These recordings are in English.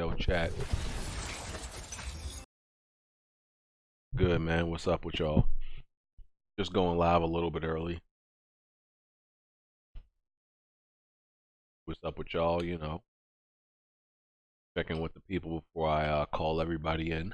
Yo, chat. Good, man. What's up with y'all? Just going live a little bit early. What's up with y'all? You know, checking with the people before I call everybody in.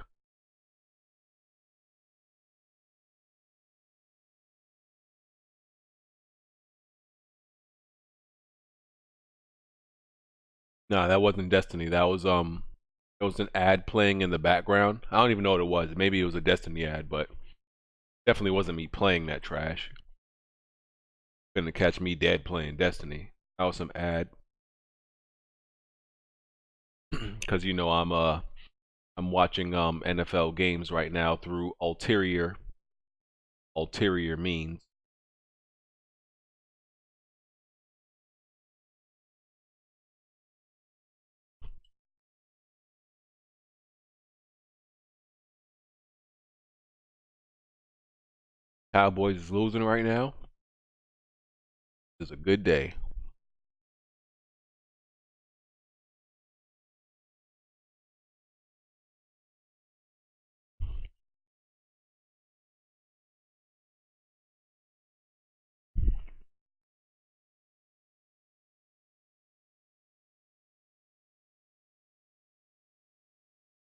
No, that wasn't Destiny. That was it was an ad playing in the background. I don't even know what it was. Maybe it was a Destiny ad, but definitely wasn't me playing that trash. Gonna catch me dead playing Destiny. That was some ad. Cause you know I'm watching NFL games right now through ulterior means. Cowboys is losing right now. It's a good day.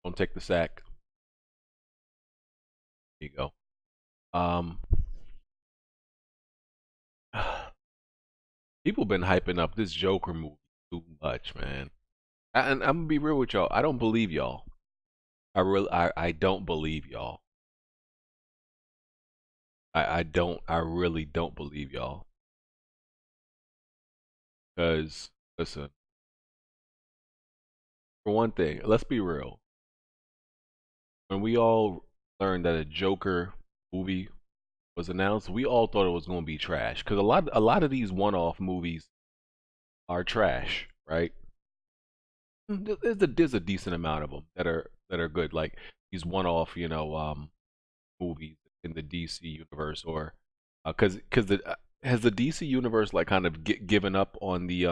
Don't take the sack. There you go. People been hyping up this Joker movie too much, man. And I'm gonna be real with y'all. I don't believe y'all. I don't believe y'all. I really don't believe y'all. Cause listen, for one thing, let's be real. When we all learned that a Joker movie was announced, we all thought it was gonna be trash. Cause a lot of these one-off movies are trash, right? There's a decent amount of them that are good, like these one-off, movies in the DC universe, or because the has the DC universe like kind of given up on the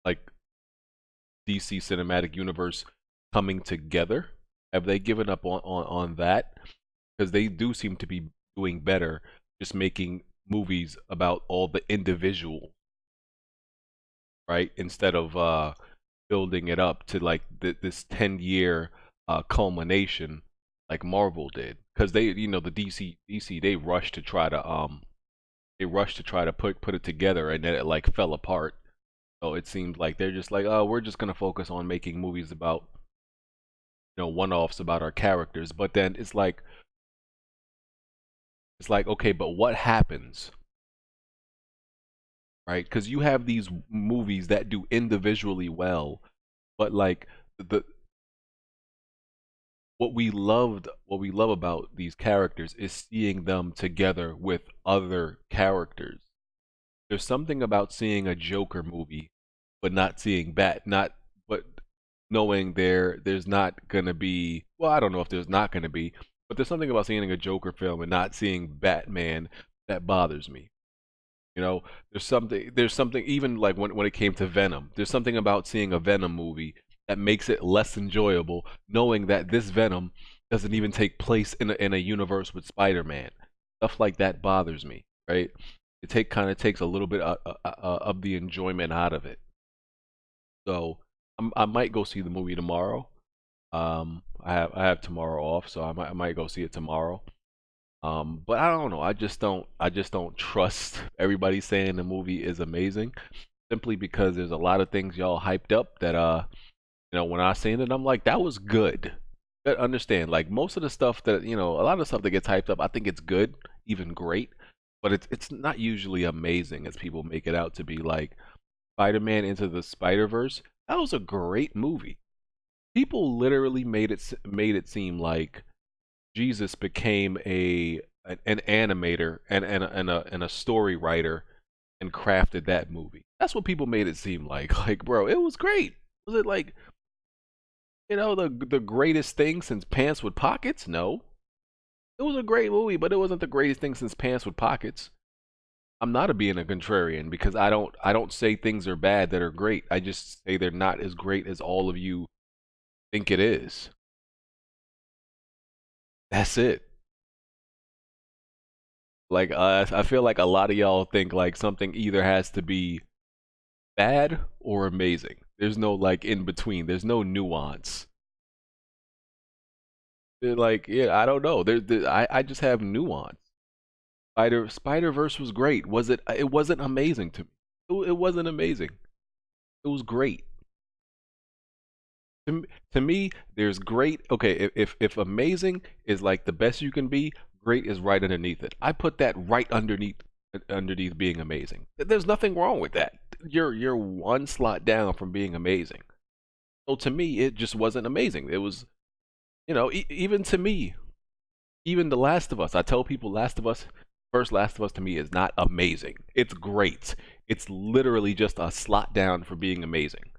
like DC cinematic universe coming together? Have they given up on that? Because they do seem to be doing better, just making movies about all the individual, right? Instead of building it up to like this 10-year culmination like Marvel did. Because they, the DC, they rushed to try to put it together, and then it like fell apart. So it seems like they're just like, oh, we're just gonna focus on making movies about, one-offs about our characters. But then it's like, okay, but what happens, right? Because you have these movies that do individually well, but like the what we love about these characters is seeing them together with other characters. There's something about seeing a Joker movie, but not seeing but knowing there's not gonna be. Well, I don't know if there's not gonna be, but there's something about seeing a Joker film and not seeing Batman that bothers me. There's something even like when it came to Venom. There's something about seeing a Venom movie that makes it less enjoyable, knowing that this Venom doesn't even take place in a universe with Spider-Man. Stuff like that bothers me, right? It kind of takes a little bit of the enjoyment out of it. So I might go see the movie tomorrow. I have tomorrow off, so I might go see it tomorrow. But I don't know. I just don't trust everybody saying the movie is amazing, simply because there's a lot of things y'all hyped up that when I seen it, I'm like, that was good. But understand, like most of the stuff that a lot of the stuff that gets hyped up, I think it's good, even great, but it's not usually amazing as people make it out to be. Like Spider-Man Into the Spider-Verse, that was a great movie. People literally made it seem like Jesus became an animator and a story writer and crafted that movie. That's what people made it seem like. Like, bro, it was great. Was it like, the greatest thing since Pants with Pockets? No. It was a great movie, but it wasn't the greatest thing since Pants with Pockets. I'm not being a contrarian because I don't say things are bad that are great. I just say they're not as great as all of you think it is. That's it. Like I feel like a lot of y'all think like something either has to be bad or amazing. There's no like in between. There's no nuance. Like yeah, I don't know. I just have nuance. Spider-Verse was great. Was it? It wasn't amazing to me. It wasn't amazing. It was great. To me, there's great. Okay, if amazing is like the best you can be, great is right underneath it. I put that right underneath being amazing. There's nothing wrong with that. You're one slot down from being amazing. So to me, it just wasn't amazing. It was, even to me, even The Last of Us. I tell people Last of Us to me is not amazing. It's great. It's literally just a slot down for being amazing.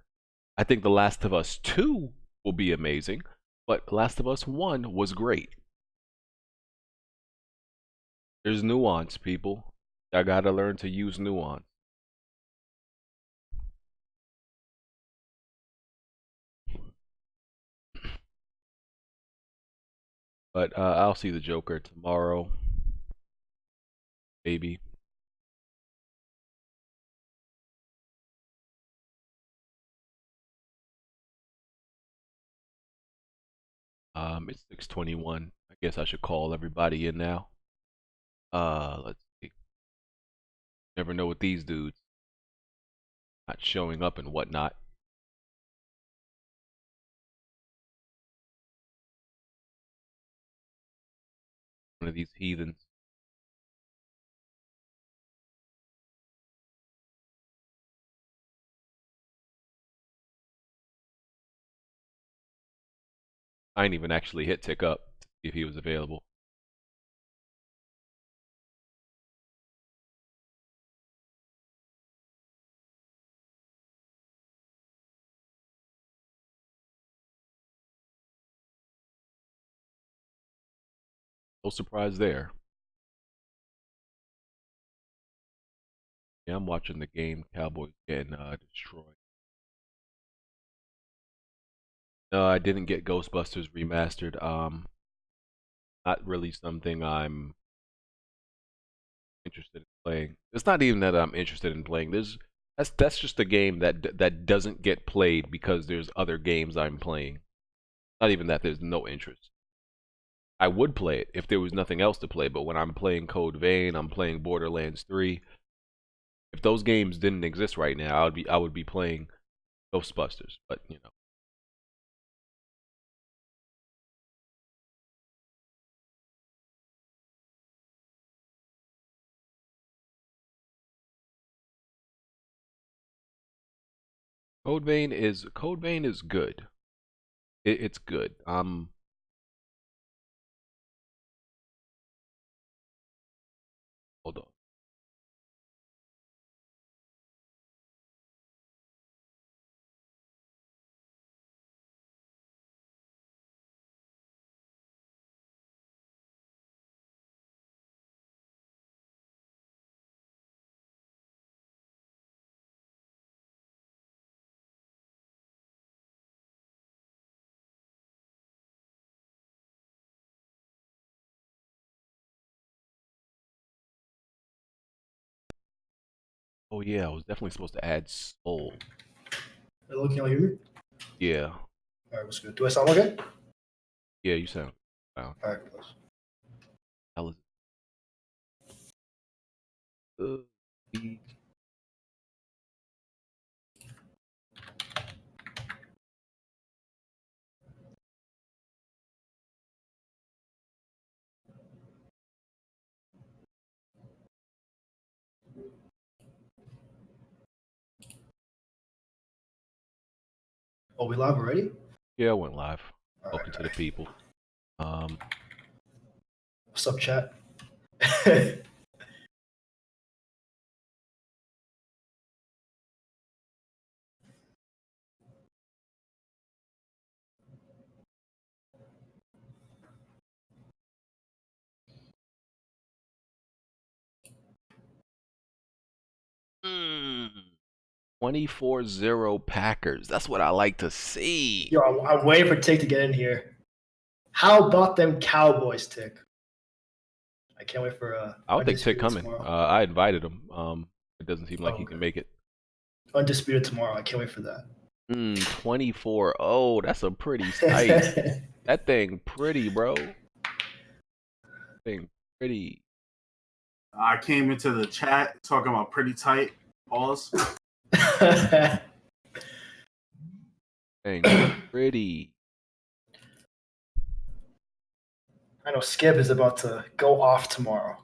I think The Last of Us 2 will be amazing, but Last of Us 1 was great. There's nuance, people. I gotta learn to use nuance. But I'll see the Joker tomorrow, maybe. It's 6:21. I guess I should call everybody in now. Let's see. Never know with these dudes not showing up and whatnot. One of these heathens. I didn't even actually hit tick up to see if he was available. No surprise there. Yeah, I'm watching the game. Cowboys getting destroyed. No, I didn't get Ghostbusters remastered. Not really something I'm interested in playing. It's not even that I'm interested in playing. That's just a game that doesn't get played because there's other games I'm playing. Not even that there's no interest. I would play it if there was nothing else to play, but when I'm playing Code Vein, I'm playing Borderlands 3. If those games didn't exist right now, I would be playing Ghostbusters, but Code Vein is good. It's good. Hold on. Oh yeah, I was definitely supposed to add Soul. Hello, can you hear me? Yeah, All right, what's good? Do I sound okay? yeah, you sound. Wow. All right, close. How is it? Oh, we live already? Yeah, I went live. All right, Talking to all the right. people. Um, What's up, chat? 24-0 Packers. That's what I like to see. Yo, I'm waiting for Tick to get in here. How about them Cowboys, Tick? I can't wait for I don't think Tick Undisputed coming. tomorrow. I invited him. It doesn't seem like he Okay. can make it. Undisputed tomorrow. I can't wait for that. 24-0. That's a pretty sight. That thing pretty, bro. Thing pretty. I came into the chat talking about pretty tight. Pause. Thing pretty. I know Skip is about to go off tomorrow.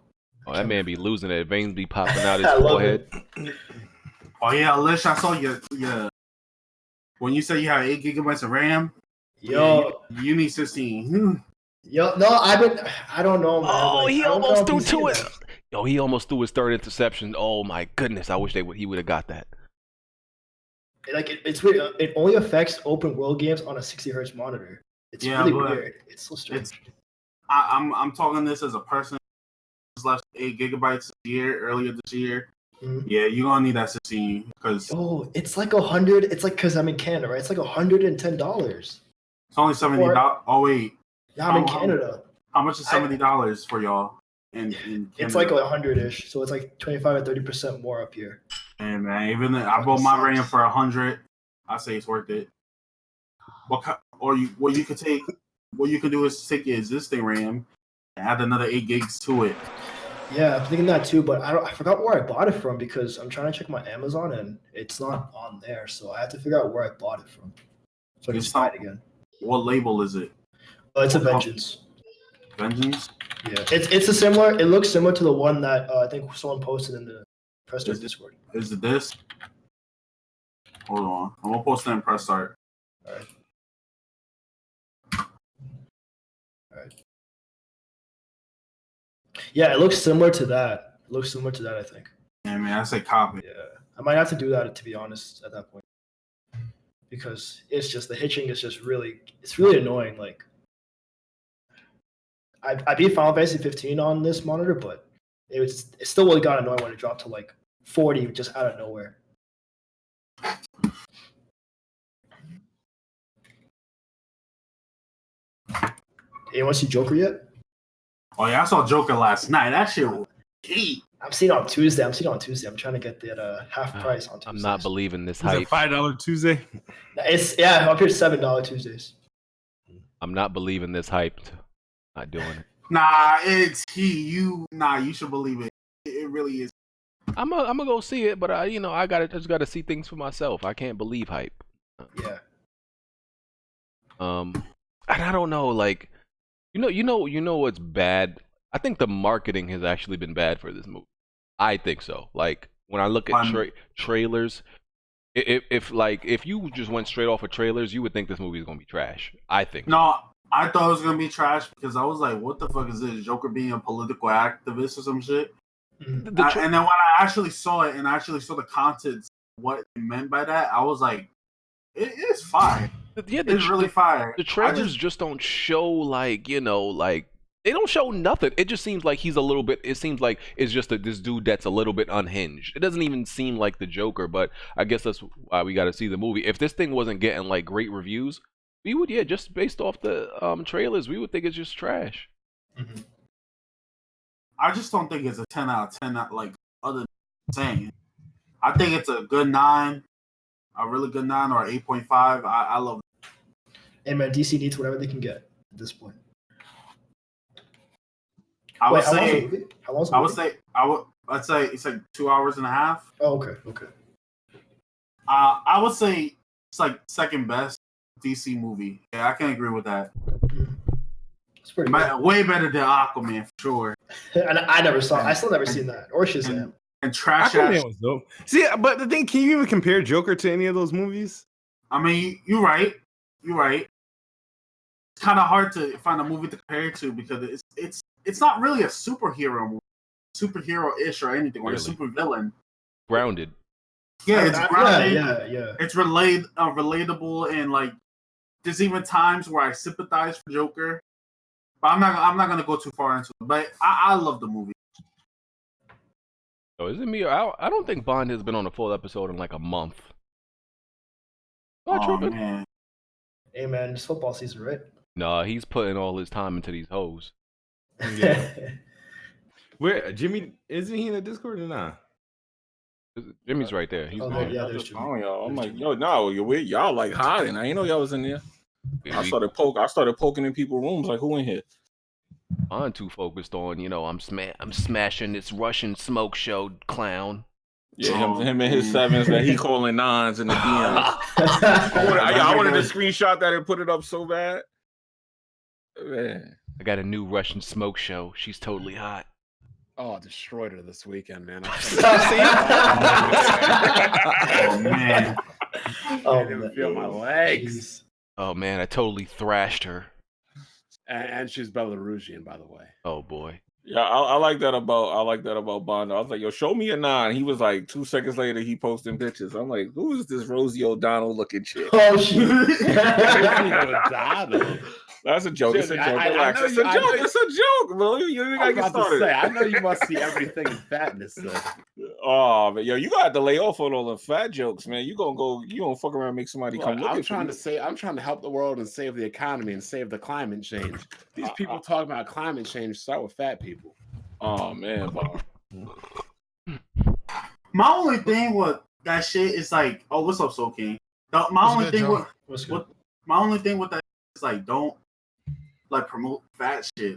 Oh, that man be losing it. Veins be popping out his I love forehead. Oh yeah, Lish, I saw your when you said you have 8 gigabytes of RAM. Yo, Yeah, you need 16. yo, no, I don't know, man. Oh, Like, he I don't know almost if threw he's to seen it. that. Yo, he almost threw his third interception. Oh my goodness! I wish he would have got that. Like it's weird. It only affects open world games on a 60 hertz monitor. It's really weird. It's so strange. I'm talking this as a person who's left 8 gigabytes earlier this year. Mm-hmm. Yeah, you're gonna need that 16 because Oh, it's like 100. It's like because I'm in Canada, right? It's like $110. it's only $70. Oh wait, Yeah, I'm in Canada. how much is $70 for y'all? In It's like 100-ish, so it's like 25 or 30% more up here. And man, even I bought my RAM for 100. I say it's worth it. What you could do is take your existing RAM and add another 8 gigs to it. Yeah, I'm thinking that too, but I forgot where I bought it from because I'm trying to check my Amazon and it's not on there, so I have to figure out where I bought it from so I can just buy it again. What label is it? It's a Vengeance. Vengeance? Yeah, it's a similar. It looks similar to the one that I think someone posted in the Press Start Discord. Is it this? Hold on, I'm gonna post it in Press Start. All right. Yeah, it looks similar to that. I think. Yeah, man, I say copy. Yeah, I might have to do that to be honest at that point, because it's just the hitching is just really annoying. Like, I beat Final Fantasy 15 on this monitor, but it still really got annoying when it dropped to like 40 just out of nowhere. Anyone see Joker yet? Oh yeah, I saw Joker last night. That shit was heat. I'm seeing it on Tuesday. I'm trying to get that half price on Tuesday. I'm not believing this Is hype. it $5 Tuesday? It's up here $7 Tuesdays. I'm not believing this hype. Not doing it. Nah, it's you should believe it. It really is. I'm gonna go see it, but I just gotta see things for myself. I can't believe hype. Yeah. And I don't know, like, you know what's bad? I think the marketing has actually been bad for this movie. I think so. Like, when I look at trailers, if you just went straight off of trailers, you would think this movie is gonna be trash. I think. No, I thought it was gonna be trash because I was like, "What the fuck is this? Joker being a political activist or some shit?" Mm-hmm. And then when I actually saw it and I actually saw the contents, what it meant by that, I was like, "It's fire." Yeah, it's really fire. The trailers just don't show like they don't show nothing. It just seems like he's a little bit. It seems like it's just this dude that's a little bit unhinged. It doesn't even seem like the Joker, but I guess that's why we got to see the movie. If this thing wasn't getting like great reviews, we would just based off the trailers, we would think it's just trash. Mm-hmm. I just don't think it's a 10 out of 10. Like other than saying, I think it's a good 9, a really good 9 or 8.5. I love it. And man, DC needs whatever they can get at this point. I'd say it's like 2 hours and a half. Oh, okay. I would say it's like second best DC movie. Yeah, I can agree with that. It's pretty good. Way better than Aquaman for sure. And I still never seen that or Shazam. And trash Aquaman was dope. See, but the thing, can you even compare Joker to any of those movies? I mean, you're right. It's kind of hard to find a movie to compare it to because it's not really a superhero movie, superhero-ish or anything, or a super villain. Grounded. Yeah, it's grounded. Yeah. It's relatable, and like there's even times where I sympathize for Joker. But I'm not gonna go too far into it. But I love the movie. Oh, is it me? I don't think Bond has been on a full episode in like a month. Not Oh tripping. man. Hey man, it's football season, right? Nah, he's putting all his time into these hoes. Yeah. Where Jimmy isn't he in the Discord or not? Jimmy's right there. He's Oh, there. yeah, I'm there's just Jimmy. following y'all. I'm There's like, Jimmy. yo, no, y'all like hiding. I didn't know y'all was in there. I started poking in people's rooms. Like, who in here? I'm too focused on, I'm smashing this Russian smoke show clown. Yeah, him and his sevens that he calling nines in the DMs. I wanted to screenshot that and put it up so bad. Man. I got a new Russian smoke show. She's totally hot. Oh, I destroyed her this weekend, man. Oh man. I didn't feel my legs. Jeez. Oh man, I totally thrashed her. And she's Belarusian, by the way. Oh boy. Yeah, I like that about Bond. I was like, yo, show me a nine. He was like 2 seconds later, he posting pictures. I'm like, who is this Rosie O'Donnell looking chick? Oh shit. That's a joke. It's a joke. Relax. It's a joke, bro. You gotta get started. I know you must see everything in fatness, though. Oh man, yo, you got to lay off on all the fat jokes, man. You gonna fuck around and make somebody come look I'm at trying you. I'm trying to help the world and save the economy and save the climate change. These people talking about climate change start with fat people. Oh man, bro. My only thing with that shit is like, oh, what's up, Soul King? My only thing with that is like, don't like promote fat shit.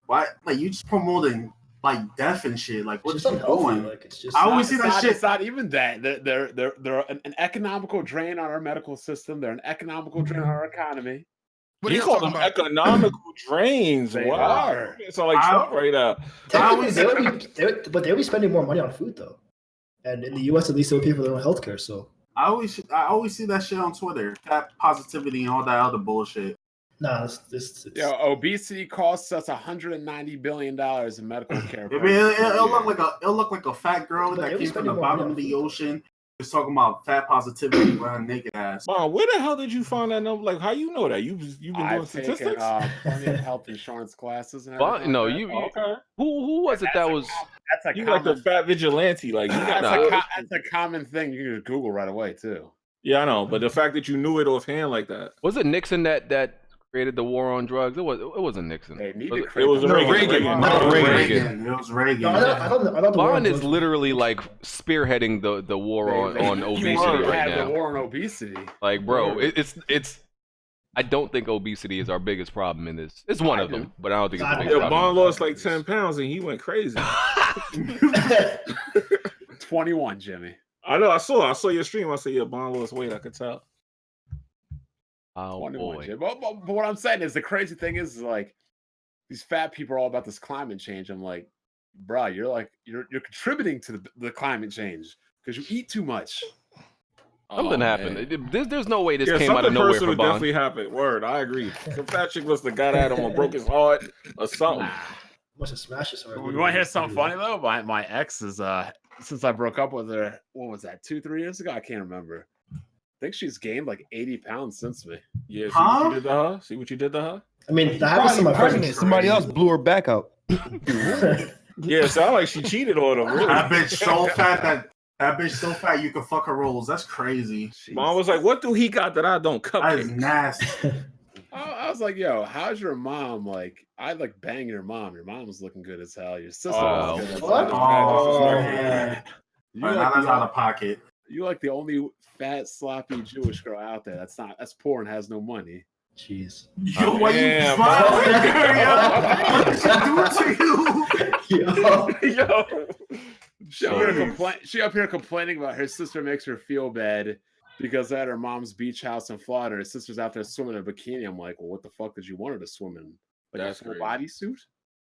Why? Like you just promoting like death and shit. Like what's you doing? Like it's just. I always see that shit. It's not even that. They're an economical drain on our medical system. They're an economical drain on our economy. What you call them economical drains? They wow. are. It's like Trump right now. But they'll be spending more money on food though, and in the U.S. at least they'll pay for their own healthcare. So I always see that shit on Twitter. Fat positivity and all that other bullshit. nah, it's Obesity costs us $190 billion in medical care. It'll look like a fat girl that came from the bottom of the ocean. Just talking about fat positivity with her naked ass. Mom, where the hell did you find that number? Like, how you know that? You've been doing statistics? Taken, plenty of health insurance classes. And No, okay. Who was it that was? That's a you like the fat vigilante? Like, you got that's a common thing. You can just Google right away too. Yeah, I know, but the fact that you knew it offhand like that. Was it Nixon that created the war on drugs? It wasn't Nixon. It was Reagan. It was Reagan. No, I thought Bond is literally like spearheading the war on obesity right now. The war on obesity. Like, bro, it's. I don't think obesity is our biggest problem in this. It's one of them, but I don't think it's the biggest problem. Bond lost like 10 pounds and he went crazy. 21, Jimmy. I know. I saw your stream. I said, yeah, Bond lost weight. I could tell. Oh boy. But what I'm saying is the crazy thing is like these fat people are all about this climate change. I'm like, bro, you're contributing to the climate change because you eat too much. Something happened. There's no way this came out of nowhere for Bond. Definitely happened. Word, I agree. The fat chick must have got at him or broke his heart or something. Must have smashed his heart. You want to hear something funny though? My ex is since I broke up with her, what was that, 2-3 years ago? I can't remember. I think she's gained like 80 pounds since me. Yeah, what you did to her? See what you did to her? I mean, that happens to my friends. Somebody else blew her back out. Yeah, it sounds like she cheated on him. Really. That bitch so fat you can fuck her rolls. That's crazy. Mom was like, "What do he got that I don't?" That is nasty. I was like, "Yo, how's your mom?" Like, I like bang your mom. Your mom was looking good as hell. Your sister was good as hell. Oh man, that's out of pocket. You like the only fat, sloppy Jewish girl out there. That's poor and has no money. Jeez. Yo, why you smiling? She up here complaining about her sister makes her feel bad because at her mom's beach house in Florida, her sister's out there swimming in a bikini. I'm like, well, what the fuck did you want her to swim in? Like that's a full bodysuit?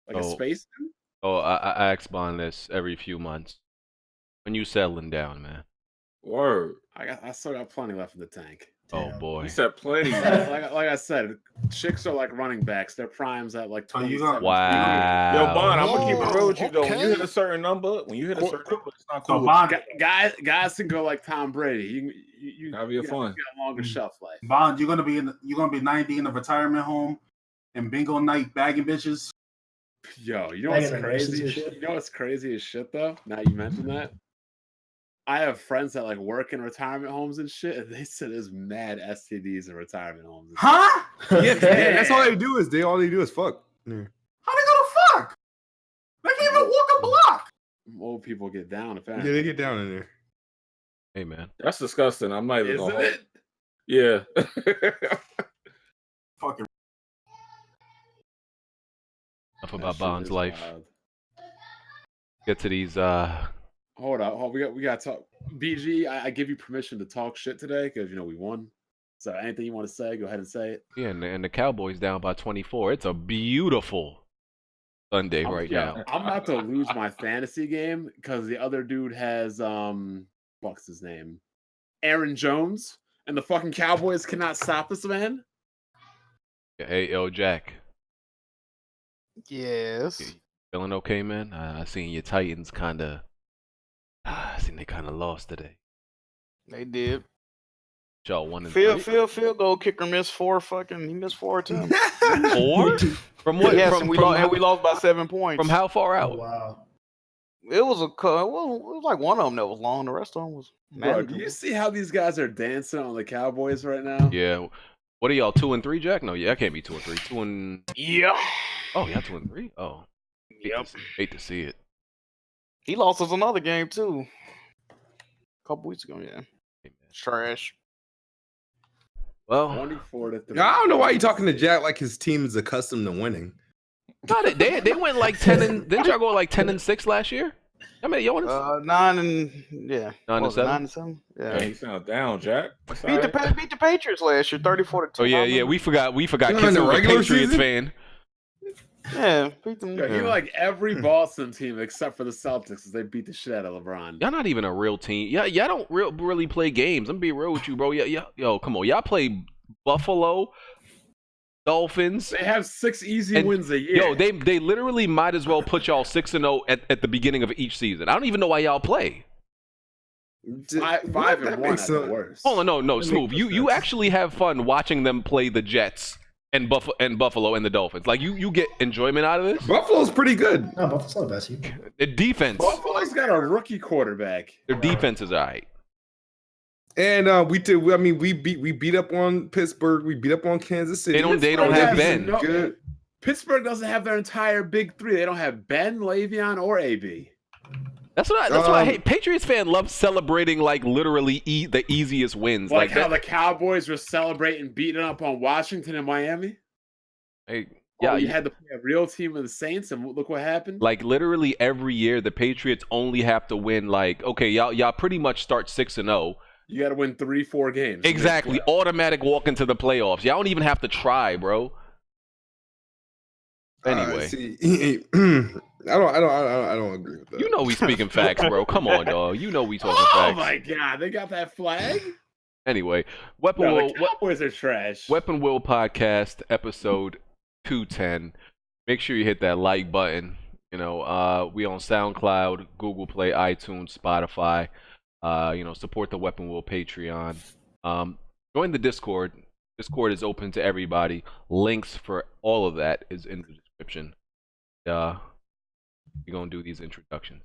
Like a space suit? Oh, I ask Bond this every few months. When you settling down, man? Word. I still got plenty left in the tank. Oh boy. You said plenty. like I said, chicks are like running backs. Their primes at like 20. Wow. Yo, Bond, I'm gonna keep it real with you though. When you hit a certain number, it's not cool. So guys can go like Tom Brady. You that'll be fun. Get a longer shelf life. Bond, you're gonna be 90 in a retirement home and bingo night bagging bitches. Yo, you know Like what's in the nurses crazy? and shit? You know what's crazy as shit though? Now you mentioned that. I have friends that like work in retirement homes and shit, and they said there's mad STDs in retirement homes. Huh? Yeah, that's all they do is fuck. Yeah. How they gonna fuck? They can't even walk a block. Old people get down Yeah, apparently. they get down in there. Hey man, That's disgusting. I'm not even Isn't gonna. it? Yeah. Fucking. enough That about shit Bond's is life. wild. Get to these. Hold up, we got to talk. BG, I give you permission to talk shit today because you know we won. So anything you want to say, go ahead and say it. Yeah, and the Cowboys down by 24. It's a beautiful Sunday right now. I'm about to lose my fantasy game because the other dude has what's his name? Aaron Jones, and the fucking Cowboys cannot stop this man. Hey, L Jack, Yes. you feeling okay, man? I seen your Titans kind of. I seen they kind of lost today. They did. Y'all 1 and Field 3. goal kicker missed 4 he missed 4 attempts. 4? From what? Yes, from, and we from, lost by 7 points. from how far Oh, out? wow. It was it was like one of them that was long. The rest of them was Bro, do manageable. you see how these guys are dancing on the Cowboys right now? Yeah. What are y'all 2 and 3, Jack? No, yeah, I can't be 2 and 3. 2 and. Yeah. Oh, yeah, 2 and 3. Oh, Yep. hate to see it. He lost us another game too. A couple weeks ago, yeah. Hey, man. Trash. Well, 24 to 3. I don't know why you talking to Jack like his team is accustomed to winning. no, they went like 10 and. Didn't y'all go like 10 and 6 last year? I mean, y'all won. 9 and yeah. 9 and What was it, 7? 9 and 7. Yeah, Yeah. he sound down, Jack. That's Beat the all right. beat the Patriots last year, 34-10. Oh yeah, we forgot. No, Kids in the was a regular Patriots season? fan. Yeah, beat them. Yo, you like every Boston team except for the Celtics because they beat the shit out of LeBron. Y'all not even a real team. Y'all don't really play games. I'm being real with you, bro. Yeah, yo, come on. Y'all play Buffalo, Dolphins. They have 6 easy And, wins a year. Yo, they literally might as well put y'all 6-0 at the beginning of each season. I don't even know why y'all play. 5 and 1 at the worst. Oh no, Smooth. You actually have fun watching them play the Jets and Buffalo and the Dolphins. Like you get enjoyment out of this. Buffalo's pretty good. No, Buffalo's not the best team. Their defense, Buffalo's got a rookie quarterback. their defense is alright. And we beat up on Pittsburgh. We beat up on Kansas City. They don't have Ben. Good. Pittsburgh doesn't have their entire big 3. They don't have Ben, Le'Veon, or AB. That's what I hate. Patriots fan love celebrating like literally the easiest wins. Like how that. the Cowboys were celebrating beating up on Washington and Miami. Hey, Yeah, yeah, you had to play a real team of the Saints, and look what happened. like literally every year the Patriots only have to win like okay, y'all pretty much start 6-0. You got to win 3-4 games. Exactly, automatic walk into the playoffs. Y'all don't even have to try, bro. Anyway, See, I don't agree with that. you know we speaking facts, bro. Come on, dog. You know we talking Oh facts. my God, they got that flag. Anyway, Weapon No, Will, the Cowboys are trash. Weapon Will podcast episode 210. Make sure you hit that like button. You know, we on SoundCloud, Google Play, iTunes, Spotify. Support the Weapon Will Patreon. Join the Discord. Discord is open to everybody. Links for all of that is in the description. We're gonna do these introductions.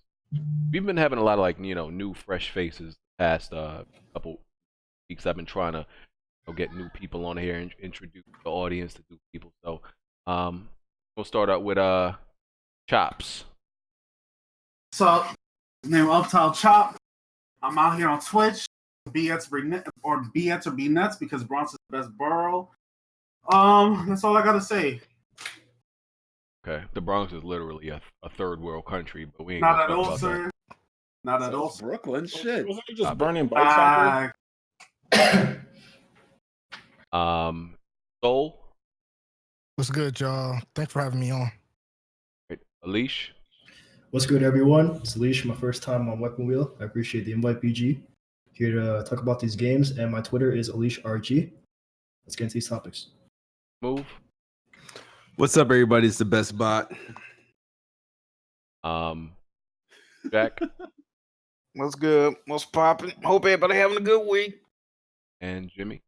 We've been having a lot of new fresh faces the past couple weeks. I've been trying to get new people on here and introduce the audience to new people. So we'll start out with Chops. So, name Uptown Chop. I'm out here on Twitch. BX or BX or B Nuts because Bronx is the best borough. That's all I gotta say. Okay, the Bronx is literally a third world country, but we ain't Not gonna at talk all, about sir. Not at all, So sir. Brooklyn, shit. Was it just burning bikes out there? Soul. What's good, y'all? Thanks for having me on. Right. Alish. What's good, everyone? It's Alish, my first time on Weapon Wheel. I appreciate the invite, BG. Here to talk about these games, and my Twitter is AlishRG. Let's get into these topics. Move. What's up, everybody? It's the best bot. Jack What's good? What's popping? Hope everybody having a good week. and Jimmy.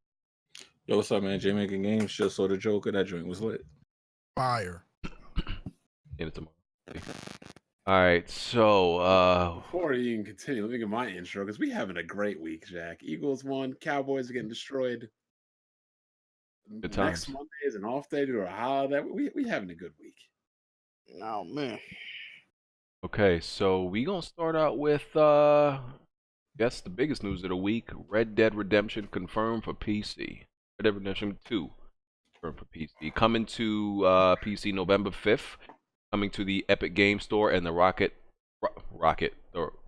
Yo, what's up, man? J Making Games. Just saw the Joker. That joint was lit. Fire. In it tomorrow. All right, so Before you even continue, let me get my intro because we having a great week, Jack. Eagles won, Cowboys are getting destroyed. Good times. Next Monday is an off day due to a holiday. We having a good week. Oh man. okay, so we gonna start out with guess the biggest news of the week: Red Dead Redemption confirmed for PC. Red Dead Redemption 2 confirmed for PC, coming to PC November 5th. Coming to the Epic Game Store and the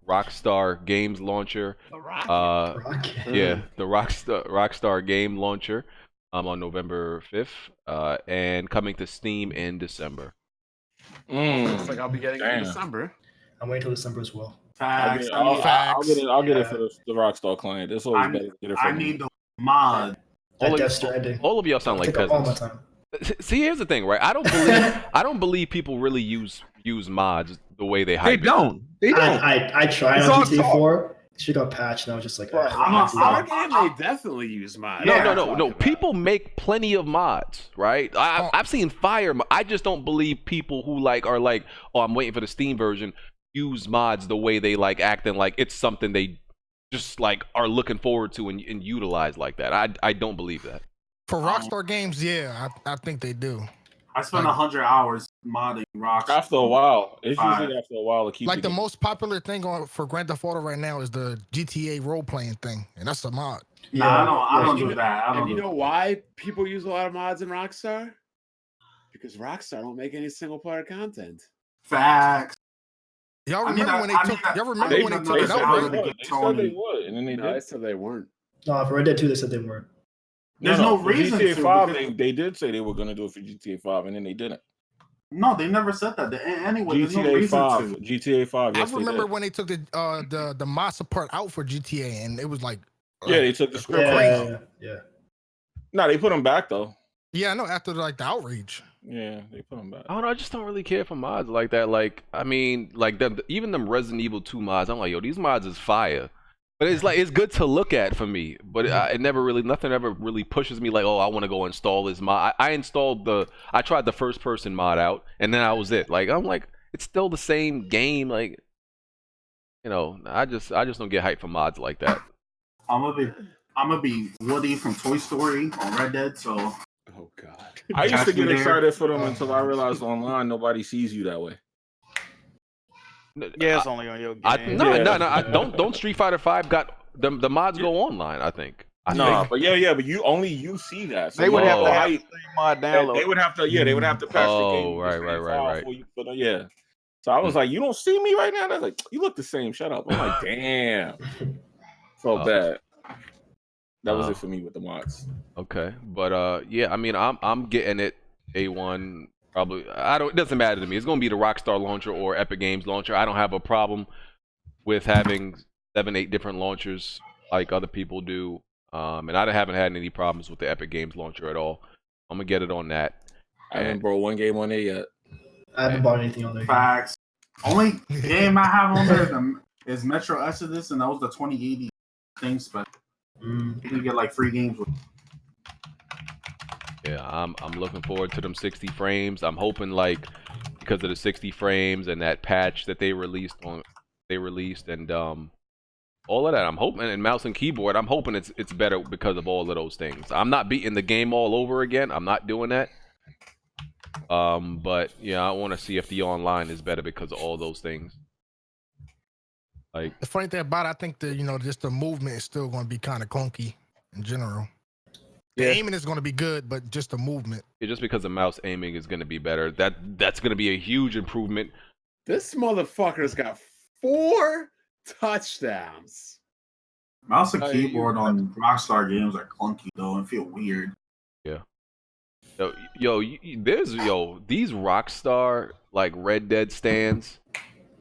Rockstar Games launcher. The Rocket. Yeah, the Rockstar Game launcher on November 5th, and coming to Steam in December. Looks like I'll be getting it in December. I'm waiting till December as well. Facts. I'll get it for the Rockstar client. It's always better to get it for I need the mod. Death Stranding. All of y'all sound like Take up all my peasants. time. See, here's the thing, right? I don't believe people really use mods the way they hype. They don't. I tried It's on all GTA 4. She got patched, and I was just like, Our game, they definitely use mods. No. People make plenty of mods, right? I've seen fire. I just don't believe people who are like, oh, I'm waiting for the Steam version, use mods the way they like acting like it's something they just like are looking forward to and utilize like that. I don't believe that. For Rockstar Games, yeah, I think they do. I spent 100 hours modding Rockstar. After a while, it's usually after a while to keep. Like the most popular thing for Grand Theft Auto right now is the GTA role playing thing, and that's a mod. I don't do that. And you know why people use a lot of mods in Rockstar? Because Rockstar don't make any single player content. Facts. Y'all remember when they took it out, right? They said they would, and then they did. They said they weren't. No, for Red Dead 2, they said they weren't. There's no for reason GTA to. 5, they did say they were going to do it for GTA 5, and then they didn't. No, they never said that. Anyway, there's no GTA reason 5, to. GTA 5. Yes, I remember when they took the Massa part out for GTA, and it was like, yeah, they took the script out. Yeah. No, they put them back though. Yeah, I know. After the outrage. Yeah, they put them back. I don't know. I just don't really care for mods like that. Like, I mean, like even them Resident Evil 2 mods. I'm like, yo, these mods is fire. But it's good to look at for me. But nothing ever really pushes me like, oh, I want to go install this mod. I tried the first person mod out, and then that was it. Like, I'm like, it's still the same game. Like, I just don't get hyped for mods like that. I'm gonna be Woody from Toy Story on Red Dead. So, oh god, I used to get excited for them until I realized online nobody sees you that way. Yeah, it's only on your game. No. Don't Street Fighter 5 got the mods go online? I think. But you see that. So they would have to have the mod download. They would have to, they would have to patch the game. Right. Yeah. So I was like, you don't see me right now? And I was like, you look the same. Shut up. I'm like, damn. Felt bad. That was it for me with the mods. Okay, but yeah, I mean, I'm getting it A1. Probably, it doesn't matter to me. It's gonna be the Rockstar launcher or Epic Games launcher. I don't have a problem with having 7-8 different launchers like other people do. And I haven't had any problems with the Epic Games launcher at all. I'm gonna get it on that. I haven't brought one game on there yet. I haven't bought anything on there. Facts. Only game I have on there is Metro Exodus, and that was the 2080 thing special. You can get like free games with. Yeah, I'm looking forward to them 60 frames. I'm hoping because of the 60 frames and that patch that they released and all of that. I'm hoping, and mouse and keyboard, I'm hoping it's better because of all of those things. I'm not beating the game all over again. I'm not doing that. But yeah, I want to see if the online is better because of all those things. Like, the funny thing about it, I think that just the movement is still going to be kind of clunky in general. The aiming is going to be good, but just the movement. Yeah, just because the mouse aiming is going to be better, that's going to be a huge improvement. This motherfucker's got 4 touchdowns. Mouse and keyboard on Rockstar games are clunky though and feel weird. Yeah. These Rockstar Red Dead stands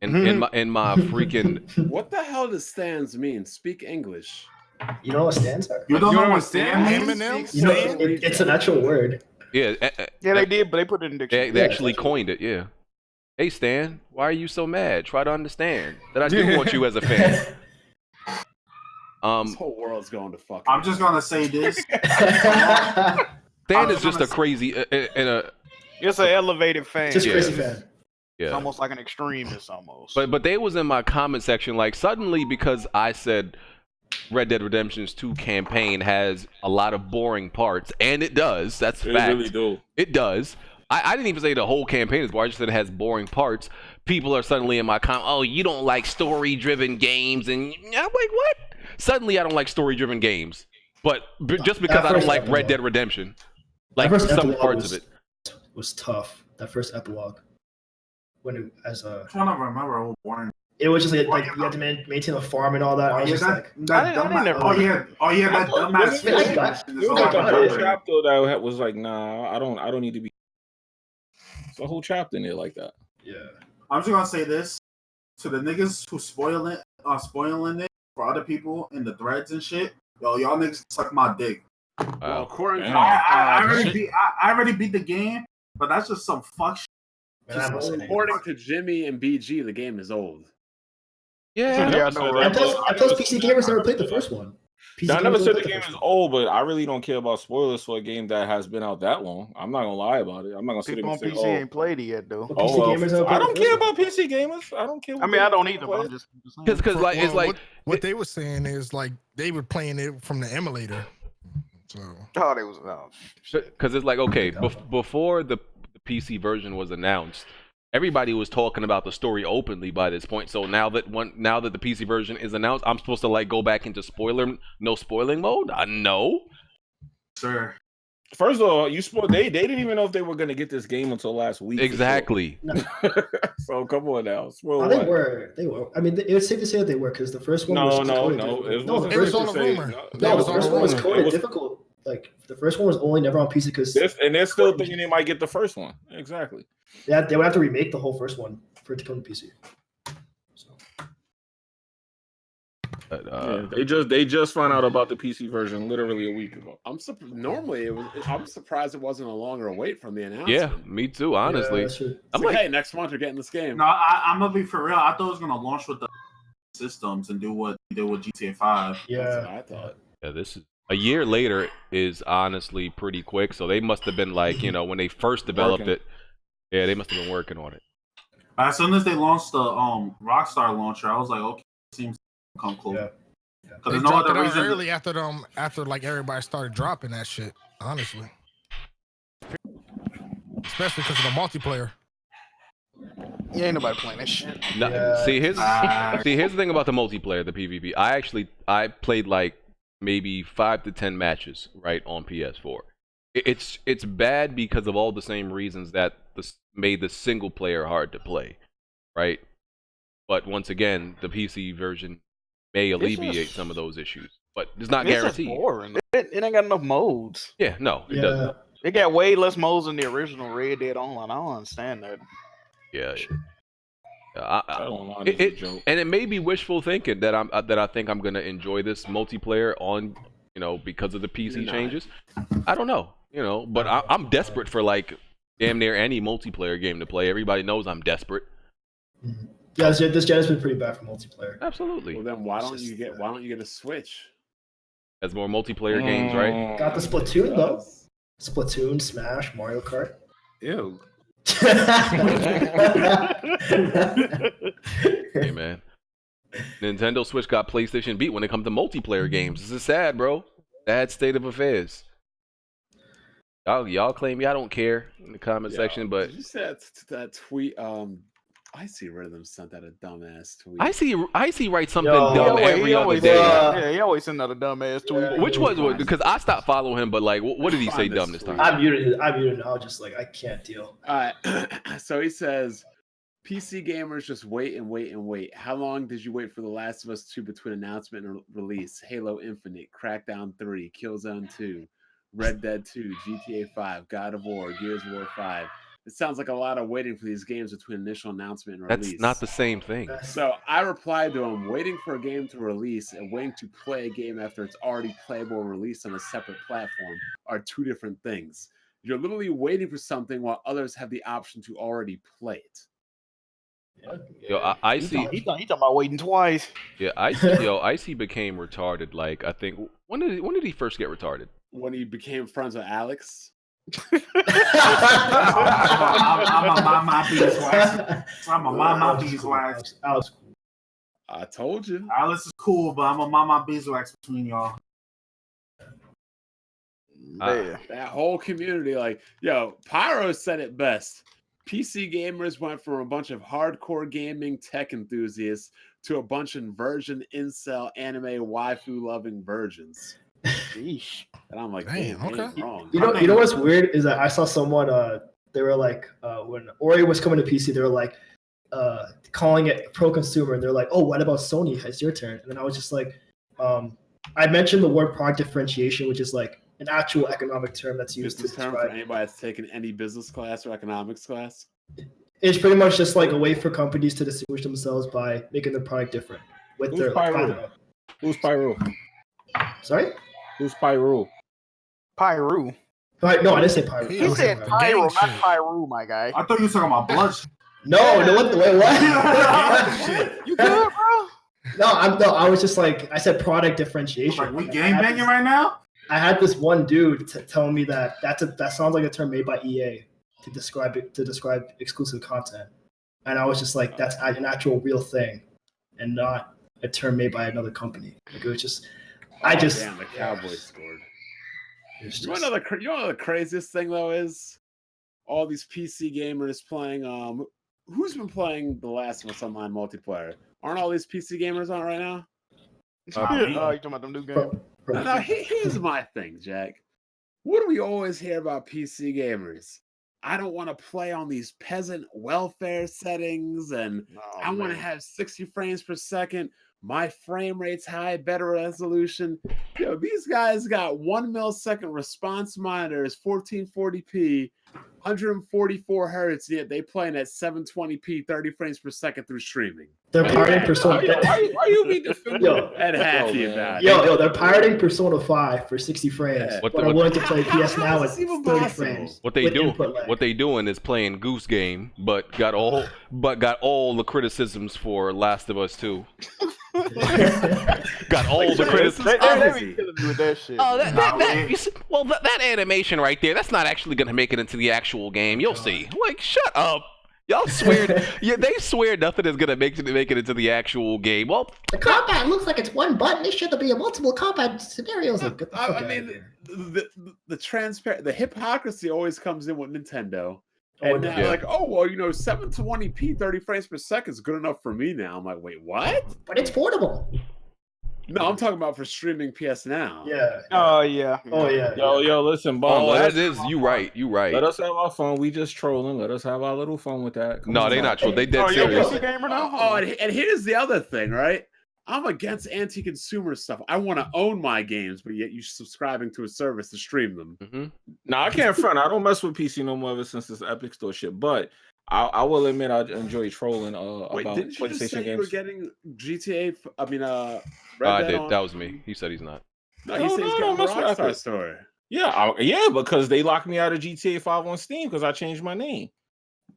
in my freaking. What the hell does stands mean? Speak English. You know what stands are? You don't know what stand means? It's an actual word. Yeah. They did, but they put it in dictionary. They actually coined it. Yeah. Hey Stan, why are you so mad? Try to understand that I do want you as a fan. This whole world's going to fuck. I'm just gonna say this. Stan is just a crazy It's an elevated fan. Just crazy fan. It's Yeah. almost like an extremist almost. But they was in my comment section like suddenly because I said Red Dead Redemption's 2 campaign has a lot of boring parts, and it does. That's They fact. really do. It does. I didn't even say the whole campaign is boring. I just said it has boring parts. People are suddenly in my comment, oh, you don't like story-driven games, and I'm like, what? Suddenly I don't like story-driven games, but just because I don't like Red Dead Redemption, like some parts of it was tough. That first epilogue, when it as a, I'm trying to remember old boring. it was just like you had to maintain a farm and all that. I was just like, I didn't never- oh yeah, that dumbass. Yeah, I got- There was I like got a whole it. chapter that was like, nah, I don't need to be. It's a whole chapter in there like that. yeah. I'm just gonna say this to the niggas who spoiling it for other people in the threads and shit. Yo, y'all niggas suck my dick. Well, according to I already beat the game, but that's just some fuck shit. Man, I must say, according to Jimmy and BG, the game is old. Yeah. Yeah, I know, right? and plus PC gamers never played the first one. PC I never gamers said never the played game first is one. old, but I really don't care about spoilers for a game that has been out that long. I'm not gonna lie about it. I'm not gonna sit People there on and PC say, ain't played it yet though. But PC gamers never I played don't the care first one. about PC gamers. I don't care. I mean, I don't either, but I'm just saying. Because like it's like what they were saying is like they were playing it from the emulator. So Oh, they was because it's like okay, before the PC version was announced, everybody was talking about the story openly by this point. So now that the PC version is announced, I'm supposed to like go back into no spoiling mode? No. Sir. First of all, they didn't even know if they were gonna get this game until last week. Exactly. So come on now. Spoil No, what? they were. I mean, it was safe to say that they were because the first one was coded difficult. No, the it first wasn't one, safe to say. rumor. no, was the on first the one was rumor. coded difficult. Like the first one was only never on PC because And they're still thinking they might get the first one. Exactly. they would have to remake the whole first one for it to come to PC. So But, Yeah, they just found out about the PC version literally a week ago. I'm surprised it wasn't a longer wait from the announcement. yeah, me too. Honestly, yeah, that's true. I'm like, hey, next month we're getting this game. No, I'm gonna be for real. I thought it was gonna launch with the systems and do what they did with GTA 5. That's Yeah, what I thought. yeah, this is a year later is honestly pretty quick. So they must have been like, when they first developed Working. it, yeah, they must have been working on it. As soon as they launched the Rockstar launcher, I was like, okay, seems to come close. Yeah. Because they there's no dropped other it out reason. early after like everybody started dropping that shit. Honestly, especially because of the multiplayer. Yeah, ain't nobody playing that shit. No, Yeah. see, here's the thing about the multiplayer, the PvP. I played like maybe 5 to 10 matches right on PS4. It's bad because of all the same reasons that made the single player hard to play, right? But once again, the PC version may alleviate some of those issues, but it's not It's just guaranteed. boring. It ain't got enough modes. Yeah, no, it yeah. doesn't. They got way less modes than the original Red Dead Online. I don't understand that. Yeah. I don't know. It's a joke. And it may be wishful thinking that I think I'm gonna enjoy this multiplayer on because of the PC changes. I don't know, but I'm desperate for like damn near any multiplayer game to play. Everybody knows I'm desperate. Mhm. Yeah, this gen has been pretty bad for multiplayer. Absolutely. Well, then why don't you get a Switch? As more multiplayer games, right? Got the Splatoon though. Splatoon, Smash, Mario Kart. Ew. Hey man, Nintendo Switch got PlayStation beat when it comes to multiplayer games. This is sad, bro. Sad state of affairs. Y'all claim y'all don't care in the comment section, but Did you see that tweet? Icy Rhythm sent out a dumbass tweet. I see write something Yo. dumb every other day. Yeah, he always send out a dumbass tweet. Which was because I stopped following him, but like, what did he say dumb this time? I muted now. Just like I can't deal. So he says, PC gamers just wait and wait and wait. How long did you wait for The Last of Us 2 between announcement and release? Halo Infinite, Crackdown 3, Killzone 2, Red Dead 2, GTA 5, God of War, Gears of War 5. It sounds like a lot of waiting for these games between initial announcement and release. That's not the same thing. So I replied to him, waiting for a game to release and waiting to play a game after it's already playable and released on a separate platform are two different things. You're literally waiting for something while others have the option to already play it. Yo, I see. He talking about waiting twice. Yeah, Icy became retarded. Like I think when did he first get retarded? When he became friends with Alex. I'm a my beeswax. I'm a my beeswax. Alex, cool. I told you. Alice is cool, but I'm a my beeswax between y'all. That whole community, like, yo, Pyro said it best. PC gamers went from a bunch of hardcore gaming tech enthusiasts to a bunch of virgin incel anime waifu loving virgins. Sheesh. And I'm like, damn, damn, okay. wrong. You know what's weird is that I saw someone. They were like, when Ori was coming to PC, they were like, calling it pro-consumer. And they're like, oh, what about Sony? It's your turn. And then I was just like, I mentioned the word product differentiation, which is like an actual economic term that's used to Business term describe. for anybody that's taken any business class or economics class. It's pretty much just like a way for companies to distinguish themselves by making their product different with Who's their Pyro? Who's Pyro? Sorry? Who's Pyro? Pyro. Right, no, I didn't say pyro. He He was said the pyro, gang not shit. pyro, my guy. I thought you were talking about blood. No, what? Wait, what? You good, bro? No, I was just like, I said product differentiation. Like, we Like, gang banging right now? I had this one dude telling me that that sounds like a term made by EA to describe exclusive content, and I was just like, that's an actual real thing, and not a term made by another company. Like, it was just, Damn, the Cowboys scored. It's You know just, what the craziest thing though is? All these PC gamers playing. Who's been playing The Last of Us online multiplayer? Aren't all these PC gamers on right now? You talking about them new games? Now, here's my thing, Jack. What do we always hear about PC gamers? I don't want to play on these peasant welfare settings, and I want to have 60 frames per second. My frame rate's high, better resolution. Yo, these guys got 1 millisecond response monitors, 1440p, 144 hertz, yet they playing at 720p, 30 frames per second through streaming. they're pirating Persona. Why you be defending? Yo, And happy about it. yo, they're pirating Persona 5 for 60 frames, Yeah. but I'm willing to play PS Now at is this even 30 possible? frames. What they with do, input lag. what they doing is playing Goose Game, but got all the criticisms for Last of Us 2. Got all the criticisms. They be killing me with that shit. Oh, that animation right there, that's not actually gonna make it into the actual game. You'll see. Like, shut up. Y'all swear, yeah, they swear nothing is gonna make it into the actual game. Well, The combat looks like it's one button. It should be a multiple combat scenarios. Like, get the fuck I out of mean, here. the hypocrisy always comes in with Nintendo. Oh, And now, yeah. like, oh, well, 720p, 30 frames per second is good enough for me now. I'm like, wait, what? But it's portable. No, I'm talking about for streaming PS Now. Yeah. Oh yeah. Oh yeah. Yo, listen, Bum. oh, let that is you right. Let us have our fun. We just trolling. Let us have our little fun with that. Come No, on, they man. not true. They dead Oh, you're a serious. PC gamer now? Oh, and here's the other thing, right? I'm against anti-consumer stuff. I want to own my games, but yet you're subscribing to a service to stream them. Mm-hmm. No, I can't front. I don't mess with PC no more ever since this Epic Store shit. But I will admit I enjoy trolling Wait, about didn't you just PlayStation say you were games. getting GTA? Red I Dead did. on- That was me. He said he's not. No, he said he's No, getting the that's what I Rockstar thought. Store. Yeah, because they locked me out of GTA 5 on Steam because I changed my name.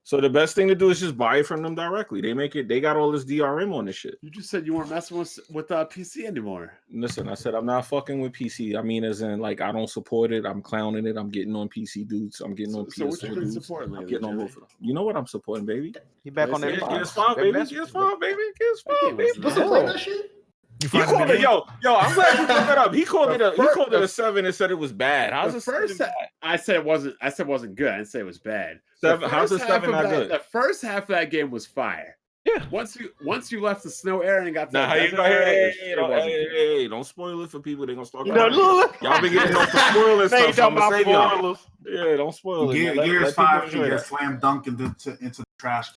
So the best thing to do is just buy it from them directly. They got all this DRM on this shit. You just said you weren't messing with PC anymore. Listen, I said I'm not fucking with PC. I mean, as in, like, I don't support it. I'm clowning it. I'm getting on PC dudes. I'm getting on So what PS4 you been dudes. supporting I'm lately, getting on Joey? both of them. You know what I'm supporting, baby? He back on that. PS5, baby. PS5, baby. PS5, baby. You still playing that shit? You He find called it, yo, I'm glad you brought that up. He called it The a 7 and said it was bad. How's The it first, bad? I said it wasn't. I said it wasn't good. I didn't say it was bad. Seven- how's the first half 7 of not that- good? The first half of that game was fire. Yeah. Once you left the snow area and got to Nah, the how you desert go? area, Hey, it wasn't good. hey, don't spoil it for people. They're gonna start. You know, look. Y'all been getting off the spoiler They stuff. talking I'ma about save y'all. spoilers. Yeah, don't spoil it. man. Let Gears people 5 enjoy can get that. slam dunk into the trash.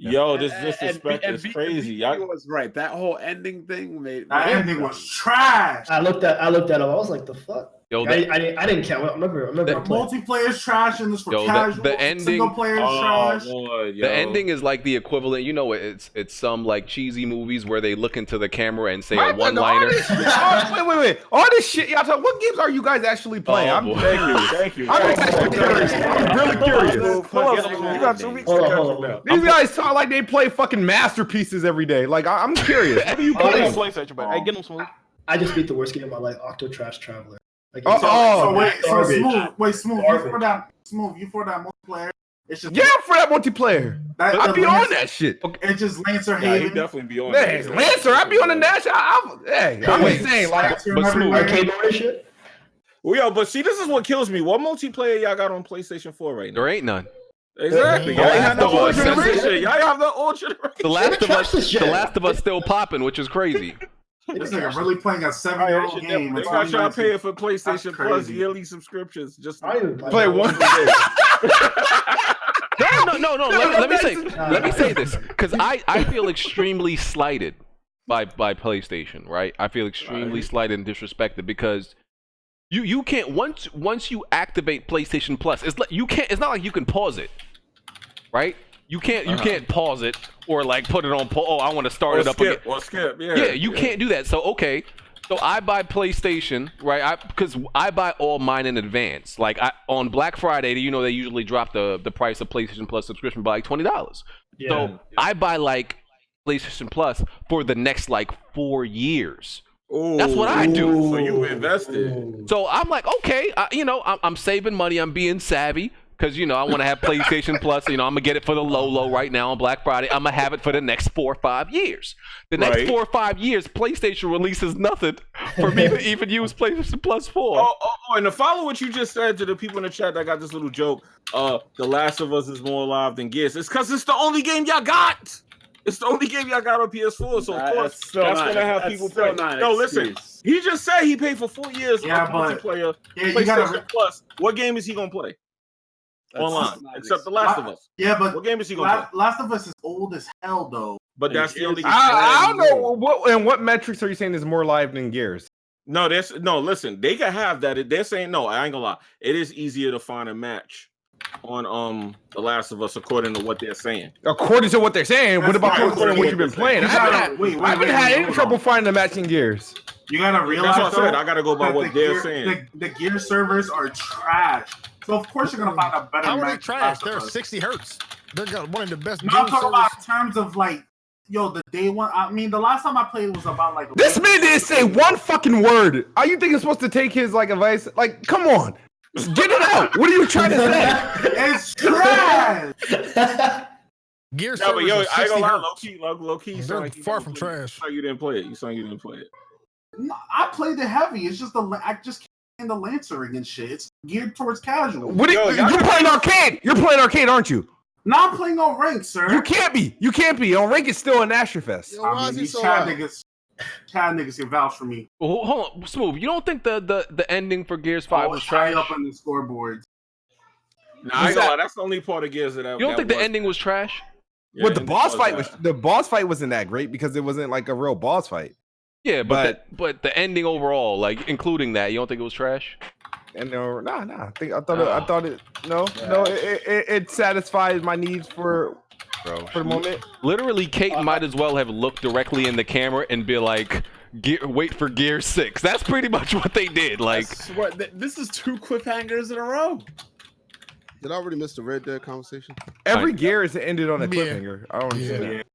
Yo, this And- disrespect and is B- crazy. and B Y'all, was right. That whole ending thing made That ending was trash. I looked at him. I was like, the fuck. Yo, I didn't care. I remember The I played. multiplayer's trash and this for Yo, casual. the ending- Single player's oh trash. Lord, yo. The ending is like the equivalent. You know, it's some like cheesy movies where they look into the camera and say a one-liner. Wait. All this shit y'all talk. What games are you guys actually playing? Oh, I'm boy. Thank you. I'm actually curious. I'm really curious. You got 2 weeks to Hold on, catch hold up on. now. These guys talk like they play fucking masterpieces every day. Like I'm curious. What are you Get him playing? PlayStation, but hey, get him smooth. I just beat the worst game of my life, Octo Trash Traveler. Like, So garbage. smooth. You for that multiplayer? It's just for that multiplayer. I be on that shit. It's just Lancer Yeah, he Haven. definitely be on Man, that. Lancer, I be on the national. I'm just saying, like, Lancer but every smooth. week. Arcade mode and shit. Well, yo, but see, this is what kills me. What multiplayer y'all got on PlayStation 4 right now? There ain't none. Exactly. The Y'all ain't have the Last of old Us. generation. Y'all have the old generation. The Last of Us, Trust this shit. The Last of Us still popping, which is crazy. This nigga really playing a 7-year-old game. They It's got y'all 2019. paying for PlayStation Plus crazy. yearly subscriptions. Just I don't even play one day. No. Let me say this, because I feel extremely slighted by PlayStation, right? I feel extremely slighted and disrespected because you can't once you activate PlayStation Plus, it's not like you can pause it, right? You can't pause it or like put it on I want to start it up again. Or skip. Yeah. Yeah, you can't do that. So okay. So I buy PlayStation, right? Because I buy all mine in advance. Like on Black Friday, they usually drop the price of PlayStation Plus subscription by like $20. Yeah. So I buy like PlayStation Plus for the next like 4 years. Ooh, That's what I do. So you invested. So I'm like, okay, I'm saving money. I'm being savvy. Because, I want to have PlayStation Plus. I'm going to get it for the low right now on Black Friday. I'm going to have it for the next 4 or 5 years. The next 4 or 5 years, PlayStation releases nothing for me to even use PlayStation Plus 4. And to follow what you just said to the people in the chat that got this little joke, The Last of Us is more alive than Gears. It's because it's the only game y'all got. It's the only game y'all got on PS4, so of course that's gonna have people play. No, listen. He just said he paid for 4 years of multiplayer. PlayStation Plus. What game is he gonna play? Online, except The Last of Us. Yeah, but what game is he gonna play? Last of Us is old as hell, though. But that's the only game. I don't know what metrics are you saying is more live than Gears? No, listen, they can have that. They're saying no, I ain't gonna lie. It is easier to find a match on The Last of Us according to what they're saying. According to what they're saying, what about according to what you've been playing? I haven't had any trouble finding a match in Gears. You gotta realize that's what I said. I gotta go by what they're saying. The Gear servers are trash. So of course you're gonna find a better match. How are they trash? They're 60 hertz. They got one of the best. No, I'm talking about in terms of like, the day one. I mean, the last time I played was about like. This man didn't say one fucking word. Are you think it's supposed to take his like advice? Like, come on, get it out. What are you trying to say? It's trash. Gear No, but yo, I ain't gonna lie, hertz. low key. They're far from trash. You didn't play it. You didn't play it. No, I played it heavy. It's just I just can't the lancering and shit. It's geared towards casual. You're playing arcade. You're playing arcade, aren't you? No, I'm playing on rank, sir. You can't be. You can't be. On rank is still an Asherfest. I mean, these Chad niggas can vouch for me. Well, hold on, Smooth. You don't think the ending for Gears 5 was trash? Up on the scoreboards. Nah, I ain't gonna lie, that's the only part of Gears that you don't think the ending was trash? Yeah, but the boss fight wasn't that great because it wasn't like a real boss fight. Yeah, but the ending overall, like including that, you don't think it was trash? And no, nah. I thought it satisfied my needs for the moment. Literally, Kate might as well have looked directly in the camera and be like, "Wait for Gear 6." That's pretty much what they did. Like, I swear, this is 2 cliffhangers in a row. Did I already miss the Red Dead conversation? Every gear is ended on a cliffhanger. I don't understand that.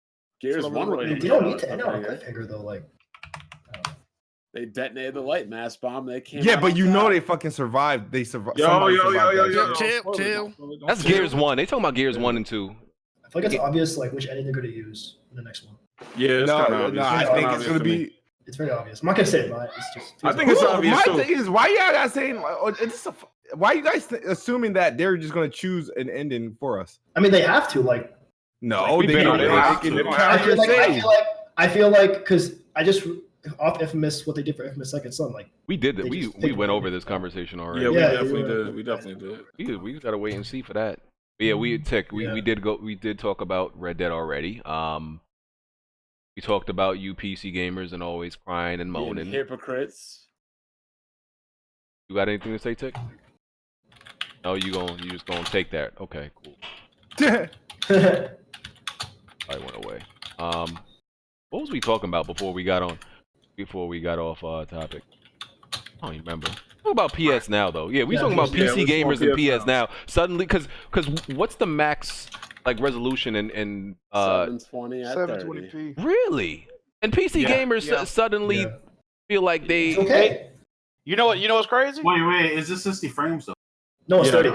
Gears 1 really. They don't need to end on a cliffhanger though. Like, they detonated the light mass bomb. They came. Yeah, but you know they fucking survived. They survived. Yo. Chill. that's Gears 1. They talking about Gears 1 and 2. I feel like it's obvious like which ending they're gonna use in the next one. Yeah, I think it's gonna be. It's very obvious. I'm not gonna say it, but it's just. I think it's obvious. My thing is, why y'all guys saying? Why are you guys assuming that they're just gonna choose an ending for us? I mean, they have to like. No, Like, I feel like because I just off Infamous what they did for Infamous Second Son. Like we did that. We went over this conversation already. Yeah, we definitely did. We gotta wait and see for that. But yeah, we did talk about Red Dead already. We talked about you PC gamers and always crying and moaning. Hypocrites. You got anything to say, Tick? No, you just gonna take that. Okay, cool. I went away. What was we talking about before we got off topic? I don't even remember. Talk about PS Now though. Yeah, we talking about PC gamers and PS Now. Suddenly, because what's the max like resolution in 720 at 720p. Really? And PC gamers suddenly feel like they okay. You know what? You know what's crazy? Wait. Is this 60 frames though? No, it's Yeah. 30.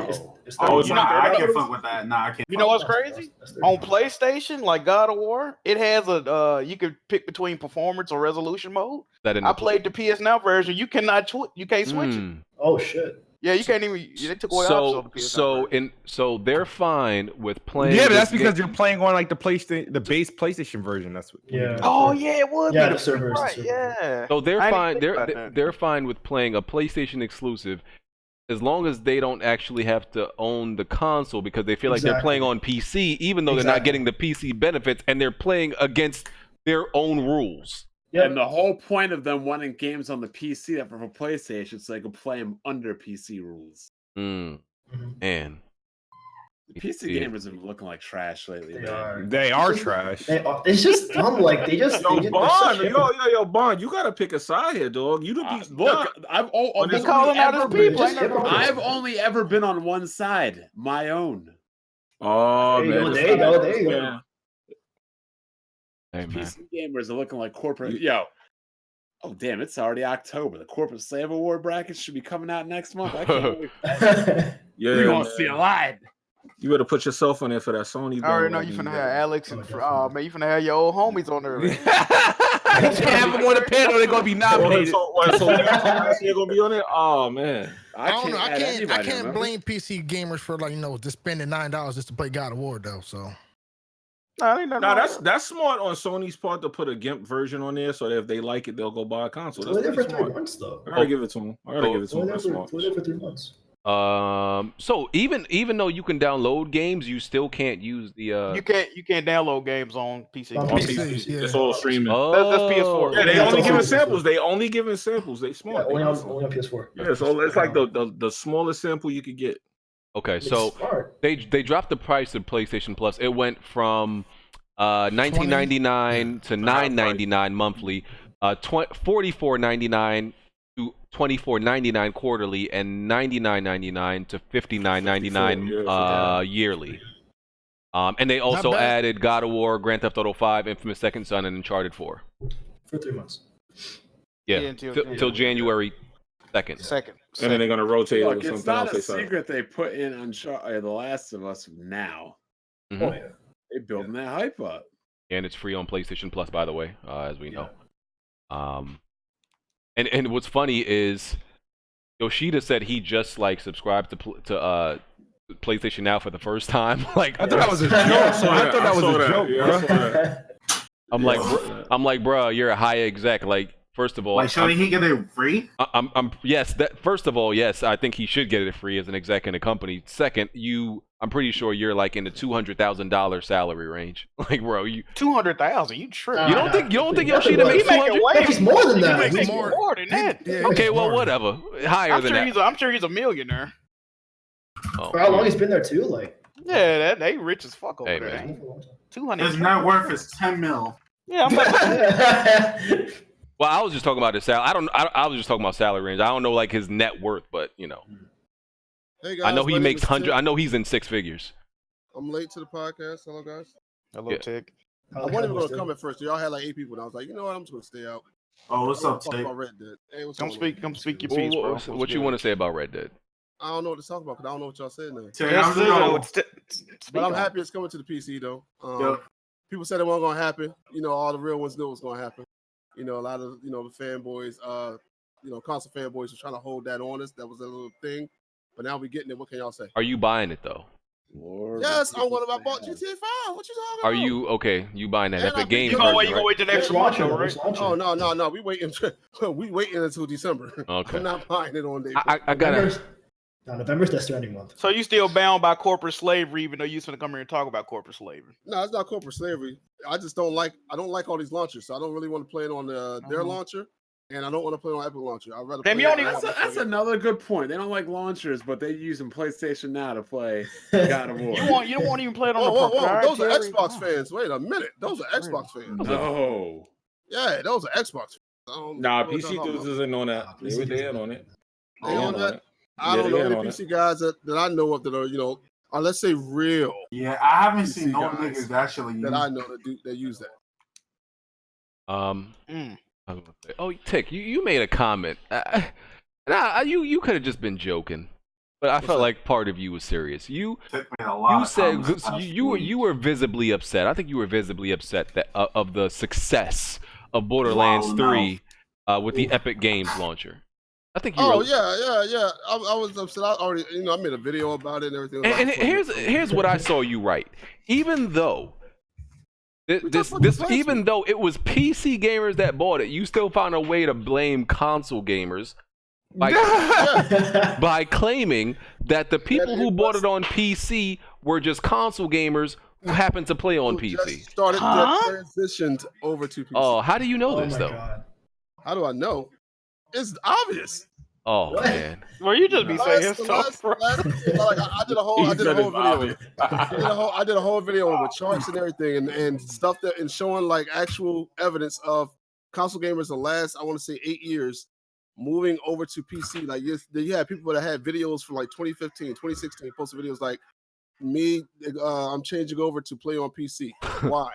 It's 30. Oh, it's nah, not I 30 can't hours? fuck with that. Nah, I can't. You know what's That's- crazy? that's 30. On PlayStation, like God of War, it has a you could pick between performance or resolution mode. That in I played the PS Now version. You cannot you can't switch it. Oh shit. Yeah, you can't even. They took away options on the PS Now version. So they're fine with playing. Yeah, but that's this because game- you're playing on like the base PlayStation version. That's what. Yeah. Oh yeah, it would Yeah, be the servers, right. the servers. Yeah. So they're I didn't fine. think about that. They're fine with playing a PlayStation exclusive, as long as they don't actually have to own the console, because they feel like they're playing on PC, even though they're not getting the PC benefits, and they're playing against their own rules. Yep. And the whole point of them wanting games on the PC that for PlayStation, so they can play them under PC rules. Man, The PC Yeah. gamers have been looking like trash lately. They man. are. They are trash. It's just dumb. Like they just. Yo, they just Bond, they're such yo, Bond, you gotta pick a side here, dog. You the Look, I've They calling out his people. Just hypocrites. I've only ever been on one side, my own. Oh There you man, go, this there you go, guy- there you go. yeah. hey man. PC gamers are looking like corporate. Yo, oh damn, it's already October. The corporate slave award brackets should be coming out next month. I can't wait. Yeah, We're gonna man. see a lot. You better put yourself on there for that Sony. I already know you finna have Alex and man, you finna have your old homies on there. You can't have them on the panel. They're gonna be nominated. So you're gonna be on it? Oh man, I don't know. I add can't. I anybody, can't remember? blame PC gamers for just spending $9 just to play God of War though. So no, that's smart on Sony's part to put a GIMP version on there, so that if they like it, they'll go buy a console. It's only there That's for pretty 3 smart. months though. I gotta give it to them. It's only there for 3 months. So even though you can download games, you still can't use the. You can't download games on PC. On On PC, PC. yeah. It's all streaming. That's PS4. Yeah, they Yeah, only it's giving also samples. They only giving samples. They Yeah, smart. only on PS4. Yeah, so it's like the smallest sample you could get. Okay, It's so smart. they dropped the price of PlayStation Plus. It went from $19.99 to $9.99 monthly, $44.99 to $24.99 quarterly, and $99.99 to $59.99 yearly. And they also bad. added God of War, Grand Theft Auto 5, Infamous Second Son, and Uncharted 4. For 3 months. Yeah, Yeah, until till January 2nd. Second. And then they're gonna rotate it Look, with it's something not else. a They said. secret they put in Uncharted, The Last of Us now. Mhm. Oh yeah. They building that hype up. And it's free on PlayStation Plus, by the way, as we know. And what's funny is Yoshida said he just subscribed to PlayStation Now for the first time. I thought that was a joke. I thought that was a joke, bro. I'm like, bro, you're a high exec. Like, first of all, Like, should he get it free? yes. First of all, yes, I think he should get it free as an exec in a company. Second, I'm pretty sure you're like in the $200,000 salary range. Like, bro, you 200,000. You true. you don't think Yoshida makes He making 200? way He's more than that. He making more. more than that. Yeah, Okay, he's well, smart. whatever. Higher than that. I'm sure he's a millionaire. Oh, For how long he's been there too? Like. Yeah, they rich as fuck over Hey, there. man. 200. His net worth is 10 mil. Yeah, I'm about Well, I was just talking about his salary. I was just talking about salary range. I don't know like his net worth, but Hey guys, I know he my name makes is hundred. Tim. I know he's in six figures. I'm late to the podcast. Hello guys. Hello, Yeah. Tick. I wasn't even gonna come at first. Y'all had like 8 people, and I was like, you know what? I'm just gonna stay out. Oh, what's up, Talk Tate? about Red Dead. Hey, what's Come going on? speak your piece, bro. What you want to say about Red Dead? I don't know what to talk about because I don't know what y'all said now. Tate, I'm just gonna- But I'm happy it's coming to the PC though. Yeah. People said it wasn't gonna happen. You know, all the real ones knew it was gonna happen. You know, a lot of the fanboys, console fanboys were trying to hold that on us. That was a little thing. But now we're getting it. What can y'all say? Are you buying it though? Lord, Yes, the I'm gonna people buy bought say GTA 5. What you talking Are about? you okay? You buying that And Epic I- Games you version, You gonna right? wait till next It's month, launching. though, right? It's launching. Oh no. We waiting. We waiting until December. Okay. I'm not buying it on day. I gotta. November's Death Stranding month. So you still bound by corporate slavery, even though you gonna come here and talk about corporate slavery? No, it's not corporate slavery. I just don't like. I don't like all these launchers, so I don't really want to play it on their launcher, and I don't want to play it on Epic launcher. I'd rather. Damn, play you it don't on even- Apple That's play. another good point. They don't like launchers, but they using PlayStation Now to play God of War. You don't want to even play it on Whoa, the those are proprietary- Xbox fans. Wait a minute, those are Xbox fans. No. Yeah, those are Xbox fans. I don't Nah, know what PC y'all talking dudes about. isn't on that. They in on it. They on that? I Yeah, don't they know in any on it. PC guys that I know of that are let's say real Yeah, I haven't PC seen no guys niggas actually use that I know that use that. I was gonna say, oh, Tick, you made a comment. Nah, you could have just been joking, but I felt like part of you was serious. You said you were visibly upset. I think you were visibly upset that of the success of Borderlands 3 with the Epic Games launcher. I think you. Yeah. I was upset. I already, I made a video about it and everything. And here's what I saw you right. Even though even though it was PC gamers that bought it, you still found a way to blame console gamers by claiming that the people who bought it on PC were just console gamers who happened to play on PC. Transitioned over to PC. Oh, how do you know this though? God. How do I know? It's obvious. Oh man. Well, you just be saying stuff. I did a whole video. I did a whole video with charts and everything, and stuff and showing like actual evidence of console gamers the last, I want to say, 8 years moving over to PC. Like you had people that had videos from like 2015, 2016, posted videos like me. I'm changing over to play on PC. Why?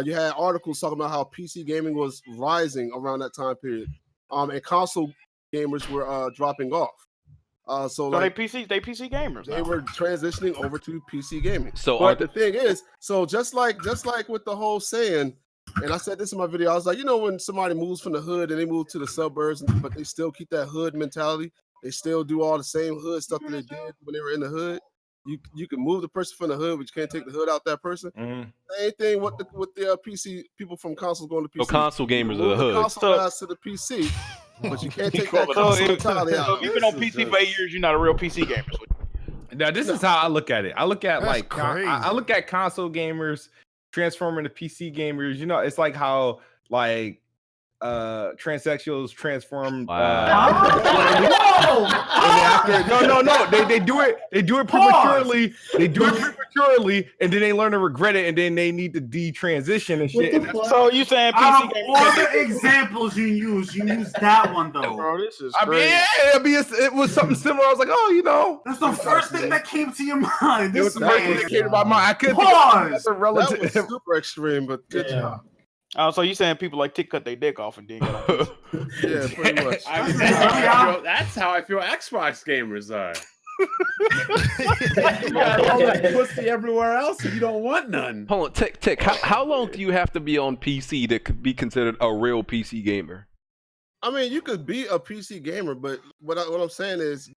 You had articles talking about how PC gaming was rising around that time period, and console gamers were dropping off. So like, they PC gamers. They were transitioning over to PC gaming. So but the thing is, so just like with the whole saying, and I said this in my video, I was like, when somebody moves from the hood and they move to the suburbs, but they still keep that hood mentality. They still do all the same hood stuff that they did when they were in the hood. You can move the person from the hood, but you can't take the hood out that person. Same thing with the PC people from consoles going to PC. So console gamers are the hood. Console guys to the PC, but you can't take that console mentality out. So if you've been on PC for 8 years, you're not a real PC gamer. Now this is how I look at it. I look at That's crazy. I look at console gamers transforming to PC gamers. It's like how like transsexuals transform. They do it prematurely. They do it prematurely, and then they learn to regret it, and then they need to detransition and shit. So you saying Out PC of gamers? all the examples you use that one though. Bro, this is I mean, it was something similar. I was like, that's the first thing that came to your mind. it was the first thing that came to my mind. I couldn't think Pause. that's a relative. That was super extreme, but good job. So you saying people like Tick cut their dick off and then get on PC? Yeah, pretty much. That's how I feel Xbox gamers are. You got all that pussy everywhere else, and you don't want none. Hold on, Tick. How long do you have to be on PC to be considered a real PC gamer? I mean, you could be a PC gamer, but what I'm saying is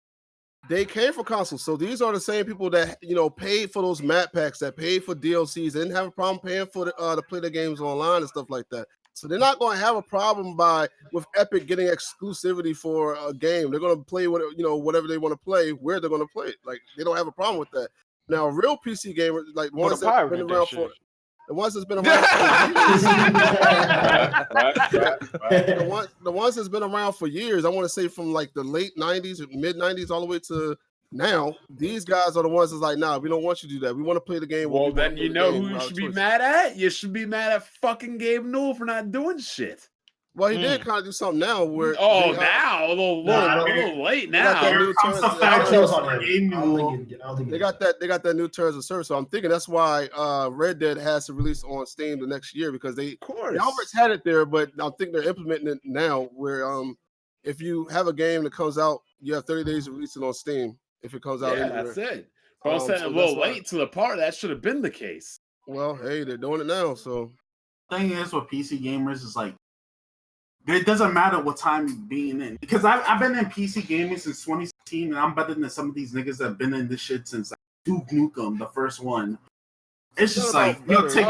they came for consoles. So these are the same people that paid for those map packs, that paid for DLCs, didn't have a problem paying for to play the games online and stuff like that. So they're not going to have a problem with Epic getting exclusivity for a game. They're going to play whatever they want to play, where they're going to play it. Like they don't have a problem with that. Now, real PC gamers, like ones that's been around for the ones that's been around the ones that's been around for years, I want to say from like the late 90s, mid 90s, all the way to now, these guys are the ones that's like, nah, we don't want you to do that. We want to play the game. Well, then you know who you should be mad at? You should be mad at fucking Gabe Newell for not doing shit. Well, he did kind of do something now where now a little late now. They got that new terms of service. So I'm thinking that's why Red Dead has to release on Steam the next year, because they always had it there, but I think they're implementing it now where if you have a game that comes out, you have 30 days to release it on Steam if it comes out anywhere. That's it. But I'm saying a little late to the part. That should have been the case. Well, hey, they're doing it now. So thing is with PC gamers is like, it doesn't matter what time you're being in, because I've been in PC gaming since 2016, and I'm better than some of these niggas that have been in this shit since like, Duke Nukem, the first one. It's just like you was kind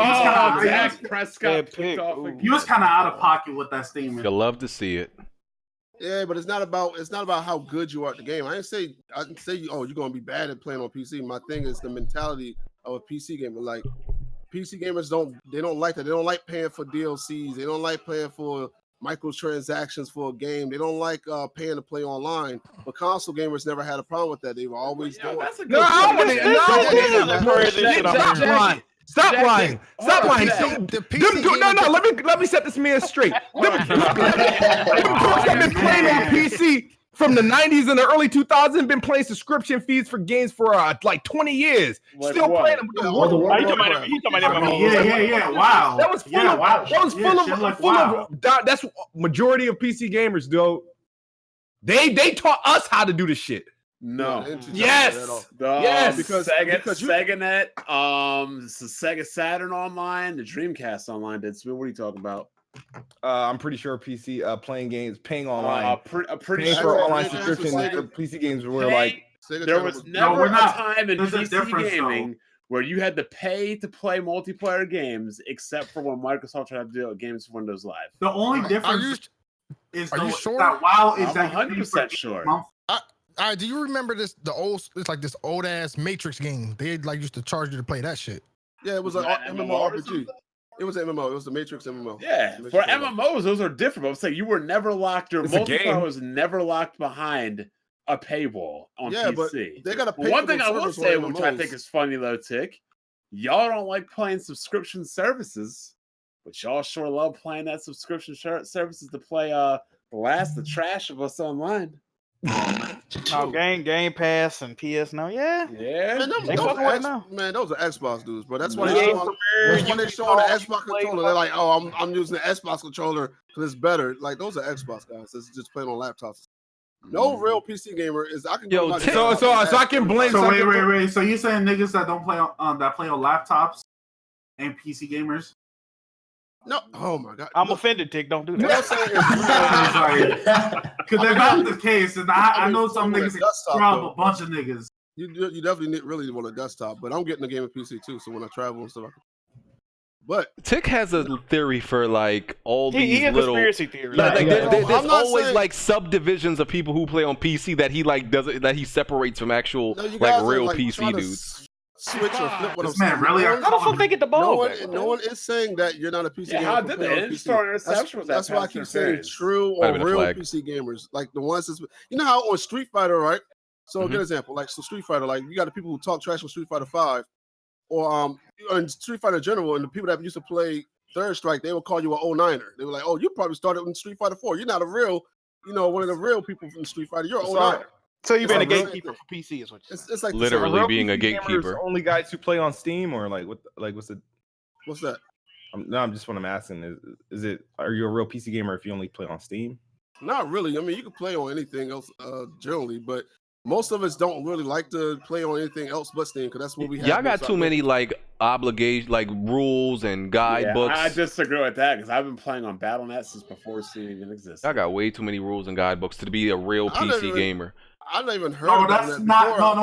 of out of pocket with that statement. You'll love to see it. Yeah, but it's not about how good you are at the game. I didn't say you're gonna be bad at playing on PC. My thing is the mentality of a PC gamer. Like PC gamers don't like that. They don't like paying for DLCs. They don't like paying for microtransactions for a game. They don't like paying to play online. But console gamers never had a problem with that. They were always doing. That's a good Stop lying. Stop lying. No. Let me set this man straight. Them have been playing on PC from the 90s and the early 2000s. Been playing subscription fees for games for like 20 years. Still playing them. Yeah. Wow. That was full of. That's majority of PC gamers, though. They taught us how to do the shit. No. Yes. Yes. Because SegaNet, the Sega Saturn Online, the Dreamcast Online did. So what are you talking about? I'm pretty sure PC playing games, paying online, pretty paying sure for online subscription for PC games were like. There was never a time in PC gaming where you had to pay to play multiplayer games, except for when Microsoft tried to do games for Windows Live. The only difference Are you sure? that WoW is I'm that 100% sure. Do you remember this? It's like this old ass Matrix game. They like used to charge you to play that shit. Yeah, it was an MMORPG. It was an MMO. It was the Matrix MMO. Yeah, for MMOs, those are different. But I'm saying you were never locked. Your multiplayer was never locked behind a paywall on PC. But they gotta pay. One thing I will say, which I think is funny though, Tick, y'all don't like playing subscription services, but y'all sure love playing that subscription services to play the trash of us online. Game Pass and PS now, yeah. Man, those are Xbox dudes, bro. That's why they show the Xbox controller. They're like, oh, I'm using the Xbox controller because it's better. Like those are Xbox guys. It's just playing on laptops. No real PC gamer is. I can go. So I can blame. So wait. So you saying niggas that don't play on that play on laptops and PC gamers? No. Oh my god. I'm offended, Tick. Don't do that. Because if that's the case, and I know some niggas rob a bunch of niggas. You definitely really want a desktop, but I'm getting a gaming PC too. So when I travel and stuff, but Tick has a theory for like all these little conspiracy theories. There's always like subdivisions of people who play on PC that he like doesn't that he separates from actual like real PC dudes. Switch or flip what I'm saying. Really? How the fuck they get the ball? No one is saying that you're not a PC gamer. How did the That's why I keep saying true or real PC gamers. Like the ones that's, you know how on Street Fighter, right? So a good example, like so Street Fighter, like you got the people who talk trash on Street Fighter 5, or in Street Fighter in general, and the people that used to play Third Strike, they would call you an 09er. They were like, oh, you probably started in Street Fighter 4. You're not a real, one of the real people from Street Fighter. You're an 09er. So you've been a gatekeeper for PC, is what you're saying. It's like literally being a gatekeeper. Only guys who play on Steam, or what's that? I'm just what I'm asking is it? Are you a real PC gamer if you only play on Steam? Not really. I mean, you can play on anything else generally, but most of us don't really like to play on anything else but Steam because that's what we have. Y'all got too many like rules and guidebooks. I disagree with that because I've been playing on Battle.net since before Steam even existed. I got way too many rules and guidebooks to be a real PC gamer. I never even heard. No, that's not. No.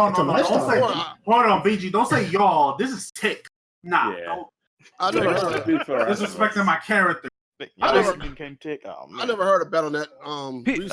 Hold on, VG. Don't say y'all. This is Tick. Nah. Yeah. I never heard. Disrespecting my character. I never heard of Battle.net. You're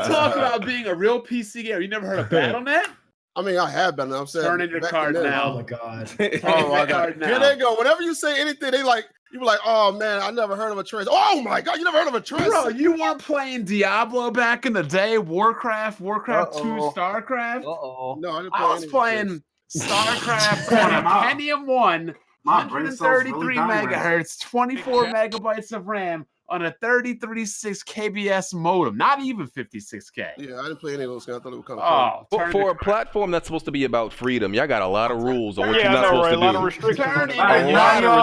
talking about being a real PC gamer. You never heard of Battle.net? I mean, I have been. I'm saying. Turn in your card now. Oh my god. Oh my god. Here they go. Whenever you say anything, they like. You were like, oh man, I never heard of a trans. Oh my god, you never heard of a trans? Bro, you weren't playing Diablo back in the day, Warcraft 2, StarCraft? No, I didn't play I was playing StarCraft on a Pentium 1, 133 megahertz, 24 megabytes of RAM on a 3036 KBS modem, not even 56K. Yeah, I didn't play any of those guys. I thought it was kind of fun. For a platform that's supposed to be about freedom, y'all got a lot of rules on what you're not supposed to do. A lot of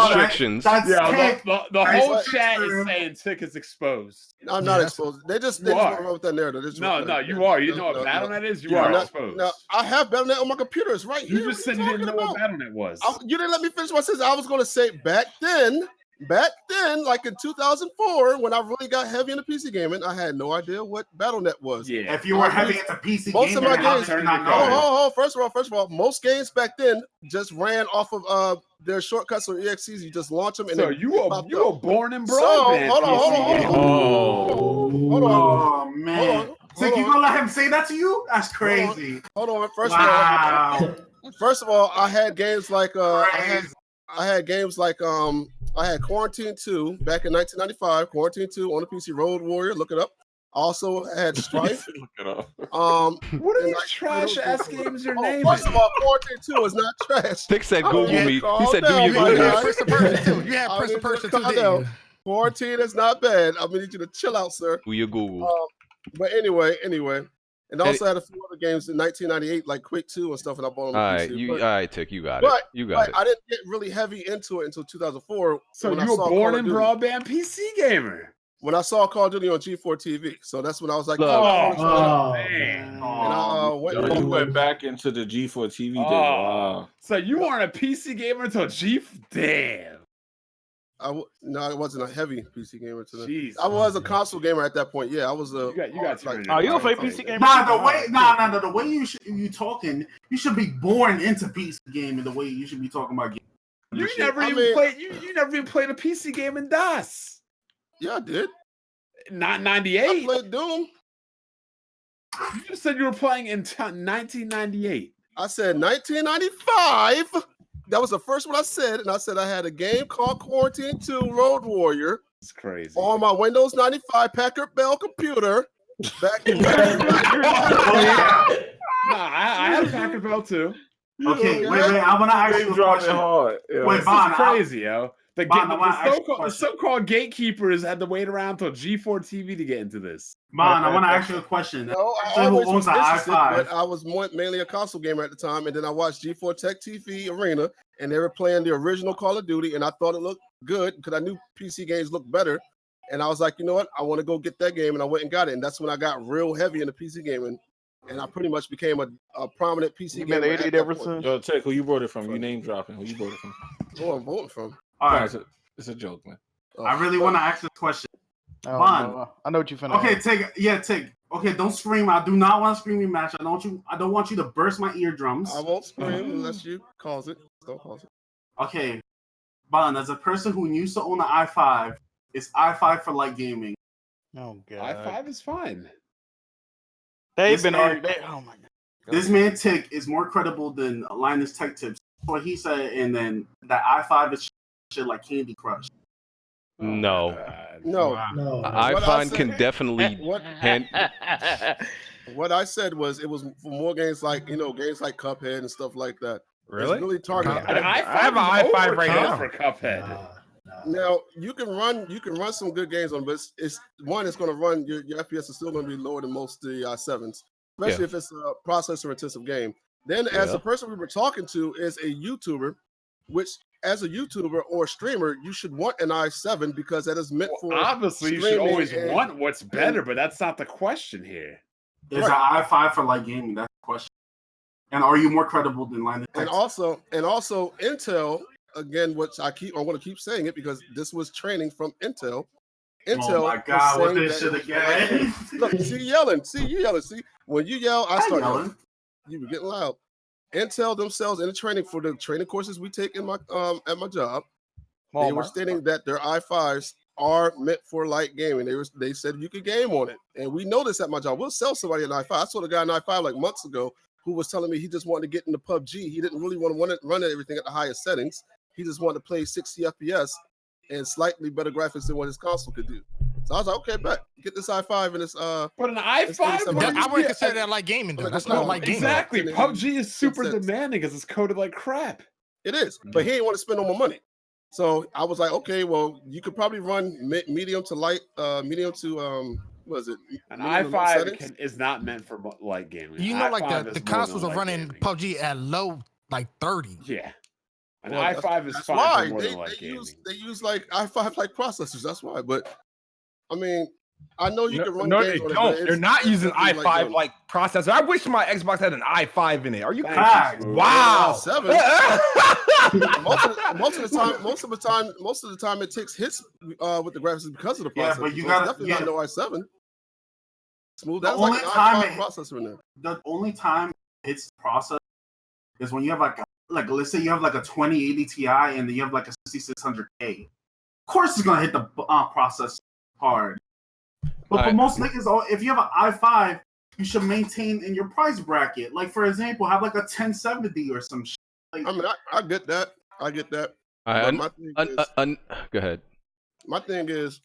restrictions. The whole chat is saying Tick is exposed. I'm not exposed. They just went with that narrative. No, you are. You know what Battle.net is? You are exposed. No, I have Battle.net on my computer. It's right here. You just said you didn't know what Battle.net was. You didn't let me finish my sentence. I was going to say back then, like in 2004, when I really got heavy into PC gaming, I had no idea what Battle.net was. Yeah. If you were heavy into PC most gaming, of my games. First of all, most games back then just ran off of their shortcuts or EXEs. You just launch them, and so you were born in broadband. Hold on. Oh man. So you gonna let him say that to you? That's crazy. Hold on. First of all, I had games like I had Quarantine 2 back in 1995. Quarantine 2 on the PC. Road Warrior, look it up. Also had Strife. Look it up. What are these trash-ass games you're naming? First of all, Quarantine 2 is not trash. Dick said Google me. He said do your Google. You have Prince of Persia too. You have Prince of Persia too, didn't you? Quarantine is not bad. I need you to chill out, sir. Do your Google. But anyway, And also had a few other games in 1998, like Quake 2 and stuff, and I bought on the All right, PC. all right, Tick, you got it. You got it. I didn't get really heavy into it until 2004. So you were born in broadband PC gamer. When I saw Call of Duty on G4 TV, so that's when I was like, man. And You went back into the G4 TV days. Wow. So you weren't a PC gamer until Damn. No, I wasn't a heavy PC gamer. I was a console gamer at that point. Yeah, I was a. You a fake PC gamer? The way you talking, you should be born into PC gaming. The way you should be talking about gaming. You never even played. You never even played a PC game in DOS. Yeah, I did. Not 98. I played Doom. You just said you were playing in 1998. I said 1995. That was the first one I said, and I said I had a game called Quarantine 2 Road Warrior. It's crazy. On my Windows 95 Packard Bell computer. Back in I had a Packard Bell too. Okay, wait. I want to ask you a question. Wait, Bond, crazy, yo. The so-called gatekeepers had to wait around till G4 TV to get into this. Bond, I want to ask you a question. No, I was mainly a console gamer at the time, and then I watched G4 Tech TV Arena, and they were playing the original Call of Duty, and I thought it looked good because I knew PC games looked better, and I was like, you know what, I want to go get that game, and I went and got it, and that's when I got real heavy into PC gaming, and I pretty much became a prominent PC gamer. ever since? Yo, Tech, who you brought it from? You name dropping. Who you brought it from? Who I'm voting from? All right, it's a joke, man. I really want to ask this question. Bond, I know what you're finna. Okay, take. Okay, don't scream. I do not want to scream your match. I don't want you to burst my eardrums. I won't scream unless you cause it. Don't cause it. Okay, Bond, as a person who used to own an i5, is i5 for light gaming? Oh god, i5 is fine. They've been arguing. Oh my god. This man Tick is more credible than Linus Tech Tips. What he said, and then that i5 is shit like Candy Crush. No. I find can definitely. What I said was it was for more games like games like Cuphead and stuff like that. Really? It's really targeted. I have an i5 right now for Cuphead. Now you can run some good games on, but it's going to run your FPS is still going to be lower than most of the i7s, especially if it's a processor intensive game. Then as the person we were talking to is a YouTuber, which as a YouTuber or streamer, you should want an i7 because that is meant for. Obviously, you should always want what's better, but that's not the question here. Is an i5 for light gaming? That's the question. And are you more credible than Linus? And also Intel again, which I want to keep saying it because this was training from Intel. Oh my God! What this shit again? Look, see you yelling. See when you yell, I start yelling. You were getting loud. Intel themselves in the training for the training courses we take in my at my job, they were stating that their i5s are meant for light gaming. They said you could game on it, and we know this at my job. We'll sell somebody an i5. I saw the guy an i5 like months ago who was telling me he just wanted to get into PUBG. He didn't really want to run everything at the highest settings. He just wanted to play 60 FPS and slightly better graphics than what his console could do. So I was like, okay, bet. Get this i5 and this But an i5, I wouldn't consider that light gaming though. That's not light gaming. Exactly. PUBG is super demanding because it's coded like crap. It is, but he ain't want to spend no more money. So I was like, okay, well, you could probably run medium to light, medium to what is it? An i5 is not meant for light gaming. You know, like the consoles are running PUBG at low, like 30. Yeah. An i5 is fine for more than light gaming. They use like i5 like processors. That's why. But I mean, I know you can run games on it. No, they're not using i5 like processor. I wish my Xbox had an i5 in it. Are you kidding? Wow. 7. most of the time it takes hits with the graphics because of the processor. Yeah, but you got definitely not no i7. Smooth. That's like an i5 processor in there. The only time it's processor is when you have like let's say you have like a 2080 Ti and then you have like a 6600K. Of course, it's gonna hit the processor hard. But for most niggas, if you have an i5, you should maintain in your price bracket. Like for example, have like a 1070 or some shit. Like, I mean, I get that. Go ahead. My thing is,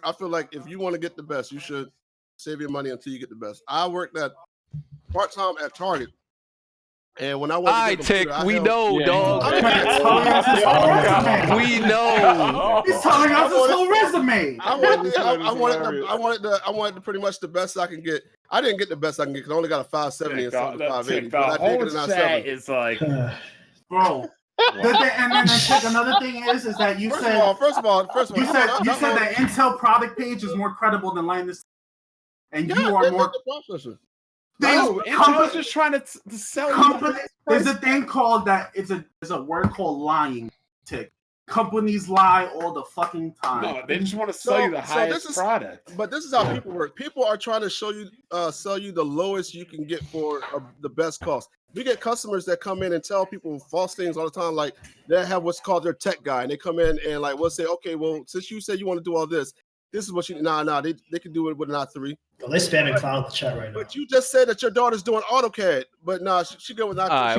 I feel like if you want to get the best, you should save your money until you get the best. I worked at part-time at Target, And when I went to I get a computer, Tick, we know, Yeah, dog. We know. He's telling us his whole resume. I wanted pretty much the best I can get. I didn't get the best I can get because I only got a 570 and something 580. The But I did whole get a chat 970. is like, Bro. And then Tick, another thing is that you First said of all, you said that Intel product page is more credible than Linus, and yeah, you are more. the processor. no, Intel's just trying to sell you. There's a thing called that. It's a word called lying. Tick. Companies lie all the fucking time. No, they just want to sell you the highest product. But this is how people work. People are trying to sell you the lowest you can get for the best cost. We get customers that come in and tell people false things all the time. Like they have what's called their tech guy, and they come in and like we'll say, okay, well, since you said you want to do all this, this is what you they can do it with an i3. Oh, they spamming clown in the chat right now. But you just said that your daughter's doing AutoCAD, but nah, she good with i3. All right,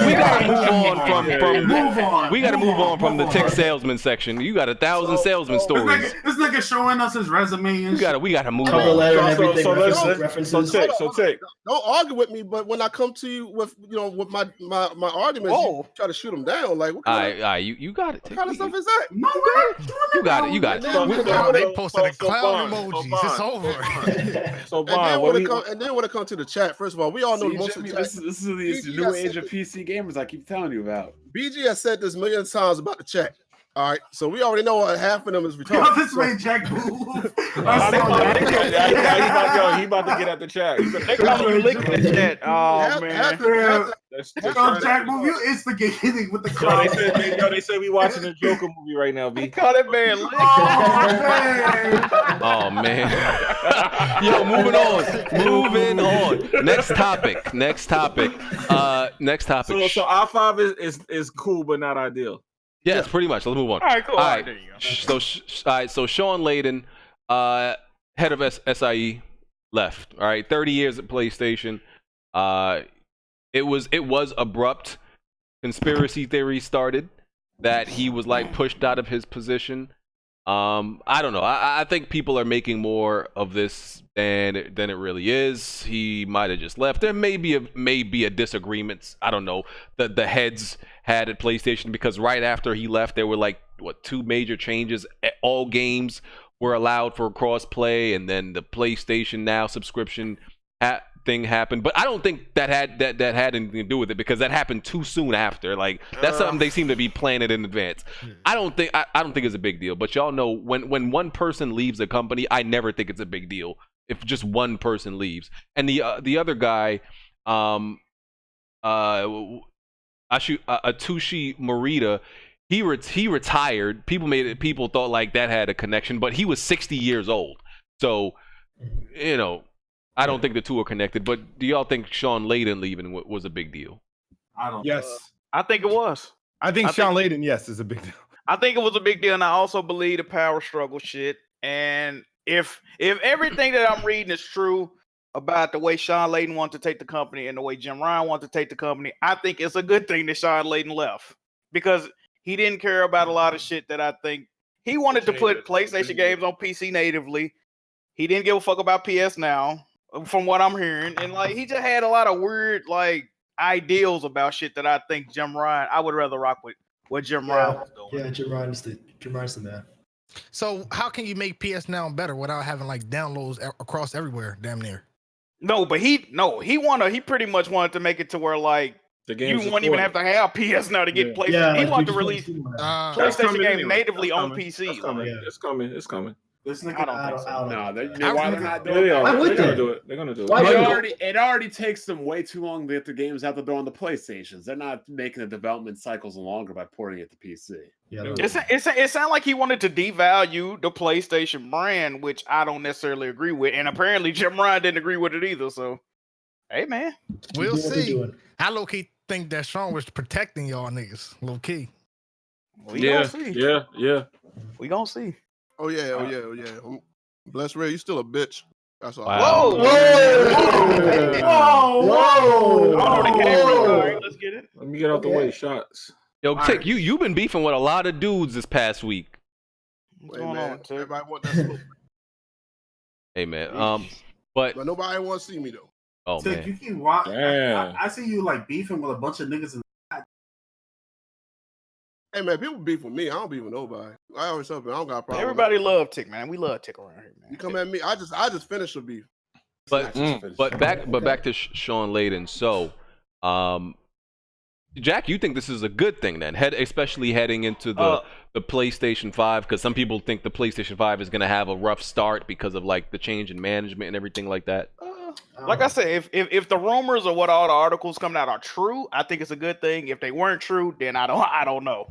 we gotta move on we gotta move on from the Tick salesman section. You got 1,000 salesman stories. This nigga showing us his resume and We gotta move Cover on. letter and everything. So references. So Tick. Don't argue with me, but when I come to you with with my arguments, you try to shoot them down. Like what kind, All right, you got it. what kind of stuff is that? no way. You got it. They posted a clown emojis. It's over. So And Bond, then when it comes to the chat, first of all, we all know See, most Jimmy, of the chat. this is the new age of PC gamers I keep telling you about. BG has said this millions of times about the chat. All right, so we already know what half of them is Yo, retarded. this way, Jack move. he about to get at the chat. They call you licking the chat. Oh man. Jack move, you instigating with the Yo, crowd. they say we watching a Joker movie right now, B. Call that man lick. Oh man. Yo, moving on. Next topic. So i5 is cool but not ideal. Yes, pretty much. Let's move on. All right, cool. All All right. right, there you go. So Shawn Layden, head of SIE, left. All right, 30 years at PlayStation. It was abrupt. Conspiracy theory started that he was like pushed out of his position. I don't know. I think people are making more of this than it really is. He might have just left. There may be a disagreement. I don't know. The heads had at PlayStation because right after he left, there were like 2 major changes. All games were allowed for crossplay, and then the PlayStation Now subscription thing happened. But I don't think that had anything to do with it because that happened too soon after. Like that's something they seem to be planning in advance. I don't think it's a big deal. But y'all know when one person leaves a company, I never think it's a big deal if just one person leaves. And the other guy, Atsushi Morita, he retired. People thought like that had a connection, but he was 60 years old. So, I don't think the two are connected. But do y'all think Shawn Layden leaving was a big deal? I don't. Yes. I think it was. I think Shawn Layden, yes, is a big deal. I think it was a big deal, and I also believe the power struggle shit. And if everything that I'm reading is true about the way Shawn Layden wanted to take the company and the way Jim Ryan wanted to take the company, I think it's a good thing that Shawn Layden left because he didn't care about a lot of shit that I think he wanted to put PlayStation games on PC natively. He didn't give a fuck about PS Now, from what I'm hearing, and like he just had a lot of weird like ideals about shit that I think Jim Ryan. I would rather rock with what Jim Ryan was doing. Yeah, Jim Ryan's the man. So how can you make PS Now better without having like downloads across everywhere, damn near? No, but he pretty much wanted to make it to where like The you game's won't even have to have PS Now to get PlayStation. Yeah, he like, wanted you to just release wanna PlayStation game natively on PC. It's coming. Yeah. It's coming. This nigga, I don't think so. No, you know why they're not Yeah, doing they that? are. would They're gonna they? do it. They're gonna do it. Why would It already takes them way too long to get the games out the door on the PlayStations. They're not making the development cycles longer by porting it to PC. Yeah, It sounded like he wanted to devalue the PlayStation brand, which I don't necessarily agree with, and apparently Jim Ryan didn't agree with it either. So, hey man, We'll doing what they're see. doing. I low key think that Shawn was protecting y'all niggas, low key. we gonna see. Yeah. We gonna see. Oh yeah. Bless Ray, you still a bitch. That's all. Wow. Whoa! Oh, the camera. All right, let's get it. Let me get out the way. Shots. Yo, Tick, you've been beefing with a lot of dudes this past week. What's Hey, going man, on, Tick? everybody want that smoke, Hey man, but but nobody want to see me though. Oh Tick, man. you keep watching. Damn. I see you like beefing with a bunch of niggas. Hey man, people beef with me. I don't beef with nobody. I always tell people I don't got a problem. Everybody love Tick, man. We love Tick around here, man. You come at me, I just finished a beef. But back to Shawn Layden. So, Jack, you think this is a good thing then, especially heading into the PlayStation 5? Because some people think the PlayStation 5 is going to have a rough start because of like the change in management and everything like that. Like I said, if the rumors of what all the articles coming out are true, I think it's a good thing. If they weren't true, then I don't know.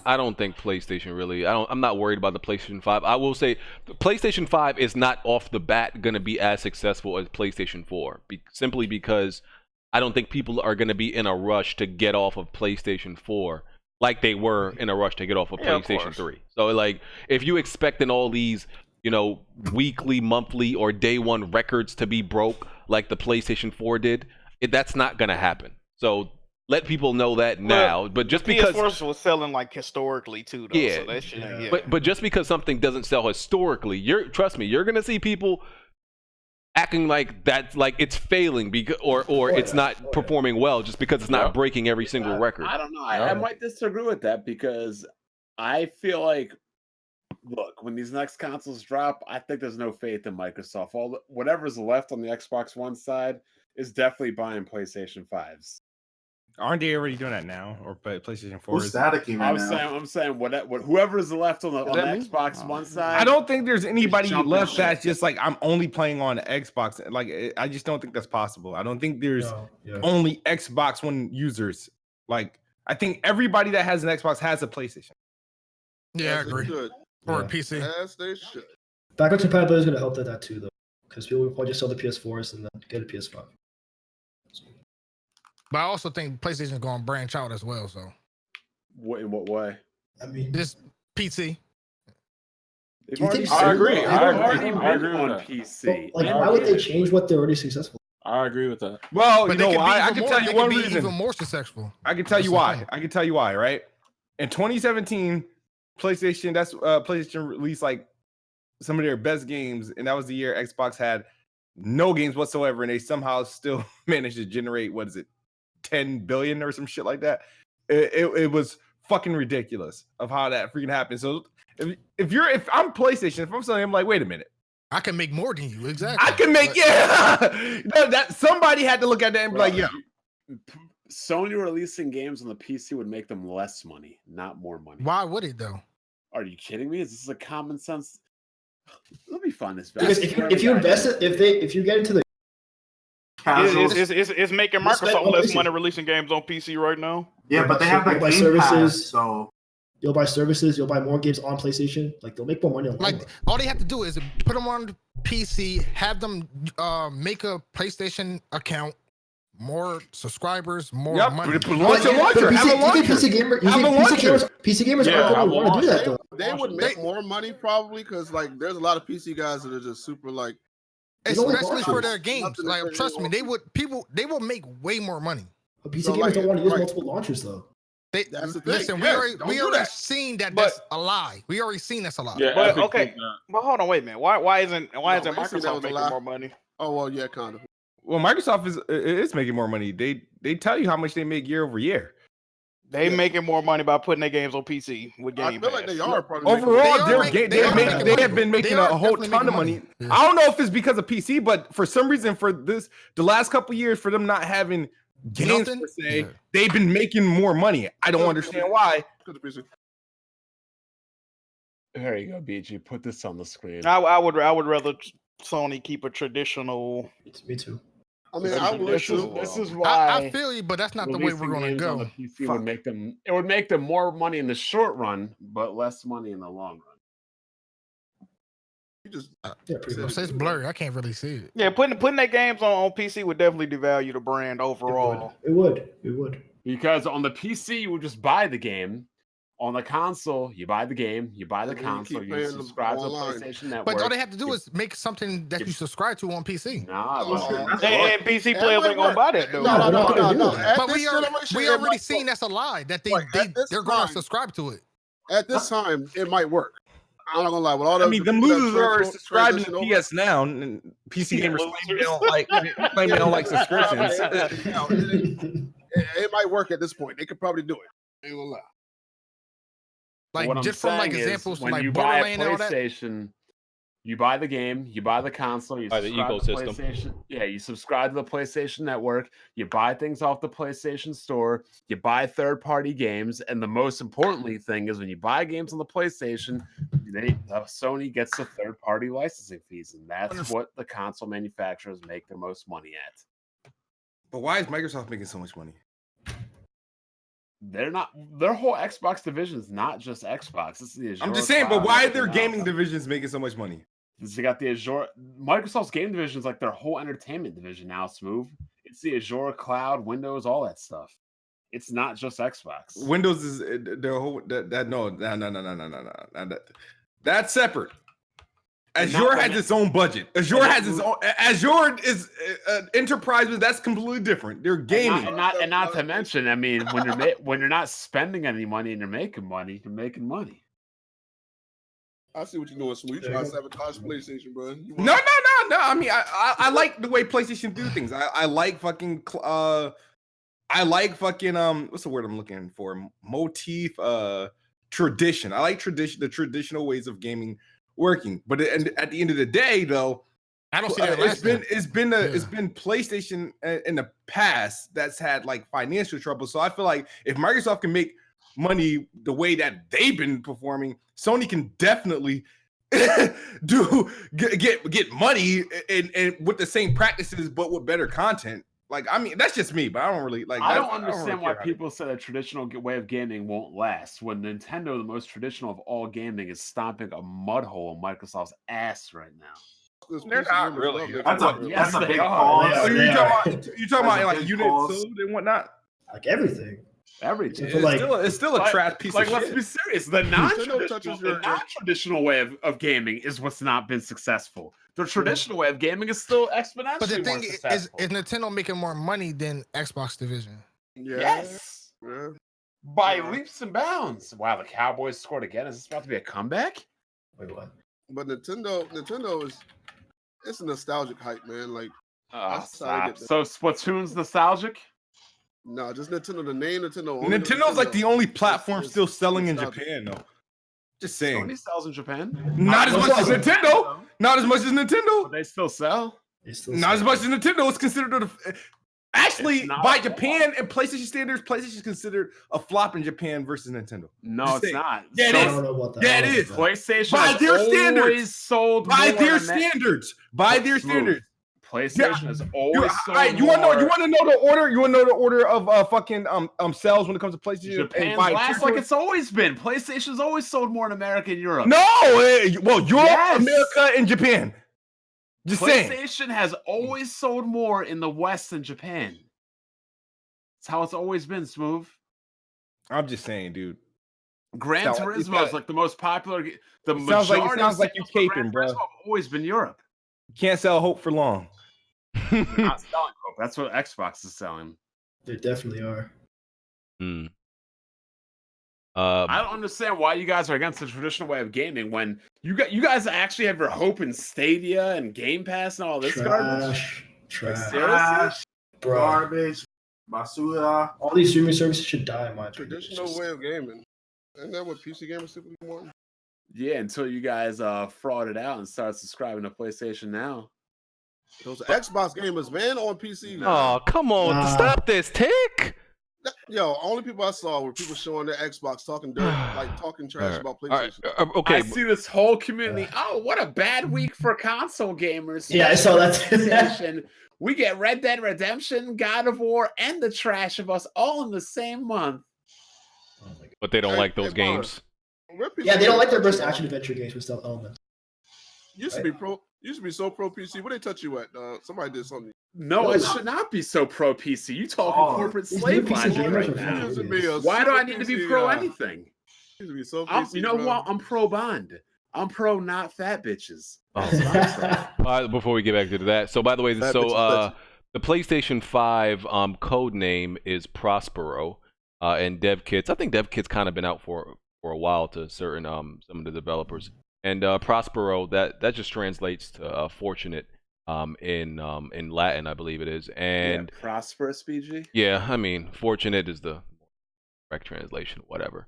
I don't think PlayStation really. I'm not worried about the PlayStation 5. I will say the PlayStation 5 is not off the bat going to be as successful as PlayStation 4, simply because I don't think people are going to be in a rush to get off of PlayStation 4 like they were in a rush to get off of PlayStation 3. So like, if you expecting all these, you know, weekly, monthly, or day one records to be broke like the PlayStation 4 did, that's not going to happen. So let people know that now. But just because PS4 was selling like historically too, though. Yeah. So that shit, yeah. But just because something doesn't sell historically, trust me, you're going to see people acting like that's like it's failing or it's not performing well just because it's not breaking every single record. I don't know. I might disagree with that because I feel like, look, when these next consoles drop, I think there's no faith in Microsoft. Whatever's left on the Xbox One side is definitely buying PlayStation 5s. Aren't they already doing that now? Or PlayStation 4? Who's staticky right now? I'm saying whoever's left on the Xbox One side. I don't think there's anybody left that's just like, I'm only playing on Xbox. Like, I just don't think that's possible. I don't think there's only Xbox One users. Like, I think everybody that has an Xbox has a PlayStation. Yeah, I agree. Or a PC. As they should. Backwards compatibility is going to help that too, though, because people will probably just sell the PS4s and then get a PS5. But I also think PlayStation is going to branch out as well. So, in what way? I mean, this PC. I agree on PC. Like, why would they change what they're already successful? I agree with that. Well, But you know, I can more, tell you one reason. Even more successful. I can tell you why. I can tell you why. Right? In 2017, PlayStation released like some of their best games, and that was the year Xbox had no games whatsoever, and they somehow still managed to generate 10 billion or some shit like that. It was fucking ridiculous of how that freaking happened. So if I'm PlayStation, if I'm selling, I'm like, wait a minute, I can make more than you. Exactly. I can make that somebody had to look at that and be like, yeah. Sony releasing games on the PC would make them less money, not more money. Why would it though? Are you kidding me? Is this a common sense? Let me find this. Because if you invest it, if you get into the it's making Microsoft less money releasing games on PC right now. Yeah, but they have like Game services. Pass, so you'll buy services, you'll buy more games on PlayStation. Like, they'll make more money on like all they have to do is put them on PC, have them make a PlayStation account, more subscribers, more money. Launch a launcher. PC gamers aren't going to want to do that though. They would make more money probably because like there's a lot of PC guys that are just super like, especially for their games. Like, trust me, they will make way more money. But PC gamers don't want to use multiple launchers though. That's the thing. Listen, we already seen that's a lie. We already seen that's a lie. Yeah, but okay. But hold on, wait a minute. Why isn't Microsoft making more money? Oh well, yeah, kind of. Well, Microsoft is making more money. They tell you how much they make year over year. They making more money by putting their games on PC with Game Pass. I feel like they are probably overall. They have been making a whole ton of money. Yeah. I don't know if it's because of PC, but for some reason, the last couple of years, for them not having games per se, they've been making more money. I don't understand why. There you go, BG. Put this on the screen. I would rather Sony keep a traditional. Me too. I mean, I would. This is why I feel you, but that's not the way we're going to go. On the PC would make them. It would make them more money in the short run, but less money in the long run. You just it's blurry. I can't really see it. Yeah, putting their games on PC would definitely devalue the brand overall. It would. Because on the PC, you would just buy the game. On the console, you buy the game, you buy the console, you subscribe to the PlayStation Network. But all they have to do is make something that you subscribe to on PC. And PC players ain't gonna buy that though. No. But we already seen that's a lie. That they're gonna subscribe to it. At this time, it might work. I'm not gonna lie. With all I the mean, the people that losers are subscribing to transition over- PS Now, and PC gamers claim they don't like subscriptions. It might work at this point. They could probably do it. Ain't gonna lie. What Like I'm just from like saying is, examples from when you like buy a Borderlands and all that. PlayStation, you buy the game, you buy the console, you Buy the subscribe to ecosystem. PlayStation. Yeah, you subscribe to the PlayStation Network, you buy things off the PlayStation Store, you buy third-party games, and the most importantly thing is when you buy games on the PlayStation, Sony gets the third-party licensing fees, and that's what the console manufacturers make their most money at. But why is Microsoft making so much money? They're not. Their whole Xbox division is not just Xbox. It's the Azure I'm just saying, Cloud but why are and their everything gaming else. divisions making so much money? They got the Azure. Microsoft's game division is like their whole entertainment division now. Smooth. It's the Azure Cloud, Windows, all that stuff. It's not just Xbox. Windows is their whole no. That's separate. Azure has its own budget. Azure has its own. Azure is enterprise, but that's completely different. They're gaming, and not to mention, I mean, when you're not spending any money and you're making money, you're making money. I see what you're doing, Smooth. You trying to sabotage PlayStation, bro. No. I mean, I like the way PlayStation do things. I like fucking. I like fucking. What's the word I'm looking for? Motif. Tradition. I like tradition. The traditional ways of gaming working, but at the end of the day, though, I don't see that. It's been PlayStation in the past that's had like financial trouble. So I feel like if Microsoft can make money the way that they've been performing, Sony can definitely get money and with the same practices, but with better content. Like, I mean, that's just me, but I don't really like. I don't understand why people say the traditional way of gaming won't last when Nintendo, the most traditional of all gaming, is stomping a mud hole in Microsoft's ass right now. They're not really. That's a big pause. pause. You talking about like units sold and whatnot? Like everything. Everything. It's still a trash piece of shit. Let's be serious. The non-traditional way of gaming is what's not been successful. The traditional way of gaming is still exponentially But the thing more is successful. Nintendo making more money than Xbox division? Yes. Yeah. By leaps and bounds. Wow, the Cowboys scored again. Is this about to be a comeback? Wait, what? But Nintendo is it's a nostalgic hype, man. Like Stop. So Splatoon's nostalgic? no, just Nintendo. The name Nintendo. Nintendo's like the only platform still selling in Japan, though. Just saying. Sony sells in Japan. Not as much as Nintendo. Not as much as Nintendo. But they still sell. Not as much as Nintendo. It's considered actually by Japan and PlayStation standards. PlayStation is considered a flop in Japan versus Nintendo. No, it's not. Yeah, it I is. don't know about that. Yeah, I it don't know is. about that. PlayStation By has their standards. always sold By more their than standards. By their standards. PlayStation has always sold You want to know the order? You want to know the order of fucking sales when it comes to PlayStation? Japan's last like it's always been. PlayStation's always sold more in America and Europe. No, well, Europe, America, and Japan. Just saying. PlayStation has always sold more in the West than Japan. It's how it's always been, Smooth. I'm just saying, dude. Gran Turismo is like the most popular. The sounds like you caping, bro. Have always been Europe. You can't sell hope for long. They're not selling hope. That's what Xbox is selling. They definitely are. I don't understand why you guys are against the traditional way of gaming when you guys actually have your hope in Stadia and Game Pass and all this garbage. Trash. Bro. Garbage. Basura. All these streaming services should die, in my opinion. Traditional way of gaming. Isn't that what PC gamers typically want? Yeah, until you guys fraud it out and start subscribing to PlayStation Now. Those Xbox gamers, man, on PC. Oh, come on. Stop this, Tick. Yo, only people I saw were people showing their Xbox, talking dirt, like talking trash about PlayStation. Okay. I see this whole community. Oh, what a bad week for console gamers. Yeah, I saw that. We get Red Dead Redemption, God of War, and The Trash of Us all in the same month. But they don't like those games. Yeah, they don't like their burst action adventure games with stealth elements. Used to be so pro PC. What they touch you at? Somebody did something. No, it should not be so pro PC. You talking corporate slave logic right now. Why do I need to be pro anything? You know what? I'm pro Bond. I'm pro not fat bitches. Before we get back to that, so by the way, the PlayStation 5 code name is Prospero, and devkits. I think devkits kind of been out for a while to certain some of the developers. and Prospero, that just translates to fortunate in Latin, I believe it is. And prosperous, BG. Yeah, I mean, fortunate is the correct translation, whatever.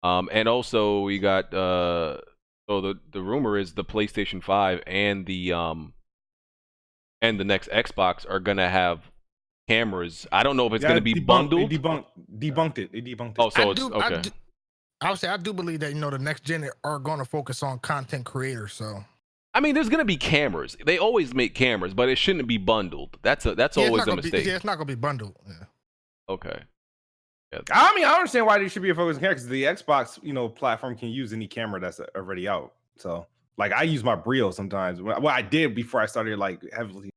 And also we got so the rumor is the PlayStation 5 and the next Xbox are gonna have cameras. I don't know if it's gonna be bundled. They debunked it. They debunked it. Oh, so it's okay. I would say I do believe that the next gen are going to focus on content creators. So I mean, there's gonna be cameras. They always make cameras, but it shouldn't be bundled. That's always a mistake. It's not gonna be bundled. Yeah. Okay. Yeah. I mean, I understand why there should be a focus on cameras, because the Xbox, platform can use any camera that's already out. So, like, I use my Brio sometimes. Well, I did before I started heavily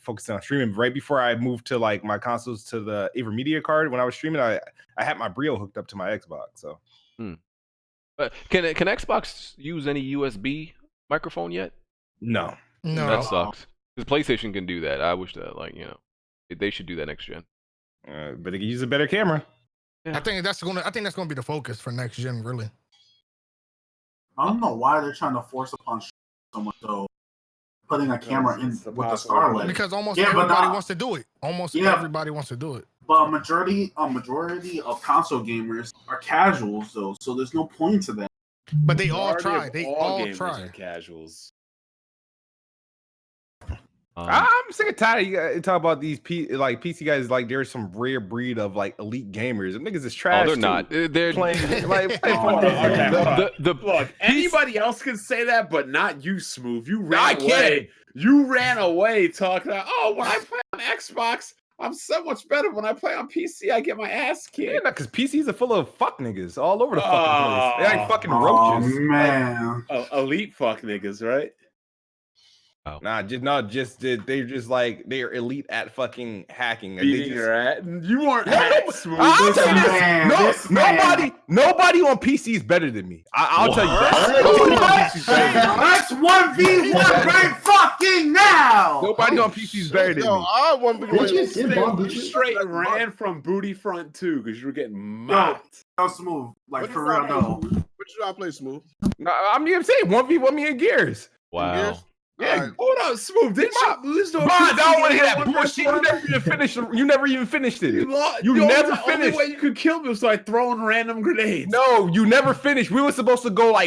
focusing on streaming. Right before I moved to my consoles to the AverMedia card, when I was streaming, I had my Brio hooked up to my Xbox. So, But can Xbox use any USB microphone yet? No. That sucks. Because PlayStation can do that. I wish that they should do that next gen. But they can use a better camera. Yeah. I think that's gonna be the focus for next gen, really. I don't know why they're trying to force upon so much though. Putting a camera in with the Scarlett. Because almost everybody wants to do it. Everybody wants to do it. But a majority of console gamers are casuals though, so there's no point to that. But they all try. They all try. Casuals. I'm sick and tired. You guys talk about these PC guys there's some rare breed of elite gamers. Them niggas is trash. Oh, they're not. They're playing Look, anybody else can say that, but not you, Smooth. You ran away. You ran away talking about, when I play on Xbox, I'm so much better. When I play on PC, I get my ass kicked. Yeah, because PCs are full of fuck niggas all over the fucking place. They're like fucking roaches. Oh man, elite fuck niggas, right? Oh. They're elite at fucking hacking. You weren't hacked, Smooth. I'll tell you this. Nobody on PC is better than me. I'll tell you that. Let's 1v1 right fucking now. Nobody on PC is better than me. I 1v1. Straight ran from Booty Front 2 because you were getting mocked. No, Smooth. For real though. What should I play, Smooth? I'm saying 1v1 me and Gears. Wow. Yeah, hold on, Smooth. Didn't you lose to a I don't want to hear that bullshit. You never even finished it. You never finished. The only way you could kill me was throwing random grenades. No, you never finished. We were supposed to go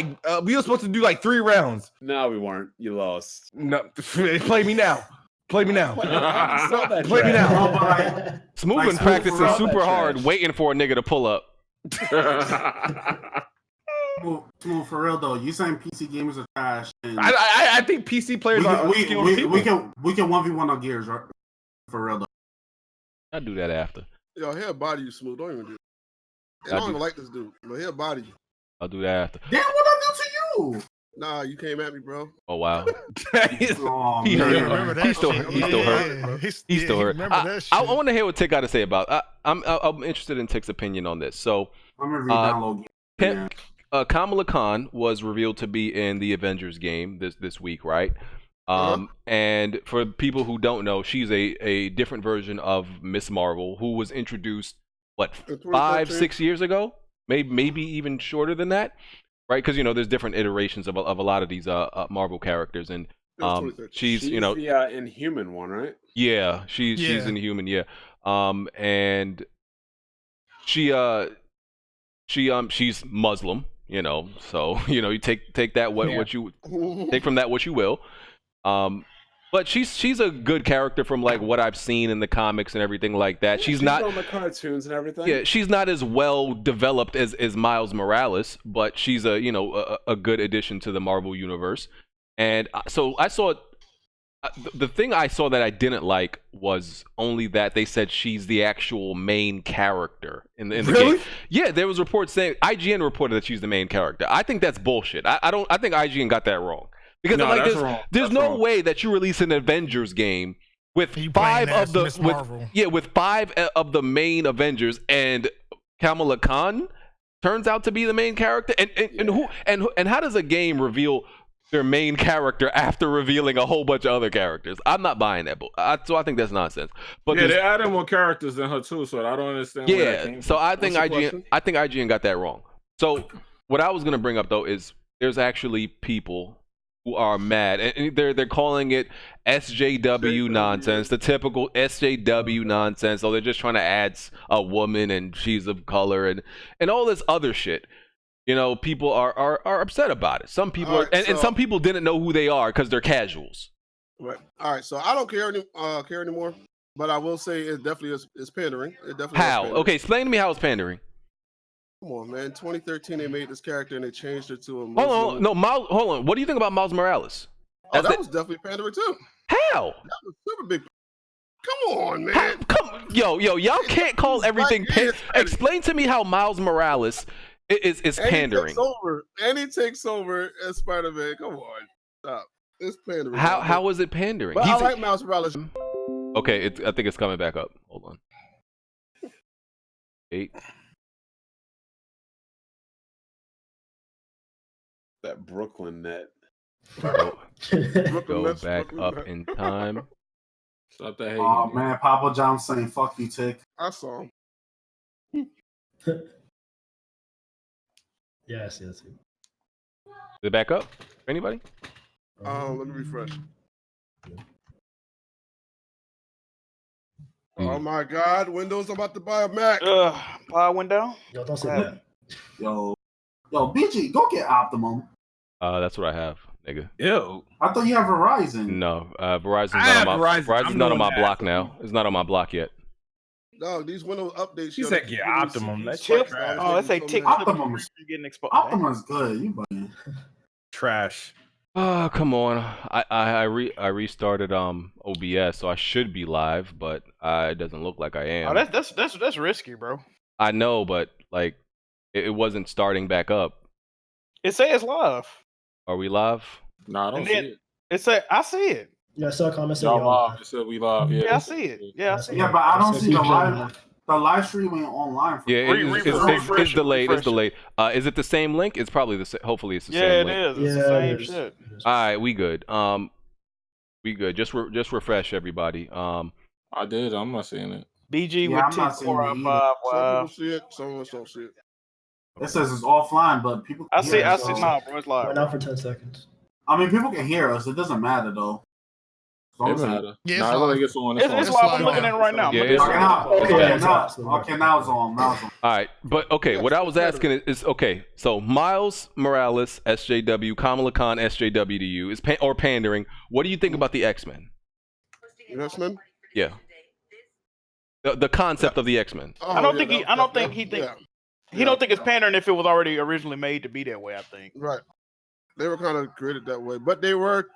we were supposed to do 3 rounds. No, we weren't. You lost. No, play me now. Play me now. Play me now. Smooth been practicing super hard, waiting for a nigga to pull up. Smooth, for real though, you saying PC gamers are trash? I think PC players are we can 1v1 on Gears, right? For real though. I'll do that after. Yo, he'll body you, Smooth. Don't even do it. I don't even like this dude, but he'll body you. I'll do that after. Damn, what I do to you? Nah, you came at me, bro. Oh wow. He hurt. He's still hurt. He's still hurt. I want to hear what Tick got to say about. I'm interested in Tick's opinion on this. So I'm gonna re-download. Kamala Khan was revealed to be in the Avengers game this week, right? And for people who don't know, she's a different version of Miss Marvel, who was introduced 5-6 years ago, maybe even shorter than that, right? Because there's different iterations of a lot of these Marvel characters, and she's the Inhuman one, right? Yeah, she's Inhuman, yeah. And she's Muslim. So you take that what you take from that what you will, but she's a good character from what I've seen in the comics and everything like that. She's not on the cartoons and everything. Yeah, she's not as well developed as Miles Morales, but she's a good addition to the Marvel universe. And so I saw the thing I saw that I didn't like was only that they said she's the actual main character in the game. Yeah, there was reports saying IGN reported that she's the main character. I think that's bullshit. I think IGN got that wrong because there's no way that you release an Avengers game with five of the main Avengers and Kamala Khan turns out to be the main character. And how does a game reveal their main character after revealing a whole bunch of other characters? I'm not buying that, so I think that's nonsense. But they added more characters than her too, so I don't understand. Yeah, so I think IGN got that wrong. So what I was gonna bring up though is there's actually people who are mad, and they're calling it SJW nonsense, the typical SJW nonsense. So they're just trying to add a woman and she's of color and all this other shit. You know, people are upset about it. Some people and some people didn't know who they are because they're casuals. Right. All right. So I don't care anymore, but I will say it definitely is pandering. It definitely How? is pandering. Okay, explain to me how it's pandering. Come on, man. 2013, they made this character and they changed it to a Hold Muslim. on, no, Miles. Hold on. What do you think about Miles Morales? Oh, that was definitely pandering too. How? That was super big. Come on, man. Y'all can't call everything. Explain to me how Miles Morales is pandering. He takes over as Spider-Man. Come on, stop. It's pandering. How is it pandering? But I like Miles Morales. Okay, I think it's coming back up. Hold on. 8. That Brooklyn net. Go back up in time. Stop the hate. Oh man, Papa John saying "fuck you, Tick." I saw him. Yes. Is it back up? Anybody? Let me refresh. Oh my God! Windows, I'm about to buy a Mac. Buy a window. Yo, don't say that. Yo, BG, go get Optimum. That's what I have, nigga. Ew. I thought you have Verizon. No, Verizon's not on my block now. It's not on my block yet. Dog, these Windows updates. He said get Optimum. That's Chip. trash. Oh, that's a tick. Optimum. You're getting exposed. Optimum's good. You buddy. Trash. Oh, come on. I restarted OBS, so I should be live, but it doesn't look like I am. Oh, that's risky, bro. I know, but like it wasn't starting back up. It says live. Are we live? No, I don't And see then it. It said I see it. Yeah, I saw a comment saying Y'all y'all live. It said we live. Yeah, Yeah, I see it. Yeah, I see it. Yeah, but I don't So see the people live. The live streaming online. Yeah, it's delayed. It's delayed. Is it the same link? It's probably the same. Hopefully, it's the same link. Yeah, it is. It's the same shit. All right, we good. We good. Just refresh everybody. I did. I'm not seeing it. BG Yeah, I'm with not 10 seeing core it on either. 5. Some Wow. people see it, some of us don't see it. It says it's offline, but people. I see. hear I us, see. so- Nah, bro, it's live. Went out for 10 seconds. I mean, people can hear us. It doesn't matter though. It matter. Yeah, Nah, it's I live. think it's on. It's live. I'm looking at it right now. Yeah, I'm it's- looking at it. Okay, now it's on. Now it's on. All right, but okay. What I was asking is okay. So Miles Morales, SJW, Kamala Khan, SJW to you is pandering. What do you think about the X-Men? X-Men? Yeah. The concept of the X-Men. I don't think he don't think it's pandering if it was already originally made to be that way. I think. Right. They were kind of created that way, but they were,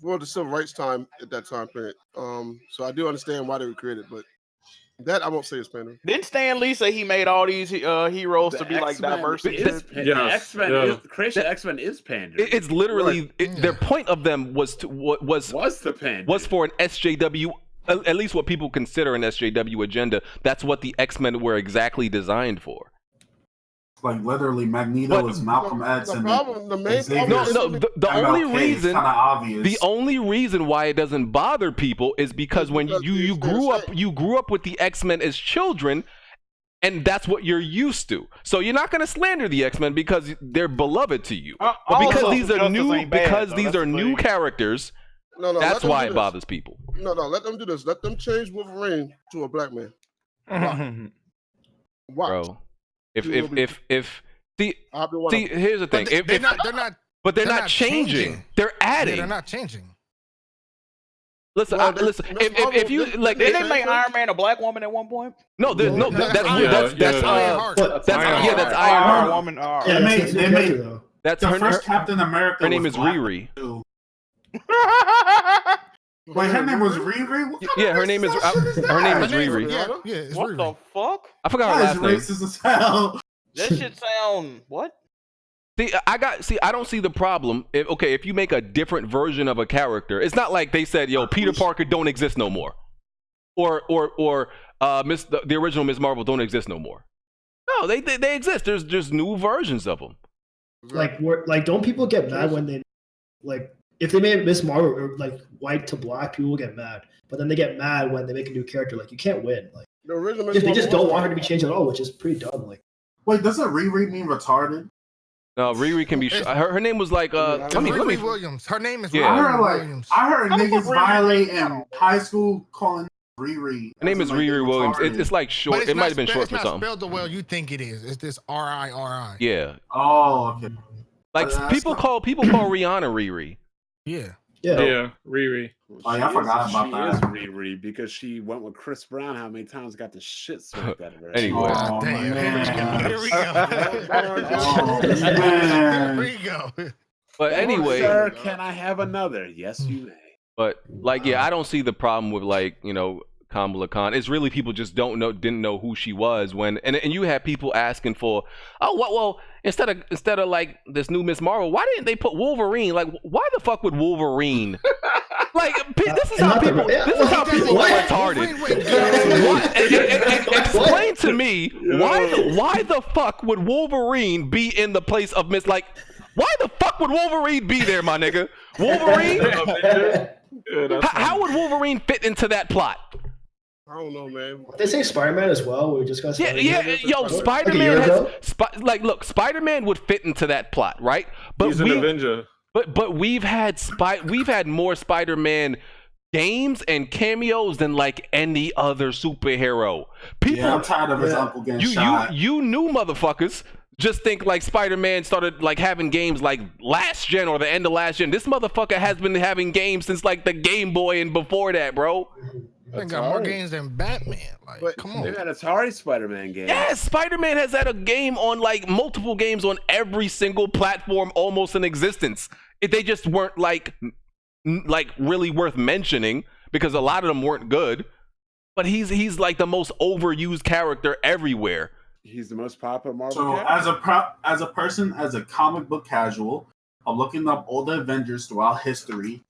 for the civil rights time at that time period. So I do understand why they were created, but that I won't say is pandering. Didn't Stan Lee say he made all these heroes to be like X-Men diverse? is the creation of X-Men is pandering. It's literally their point of them was the pandering. was for an SJW. At least what people consider an SJW agenda. That's what the X-Men were exactly designed for. Like literally, Magneto is Malcolm X and the only reason, kind of obvious. The only reason why it doesn't bother people is because when you grew up with the X-Men as children, and that's what you're used to. So you're not going to slander the X-Men because they're beloved to you, but because these are new characters. No, that's why it bothers people. No, let them do this. Let them change Wolverine to a black man. Watch. Bro, if here's the thing. They're not changing. They're adding. Yeah, they're not changing. Listen, listen. If you like, did they make Iron Man a black woman at one point? No, that's Iron Woman. They made that's the first Captain America. Her name is Riri. Wait, her name was Riri? Yeah, her name is Riri. Yeah, it's what Riri. the fuck? I forgot her last name. Racist as hell. That shit sound what? I don't see the problem. If you make a different version of a character, it's not like they said, "Yo, Peter Parker don't exist no more," or the original Ms. Marvel don't exist no more. No, they exist. There's just new versions of them. Like, don't people get mad when they if they made Miss Marvel like white to black, people will get mad. But then they get mad when they make a new character. Like, you can't win. Like, the original they just don't want her to be changed at all, which is pretty dumb. Like, wait, doesn't Riri mean retarded? No, Riri can be. Her name was like. Let me. Williams. Her name is. Yeah. I heard Williams. I heard niggas violate in high school calling Riri. Her name is Riri Williams. It's like short. It might have been short for something. It's not spelled the way you think it is. It's this R-I-R-I. Yeah. Oh, okay. Like people call Rihanna Riri. Yeah. Yeah, Riri. Oh, yeah, I forgot about that. She is Riri because she went with Chris Brown. How many times got the shit smacked out of her? Anyway. Oh, Damn. man. Here we go. Oh, man. Here we go. But anyway. Sir, can I have another? Yes, you may. But like, yeah, I don't see the problem with like, Kamala Khan. It's really people just didn't know who she was when, and you had people asking for, well, instead of like this new Miss Marvel, why didn't they put Wolverine? Like, why the fuck would Wolverine? Like, this is how people are retarded. Explain to me why the fuck would Wolverine be in the place of Miss? Like, why the fuck would Wolverine be there, my nigga? Wolverine? How would Wolverine fit into that plot? I don't know, man. They say Spider-Man as well. We just got Spider-Man look, Spider-Man would fit into that plot, right? But he's an Avenger. But we've had more Spider-Man games and cameos than like any other superhero. People, I'm tired of his uncle getting shot. You new motherfuckers just think like Spider-Man started like having games like last gen or the end of last gen. This motherfucker has been having games since like the Game Boy and before that, bro. They got more games than Batman. Like, come on. They had Atari Spider-Man games. Yes, Spider-Man has had a game on like multiple games on every single platform almost in existence. They just weren't like really worth mentioning because a lot of them weren't good. But he's like the most overused character everywhere. He's the most popular Marvel So character. as a person, as a comic book casual, I'm looking up all the Avengers throughout history.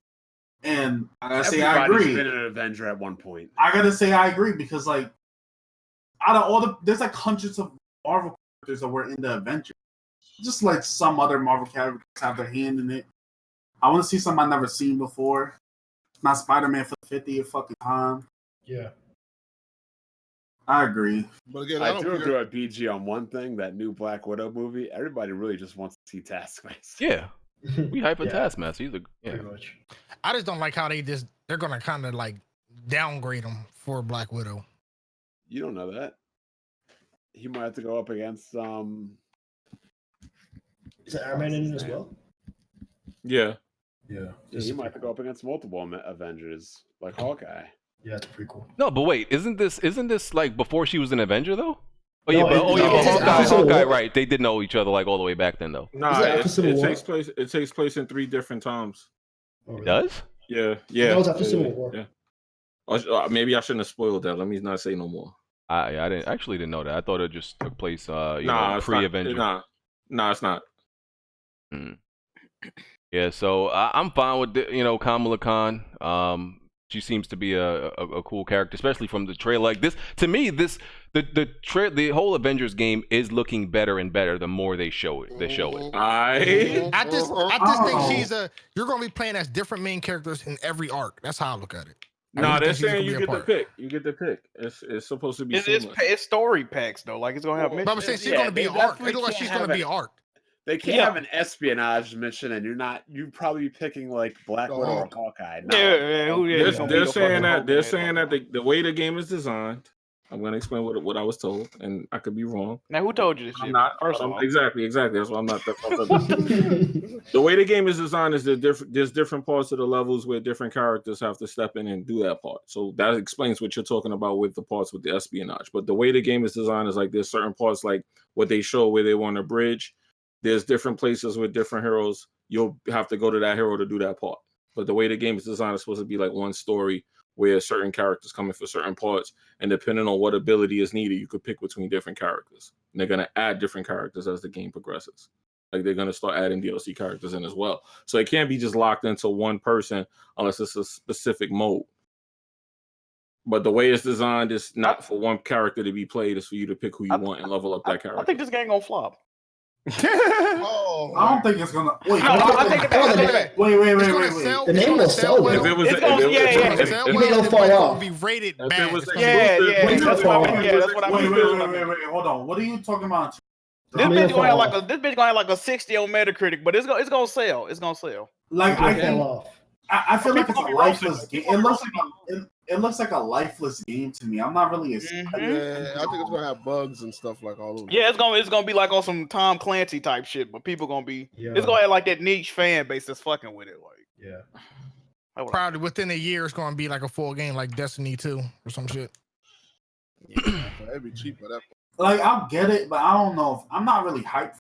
And I gotta say I agree. Been an Avenger at one point. I gotta say I agree because like out of all there's like hundreds of Marvel characters that were in the Avengers. Just like some other Marvel characters have their hand in it. I want to see something I've never seen before. Not Spider-Man for the 50th fucking time. Yeah. I agree. But again, I do agree with BG on one thing. That new Black Widow movie. Everybody really just wants to see Taskmaster. Yeah. We hype a Taskmaster. He's pretty much. I just don't like how they're gonna kind of like downgrade him for Black Widow. You don't know that. He might have to go up against Is it Iron Man in it as well? Yeah. Yeah, he might have to go up against multiple Avengers, like Hawkeye. Yeah, it's pretty cool. No, but wait, isn't this like before she was an Avenger though? Oh No, yeah, but it's Hawkeye, right? They did know each other like all the way back then though. Nah, it takes place in 3 different times. Oh, really? It does? Yeah. That was after Civil War. Yeah. Maybe I shouldn't have spoiled that. Let me not say no more. I didn't know that. I thought it just took place pre-Avenger. Nah, it's not. Yeah, so I'm fine with Kamala Khan. She seems to be a cool character, especially from the trailer. Like this, to me, the whole Avengers game is looking better and better the more they show it. I just think you're gonna be playing as different main characters in every arc. That's how I look at it. No, they're saying you get the pick. You get the pick. It's supposed to be. It's story packs though. Like it's gonna have. But I'm saying she's gonna be an arc. It looks like she's gonna be an arc. They can't have an espionage mission, and you'd probably be picking like Black Widow or Hawkeye. No. They're saying that the way the game is designed. I'm gonna explain what I was told, and I could be wrong. Now, who told you this shit? I'm not. Exactly. That's why I'm not. The way the game is designed is there's different parts of the levels where different characters have to step in and do that part. So that explains what you're talking about with the parts with the espionage. But the way the game is designed is like there's certain parts like what they show where they want a bridge. There's different places with different heroes. You'll have to go to that hero to do that part. But the way the game is designed is supposed to be like one story where certain characters come in for certain parts. And depending on what ability is needed, you could pick between different characters. And they're going to add different characters as the game progresses. Like they're going to start adding DLC characters in as well. So it can't be just locked into one person unless it's a specific mode. But the way it's designed is not for one character to be played. It's for you to pick who you want and level up that character. I think this game gonna flop. I don't think it's gonna. Wait, I think wait. The name will sell well. If it was, it'll fall off. Be rated bad. That's what I mean. Wait, hold on. What are you talking about? This bitch gonna have like a 60 on Metacritic, but it's gonna sell. It's gonna sell. Like I feel like it's a lifeless game. It looks like a lifeless game to me. I'm not really excited. Yeah, I think it's gonna have bugs and stuff like all over. Yeah, it's gonna be like on some Tom Clancy type shit, but people gonna be. It's gonna have like that niche fan base that's fucking with it. Like, Probably within a year, it's gonna be like a full game, like Destiny 2 or some shit. That'd be cheap, but like I'll get it, but I don't know. I'm not really hyped.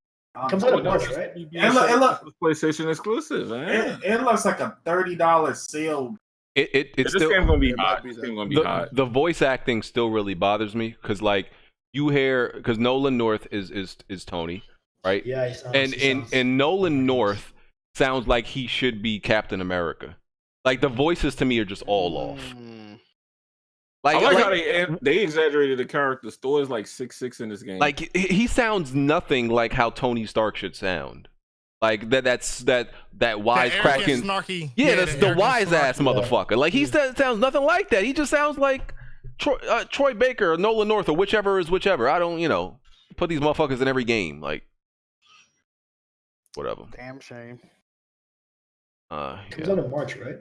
Comes out in March, right? It looks PlayStation exclusive, man. It looks like a $30 sale. It's this still game's gonna be hot. This game's gonna be hot. The voice acting still really bothers me because like you hear because Nolan North is Tony, right? Yeah, and Nolan North sounds like he should be Captain America. Like the voices to me are just all off. I like how they exaggerated the character. Thor is like 6'6" in this game. Like he sounds nothing like how Tony Stark should sound. Like that's that wisecracking, snarky. Yeah, that's the wise ass motherfucker. Like he sounds nothing like that. He just sounds like Troy Baker or Nolan North or whichever is whichever. I don't put these motherfuckers in every game. Like whatever. Damn shame. Comes out in March, right?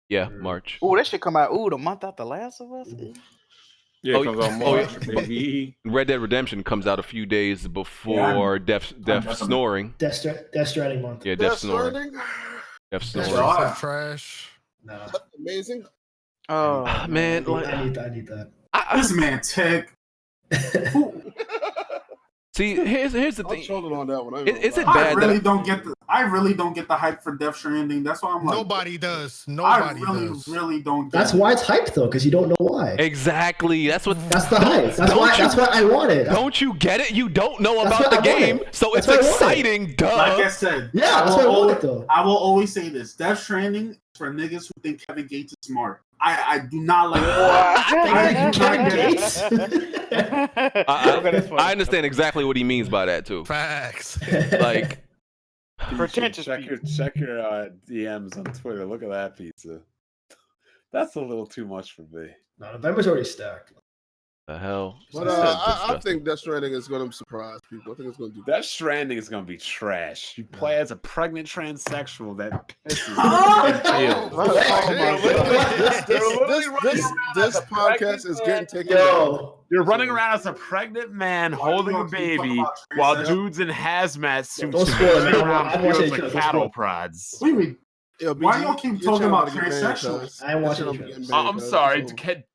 Yeah, March. Oh, that should come out. Ooh, the month after Last of Us. Yeah, it comes out March, baby. Red Dead Redemption comes out a few days before Death Snoring. Death Stranding month. Yeah, Death Snoring. Death Snoring. That's trash. Nah. That's amazing. Oh man, I need that. This man Tech. See, here's the thing. On that one. Is it bad? I really don't get the hype for Death Stranding. That's why I'm like. Nobody does. Nobody does. Really don't. That's why it's hyped though, because you don't know why. Exactly. That's the hype. That's what I wanted. Don't you get it? You don't know about the game, so it's exciting. Duh. Like I said, yeah, that's what I wanted though. I will always say this: Death Stranding for niggas who think Kevin Gates is smart. I do not like. Kevin Gates. I understand exactly what he means by that too. Facts. Like. Pretentious. Check your DMs on Twitter. Look at that pizza. That's a little too much for me. No, November's already stacked. The hell? But I think Death Stranding is going to surprise people. I think it's going to do. Death Stranding is going to be trash. You play as a pregnant transsexual that pisses. This podcast is getting taken down. You're running around as a pregnant man holding a baby while dudes in hazmat suits run around fields like cattle prods. Why y'all keep talking about transsexuals? I watch it. I'm sorry.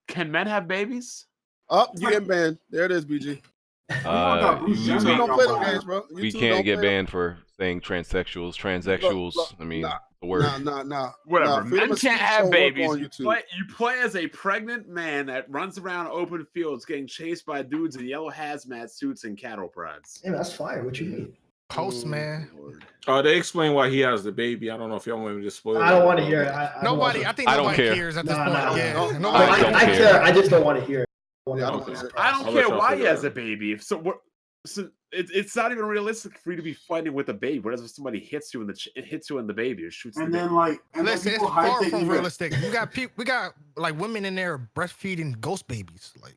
Can men have babies? Oh, you getting banned. There it is, BG. YouTube don't play those games, bro. We can't get banned for saying transsexuals. Transsexuals, I mean, the word. Nah. Whatever. Men can't have babies. You play as a pregnant man that runs around open fields getting chased by dudes in yellow hazmat suits and cattle prods. Yeah, that's fire. What you mean? Postman. They explain why he has the baby. I don't know if y'all want me to spoil it. I don't want to hear it. I think nobody cares at this point. I care. I just don't want to hear it. I don't care why he has a baby. It's not even realistic for you to be fighting with a baby. What if somebody hits you in the baby or shoots? And the then baby? Listen, it's far from realistic. We got like women in there breastfeeding ghost babies. Like,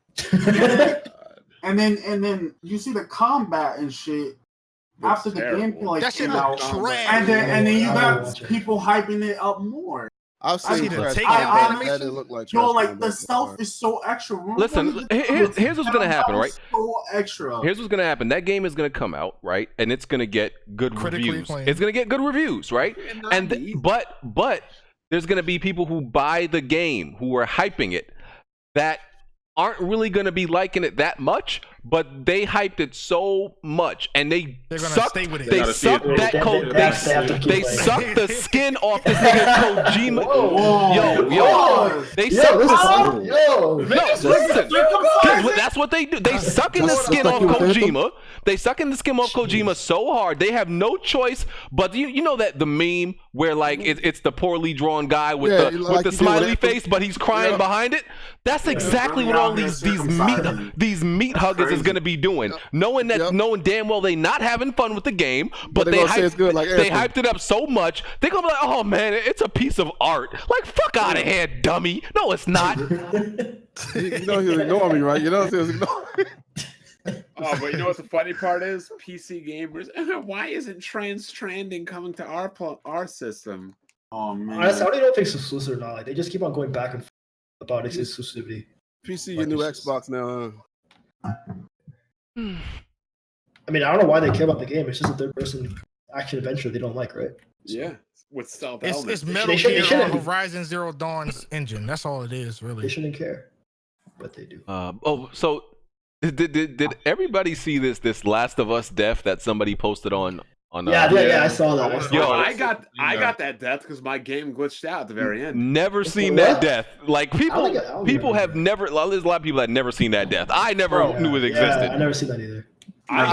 and then you see the combat and shit. After the gameplay that shit came out, trash. and then you got people hyping it up more. I've seen it look like the stealth is so extra. Listen, here's what's gonna happen, right? So extra. Here's what's gonna happen. That game is gonna come out, right? And it's gonna get good reviews. It's gonna get good reviews, right? But there's gonna be people who buy the game who are hyping it that aren't really going to be liking it that much, but they hyped it so much, and they sucked the skin off this nigga Kojima. Listen, that's what they do. They sucking the skin off Kojima. They sucking the skin off Kojima so hard they have no choice. But you know that the meme where like it's the poorly drawn guy with the smiley face, but he's crying behind it. That's exactly what all these meat huggers is gonna be doing, knowing damn well they not having fun with the game, but they hyped it up so much they're gonna be like, oh man, it's a piece of art. Like, fuck out of here, dummy. No, it's not. You know he was ignoring me, right? You know he was ignoring me. Oh, but you know what the funny part is? PC gamers. Why isn't Stranding coming to our system? Oh man. Honestly, I don't even know if it's exclusive or not. Like, they just keep on going back and forth about its exclusivity. PC, your new Xbox now. I mean, I don't know why they care about the game. It's just a third-person action adventure they don't like, right? Yeah, with stealth It's elements. Metal They Gear shouldn't. on Horizon Zero Dawn's engine. That's all it is, They really. shouldn't care, but they do. So did everybody see this Last of Us death that somebody posted on? Yeah, I saw that. Yo, I got that death because my game glitched out at the very end. Never seen What? that death. Like people don't have never. There's a lot of people that never seen that death. I never knew it existed. Yeah, I never seen that either. I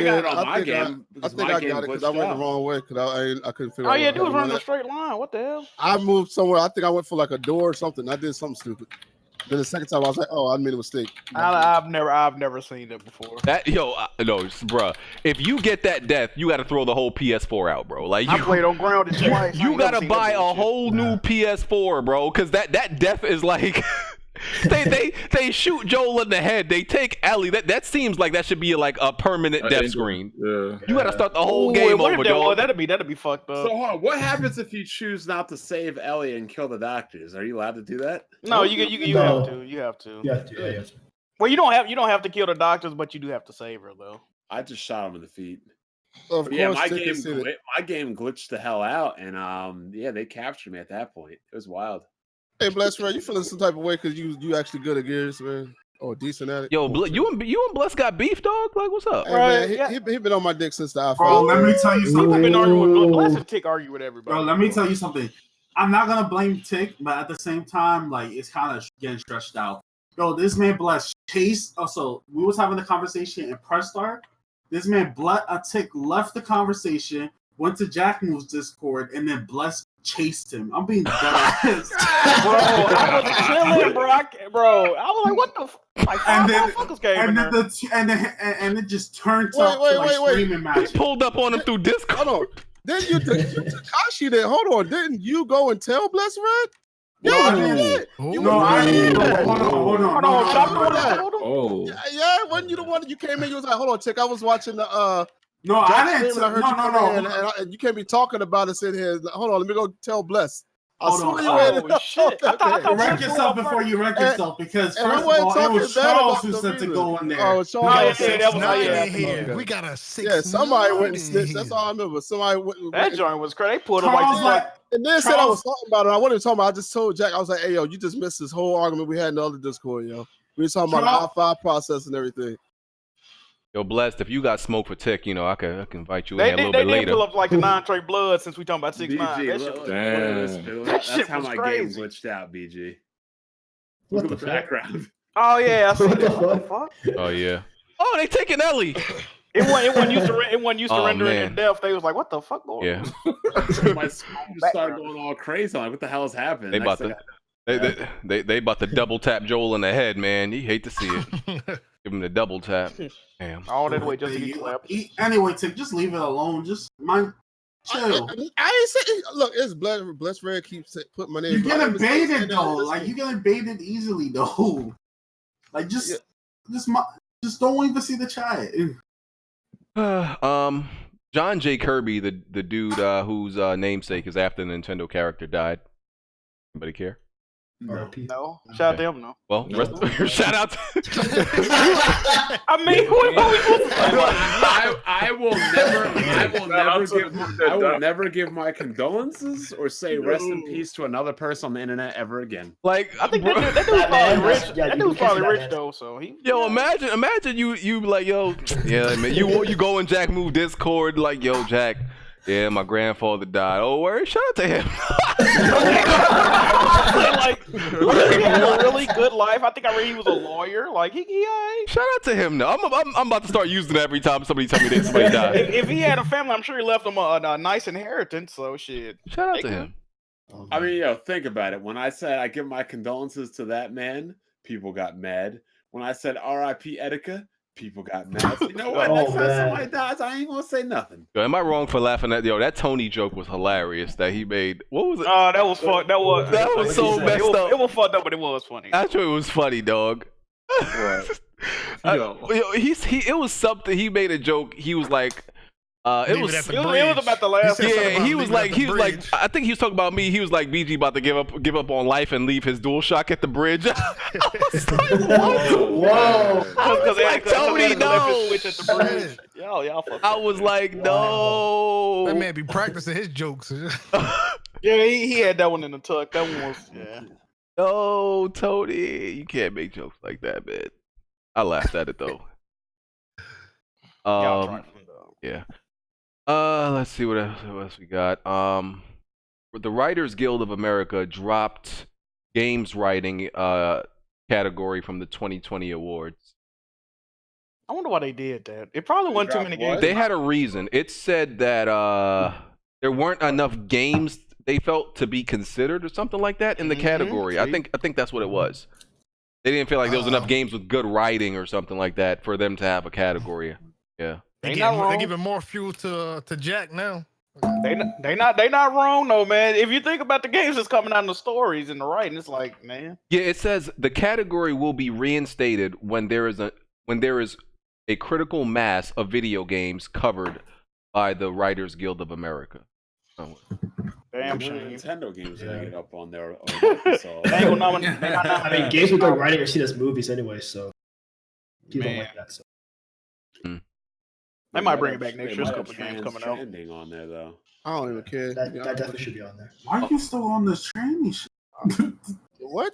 got it on my game. I because think my I game got it because I glitched went out. the wrong way because I couldn't figure All out. you had to do was what run in a happened. straight line. What the hell? I moved somewhere. I think I went for like a door or something. I did something stupid. Then the second time I was like, oh, I made a mistake. I've never seen it before. No, bruh. If you get that death, you got to throw the whole PS4 out, bro. Like I you, played on grounded twice. I you ain't got never to seen buy that a bullshit. whole new PS4, bro, because that death is like. they shoot Joel in the head. They take Ellie. That seems like that should be like a permanent death screen. Yeah. You got to start the whole Ooh, game what if over, that dog. was? That'd be fucked up. So hold on, what happens if you choose not to save Ellie and kill the doctors? Are you allowed to do that? No, you No. have to. You have to. Yeah, yeah. Well, you don't have to kill the doctors, but you do have to save her though. I just shot him in the feet. Of But yeah, course, my they game can see that. my game glitched the hell out, and yeah, they captured me at that point. It was wild. Hey, Bless, man, you feeling some type of way because you actually good at Gears, man? Or decent at it? Yo, you and Bless got beef, dog. Like, what's up? Hey, Right, man, he been on my dick since the iPhone. Bro, let me tell you I've something. been arguing with Bless and Tick argue with everybody. Bro, let me tell you something. I'm not gonna blame Tick, but at the same time, like it's kind of getting stretched out. Yo, this man Bless chased. Also, we was having a conversation in press start. This man Tick left the conversation, went to Jack Move's Discord, and then Bless chased him. I'm being dead ass. Bro, I was chilling, bro. I was like, what the like five motherfuckers came in there. And it just turned Wait, up to like screaming He matches. pulled up on him through Discord. Hold on. Didn't you, Takashi did? Hold on. Didn't you go and tell Bless Red? No, I didn't. No, I didn't. Hold on. Oh. Yeah, wasn't you the one that you came in? You was like, hold on, Tick. I was watching the No, Jack I didn't. stream and I heard you come in, and you can't be talking about us in here. Hold on, let me go tell Bless. Hold on. Oh shit! I thought Wreck yourself before you wreck yourself, because and I first of wasn't all, it talking was bad Charles about who the said to music. go in there. Oh, Charles. Oh, yeah, got that was 9 yeah. in here. Okay. We got a 6. Yeah, somebody went and in snitched. here. That's all I remember. Somebody went. That joint was crazy. They pulled him Charles, like like, And then said I was Charles- talking about it. I wasn't even talking about it. I just told Jack, I was like, hey, yo, you just missed this whole argument we had in the other Discord, yo. We were talking about the i5 process and everything. Yo, Blessed, if you got smoke for Tick, I can invite you in they there a little bit did later. pull up like the 9 Trey blood since we talking about 6 9 BG, That shit look, was, Damn. that's shit how was my crazy. game glitched out, BG. What Look the at the fuck? background. oh yeah, I see What the that. What the fuck? Oh yeah. Oh, they taking Ellie. It wasn't used to Oh, rendering man. to death. They was like, what the fuck going Yeah. on? My screen just started going all crazy. I'm like, what the hell is happening? They Next about thing to they about to double tap Joel in the head, man. You hate to see it. Give him the double tap. Damn. All that way just to get clapped. Anyway, Tick, just leave it alone. Just mind, chill. I ain't saying, look, it's Bless Red keeps putting my name. You getting I'm saying baited that though. this Like thing. you getting baited easily though. Like just don't even see the chat. John J. Kirby, the dude whose namesake is after the Nintendo character, died. Anybody care? RP. No, shout out to him. No, Well, shout out to I mean, what are we supposed to say? I will never give my condolences or say rest in peace to another person on the internet ever again. like I think bro- that dude's probably rich. Yeah, That you dude's can probably see rich that. though. So he. Yo, imagine you like, yo, yeah, man, you go in Jack Move Discord like, yo, Jack, yeah, my grandfather died. Oh, word, shout out to him. like he had a really good life. I think I read he was a lawyer. Like he Shout out to him. No, I'm about to start using it every time somebody tell me that somebody died. if he had a family, I'm sure he left him a nice inheritance. So shit. Shout out to him. I mean, yo, think about it. When I said I give my condolences to that man, people got mad. When I said R.I.P. Etika, people got mad. So you know what? Oh, Next time man. somebody dies, I ain't gonna say nothing. Yo, am I wrong for laughing at that Tony joke was hilarious that he made? What was it? Oh, that was fun. That was That was so messed up. It was fucked up, but it was funny. Actually, it was funny, dog. It was something. He made a joke. He was like, it was about the last. Yeah, he was like, I think he was talking about me. He was like, BG about to give up on life and leave his DualShock at the bridge. I was like, what? Whoa! Because like, Tony, no. Y'all. I was like, no. That man be practicing his jokes. Yeah, he had that one in the tuck. That one was No, Tony, you can't make jokes like that, man. I laughed at it though. Yeah. Let's see what else we got. The Writers Guild of America dropped games writing category from the 2020 awards. I wonder why they did that. It probably wasn't too many games. They had a reason. It said that there weren't enough games they felt to be considered or something like that in the category. I think that's what it was. They didn't feel like there was enough games with good writing or something like that for them to have a category. Yeah. They giving more fuel to Jack now. They not wrong though, man. If you think about the games that's coming out in the stories and the writing, it's like, man. Yeah, it says the category will be reinstated when there is a critical mass of video games covered by the Writers Guild of America. Oh. Damn shame. Nintendo games are get up on there. I mean, games with good writing are seen as movies anyway, so people don't like that. So. They might bring it back next year. There's a couple games coming out. Stranding on there though. I don't even care. That definitely should be on there. Why are you still on this training shit? What?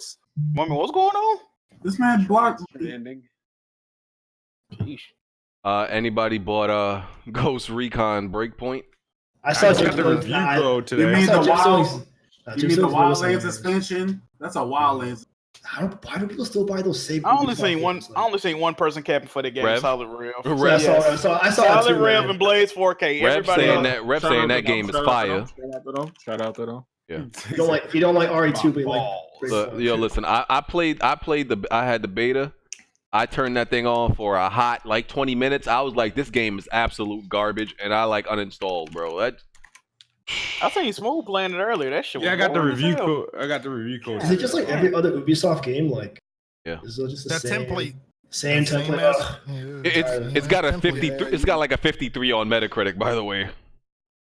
Mommy, what's going on? This man blocked. Stranding. Anybody bought Ghost Recon Breakpoint? I saw Jim the review code today. You mean the Wildlands expansion? That's a Wildlands. Why do people still buy those same? I only seen one person capping for the game. Rev? Solid Rev. I saw Solid Rev and Blaze 4K. Rev saying that game is fire. Shout out to them. Yeah. You don't like RE2, but you like. Yo, listen. I had the beta. I turned that thing on for a hot 20 minutes. I was like, this game is absolute garbage, and I uninstalled, bro. I seen Smooth playing it earlier. That shit. Yeah, I got the review code. Is it just like every other Ubisoft game? Like, yeah, is it just the that same template? Same template. It's got a 53. It's got like a 53 on Metacritic, by the way.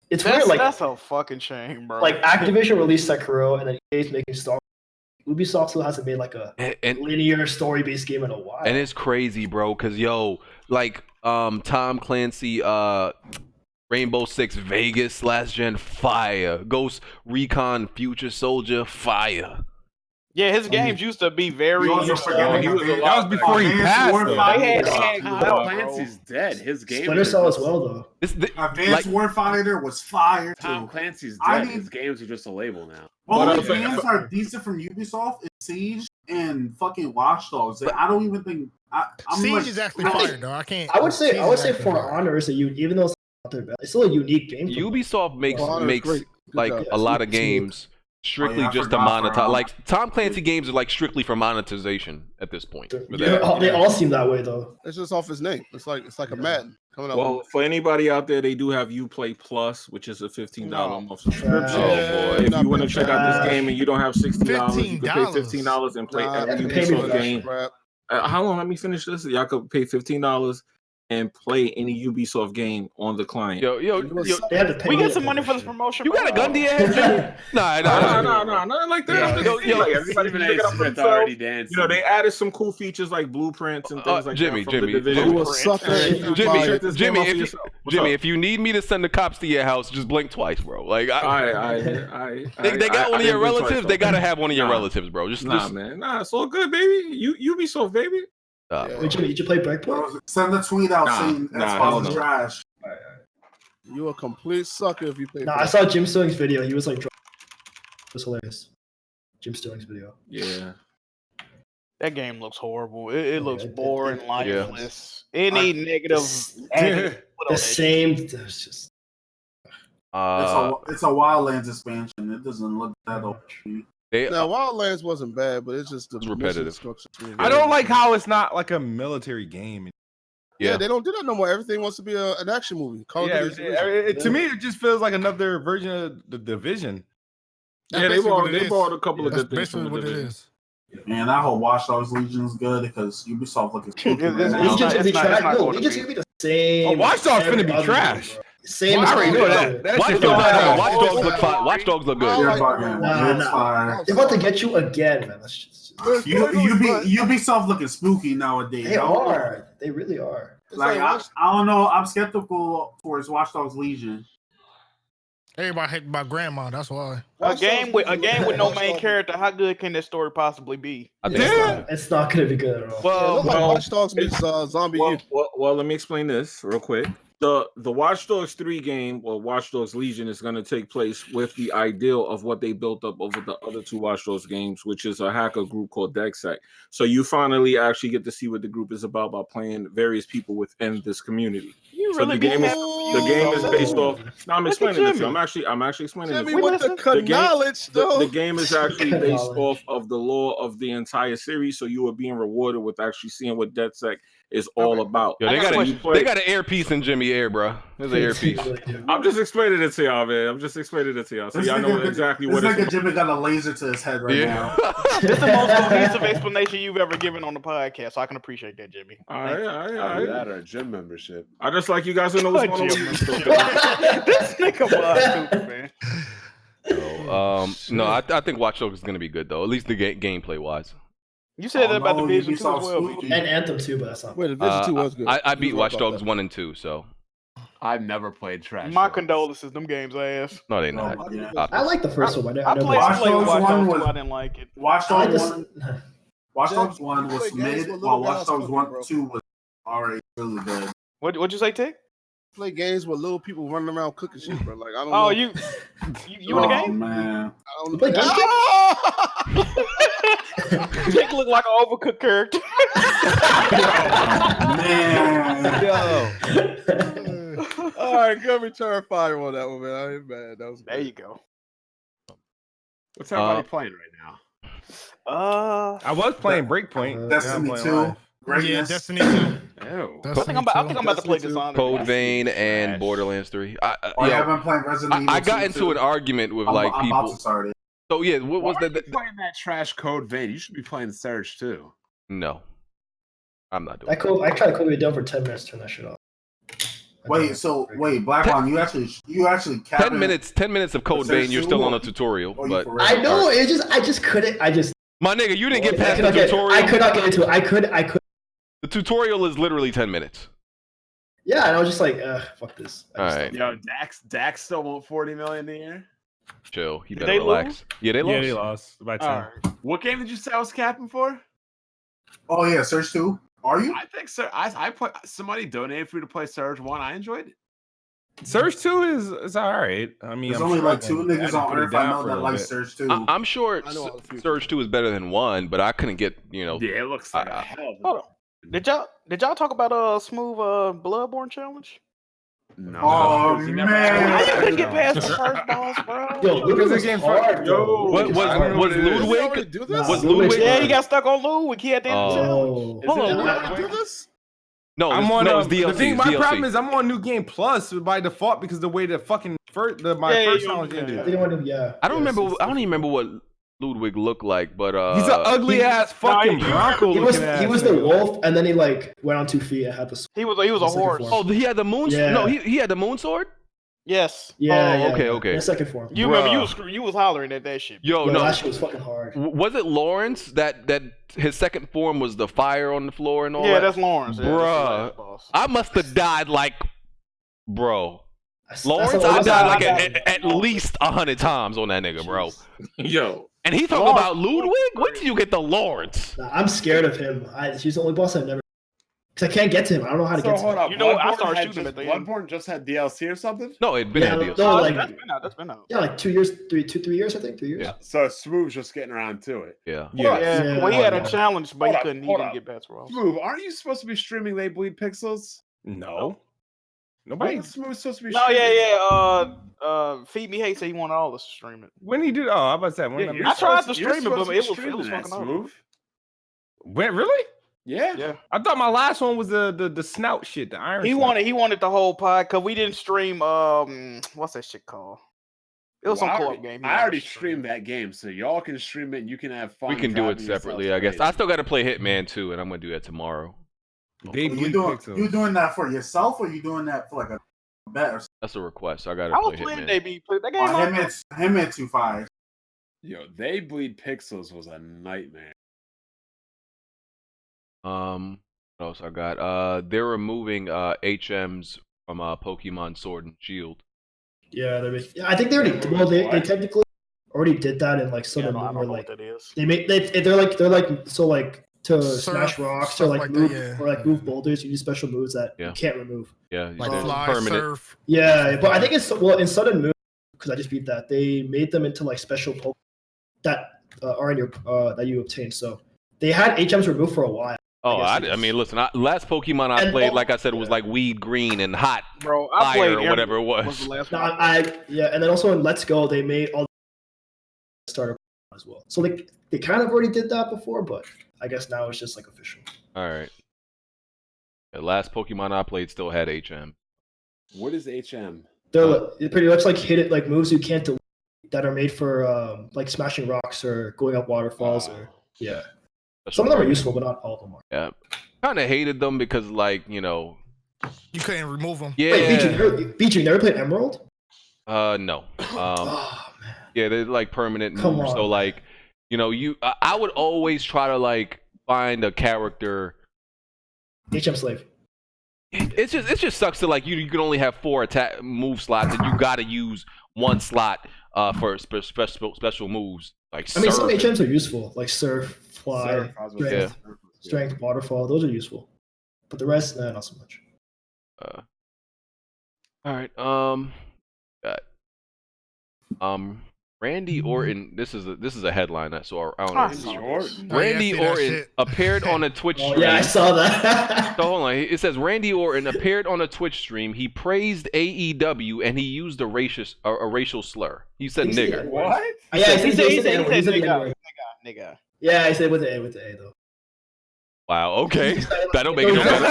It's weird. Like that's a fucking shame, bro. Like Activision released Sekiro, and then EA's making Star. Ubisoft still hasn't made like a linear story-based game in a while. And it's crazy, bro, because Tom Clancy, Rainbow Six Vegas, last gen, fire. Ghost Recon Future Soldier, fire. Yeah, his games used to be very. That was before he passed. Tom Clancy's dead. His game. Splinter Cell as well, though. Advanced Warfighter was fire too. Tom Clancy's dead. His games are just a label now. Only games are decent from Ubisoft is Siege and fucking Watch Dogs. I don't even think Siege is actually fire, though. I can't. I would say For Honor is even though it's still a unique game. Ubisoft makes a lot of games strictly just to monetize. Like Tom Clancy games are strictly for monetization at this point. They all seem that way though. It's just off his name. It's like a Madden coming up. Well, for anybody out there, they do have Uplay Plus, which is a $15 month subscription. Oh boy! If you want to check out this game and you don't have $60, you can pay $15 and play every Ubisoft game. How long? Let me finish this. Y'all could pay $15 and play any Ubisoft game on the client. Yo, we get some money for this promotion. You got a gun to your head? Nah, nothing like that. Everybody already dancing. They added some cool features like blueprints and things like Jimmy, that. Jimmy, if you need me to send the cops to your house, just blink twice, bro. Like, they got one of your relatives. They gotta have one of your relatives, bro. Man, it's all good, baby. Ubisoft, baby. Did you play Breakpoint? Send the tweet out saying Xbox is trash. You a complete sucker if you play. I saw Jim Sterling's video. He was like, it was hilarious. Jim Sterling's video. Yeah. That game looks horrible. It looks boring, lifeless. Any negative. The same. It's just. It's a Wildlands expansion. It doesn't look that OP. Now, Wildlands wasn't bad, but it's just the repetitive. I don't like how it's not like a military game. Yeah, they don't do that no more. Everything wants to be an action movie. To me, it just feels like another version of the Division. Yeah, they bought a couple of good things from the Division. Man, I hope Watch Dogs Legion is good because Ubisoft looking spooky right now. Legion's gonna be trash. No, Legion's gonna be the same. Watch Dogs finna be trash. Same. I already know that. Watch Dogs look fine. Watch Dogs look good. They're about to get you again, man. Ubisoft looking spooky nowadays. They are. They really are. Like I don't know. I'm skeptical towards Watch Dogs Legion. Everybody hated my grandma. That's why. A game with no main character. How good can this story possibly be? It's not gonna be good at all. Well, Watch Dogs meets Zombie. Well, let me explain this real quick. The Watch Dogs 3 game, or Watch Dogs Legion, is going to take place with the ideal of what they built up over the other two Watch Dogs games, which is a hacker group called Decay. So you finally actually get to see what the group is about by playing various people within this community. So the game is based off. No, I'm explaining it to you. I'm actually explaining it. The game is actually based off of the lore of the entire series. So you are being rewarded with actually seeing what Decay is all about. Yo, they got an earpiece in Jimmy Air, bro. There's an earpiece. I'm just explaining it to y'all, man. So y'all know exactly what it's. Like Jimmy got a laser to his head right now. This is the most cohesive explanation you've ever given on the podcast, so I can appreciate that, Jimmy. All right. That or a gym membership. I just like you guys to know what's going on. This nigga was stupid, man. No, I think Watch Dogs is gonna be good though. At least the gameplay wise. You said that about Division 2 as well, and Anthem 2, but that's not. Wait, Division 2 was good. I beat Watch Dogs 1 and 2 , so. I've never played trash. My condolences, them games ass. No, they not. I like the first one. I played Watch Dogs 1. I didn't like it. Watch Dogs 1 was mid, while Watch Dogs 2 was already really good. What'd you say, Tick? Play games with little people running around cooking shit, bro. Like I don't know. You in the game? Man. I don't play Tick look like an overcooked character. Man. All right, good return fire on that one, man. I ain't mad. That was there. You go. What's everybody playing right now? I was playing Breakpoint. Destiny 2. Yeah, Destiny 2. I think I'm about to play Dishonored. Code Vein and Borderlands 3. I haven't played Resident Evil. I got into an argument with I'm people. about to start it. So yeah, what was that? Playing that trash Code Vein. You should be playing Surge too. No, I'm not doing that. I tried to code it down for 10 minutes. Turn that shit off. Wait, Black One, you actually 10 minutes of Code Vein. You're still on a tutorial, but I know I just couldn't. My nigga, you didn't get past the tutorial. I could not get into it. I could. The tutorial is literally 10 minutes. Yeah, and I was just like, fuck this. All right. Yo, Dax still want 40 million a year. Chill. You better relax. Lose? Yeah, they lost. Yeah, they lost by 10. Right. What game did you say I was capping for? Oh yeah, Surge 2. Are you? I think so. I put somebody donated for you to play Surge 1. I enjoyed it. Surge 2 is all right. I mean, there's only like 2 niggas on Earth I know that like Surge 2. I'm sure Surge 2 is better than 1, but I couldn't get, Yeah, it looks like a hell of a... Hold on. Did y'all talk about smooth Bloodborne challenge? No. Oh man! How you couldn't get past the first boss, bro? Yo, Ludwig was hard. Was Ludwig? Was Ludwig? Yeah, he got stuck on Ludwig. He had the end of the challenge. Hold on. No, I'm on DLC. The thing, my problem is I'm on New Game Plus by default because the way the fucking first challenge ended. I don't even remember what Ludwig looked like, but he's an ugly ass fucking Bronco. He was the wolf, and then he like went on 2 feet and had the. He was a horse. Oh, he had the moon. Yeah. No, he had the moon sword. Yes. Yeah. Okay. The second form. You remember you was hollering at that shit. Yo, no, no, that shit was fucking hard. Was it Lawrence that his second form was the fire on the floor and all that? Yeah, that's Lawrence. Bruh, I must have died like, bro. Lawrence, I died like at least 100 times on that nigga, bro. Yo. And he talking about Ludwig? When did you get the Lawrence? Nah, I'm scared of him. He's the only boss I've never. Because I can't get to him. I don't know how to get to him. You know, I started shooting him at the end. Bloodborne just had DLC or something? No, it'd been DLC. That's been out. Yeah, like 2 years, 3 years, I think. 3 years. Yeah. So Smooth's just getting around to it. Yeah. Well, he had a challenge, but he couldn't get past Ross. Smooth, aren't you supposed to be streaming They Bleed Pixels? No. Nobody. Smooth's supposed to be No, streaming. Feed Me Hate said he wanted all us to stream it. When he did, I was about to say. I tried to stream it, but it was fucking Smooth. Went really? Yeah. I thought my last one was the snout shit, the iron. He wanted the whole pod because we didn't stream what's that shit called? It was some co-op game. I already streamed that game, so y'all can stream it and you can have fun. We can do it separately, I guess. I still got to play Hitman 2, and I'm gonna do that tomorrow. You doing that for yourself, or you doing that for like a bet? Or That's a request. So I got to play Hitman. That game Hitman 2 fire. Yo, They Bleed Pixels was a nightmare. What else I got? They're removing HMs from Pokemon Sword and Shield. Yeah, I think they already. Well, they technically already did that in like Sun and Moon. Where like they're like so like to smash rocks or like move or like move boulders. You use special moves that you can't remove. Yeah, like fly, permanent. surf. Yeah, but I think it's in Sun and Moon because I just beat that. They made them into like special Pokemon that are in your that you obtain. So they had HMs removed for a while. Oh, I mean, listen. Last Pokemon I played, like I said, was like Weed Green and Hot Fire or whatever it was. And then also in Let's Go, they made all the starter as well. So they kind of already did that before, but I guess now it's just like official. All right. The last Pokemon I played still had HM. What is HM? They're pretty much like like moves you can't delete that are made for like smashing rocks or going up waterfalls or yeah. Some of them are useful, but not all of them are. Yeah, kind of hated them because, like, you couldn't remove them. Yeah. Wait, BG, you never played Emerald? No. Yeah, they're like permanent moves. So, like, I would always try to like find a character. HM Slave. It just sucks to like you can only have 4 attack move slots and you got to use 1 slot for special moves. Like I mean, some HMs are useful, like Surf, Fly, Strength, Waterfall. Those are useful, but the rest, not so much. All right. Randy Orton. This is a headline. So I don't know. Randy Orton appeared on a Twitch stream. Yeah, I saw that. So hold on. It says Randy Orton appeared on a Twitch stream. He praised AEW and he used a racial slur. He said nigger. What? Yeah, he said nigga. Yeah, I said with the A though. Wow. Okay. That don't make it no better.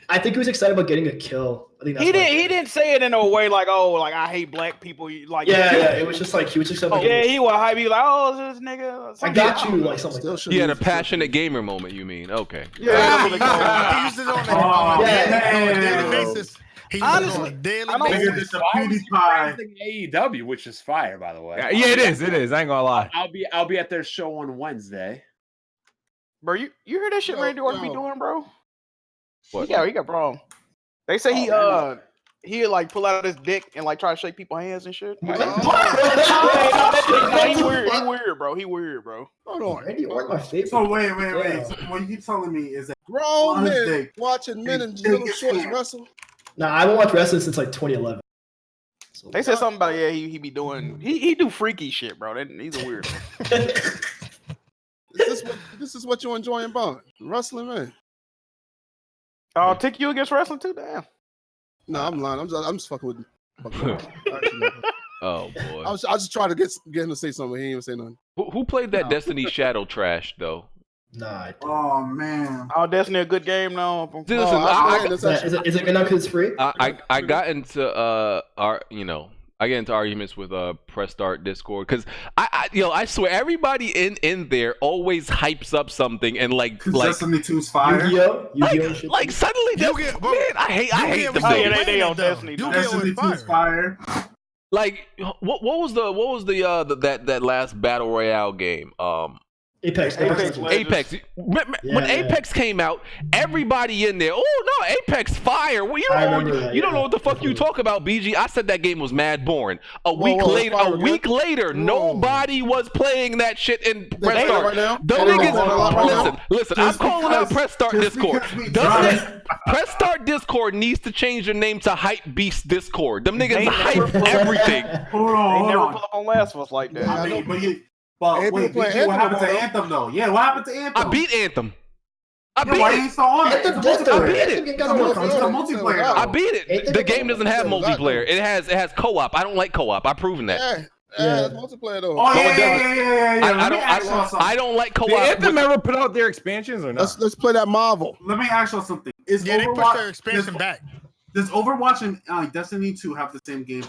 I think he was excited about getting a kill. I think that's he didn't say it in a way like, oh, like I hate black people. Like it was just like he was just like, he was hype. He was like, oh, this nigga. I got you, like something. Like he had a passionate gamer moment. You mean? Okay. Yeah, he used it on a daily basis. Honestly, AEW, which is fire, by the way. Yeah, it is. I ain't gonna lie. I'll be at their show on Wednesday. Bro, you hear that shit Randy Orton be doing, bro? What? He got problem. They say he like pull out his dick and like try to shake people's hands and shit. He weird, bro. He weird, bro. Hold on, Randy Orton, my favorite. So wait. So what you telling me is that grown men watching men in little shorts wrestle? Nah, I haven't watched wrestling since like 2011. So, they said something about he be doing he do freaky shit, bro. He's a weirdo. This is what you enjoying about wrestling, man. I'll take you against wrestling too, damn. No, I'm lying. I'm just fucking with. Oh boy. I was just trying to get him to say something. He didn't even say nothing. Who played that Destiny Shadow trash though? Nah. Oh man. Oh, Destiny a good game now. Is it enough because it's free? I got into I get into arguments with Press Start Discord because I swear everybody in there always hypes up something and like Destiny 2's fire. Like suddenly I hate the they on Destiny. Destiny 2's fire. Like what was the that last battle royale game? Apex. When Apex came out, everybody in there, oh no, Apex fire. Well, you don't know what the fuck you talk about, BG. I said that game was mad boring. A week later, nobody was playing that shit in Press Start. Listen, I'm calling out Press Start Discord. Press Start Discord needs to change their name to Hype Beast Discord. Them niggas hype everything. Hold on. They never pull up on Last of Us like that. I mean, but wait, what happened to Anthem though? Yeah, what happened to Anthem? I beat Anthem. I beat it. I beat it. The game doesn't have multiplayer. It has co-op. I don't like co-op. I've proven that. Yeah, multiplayer though. Oh yeah. I don't like co-op. Did Anthem ever put out their expansions or not? Let's play that Marvel. Let me ask you something. They pushed their expansion back. Does Overwatch and Destiny 2 have the same game?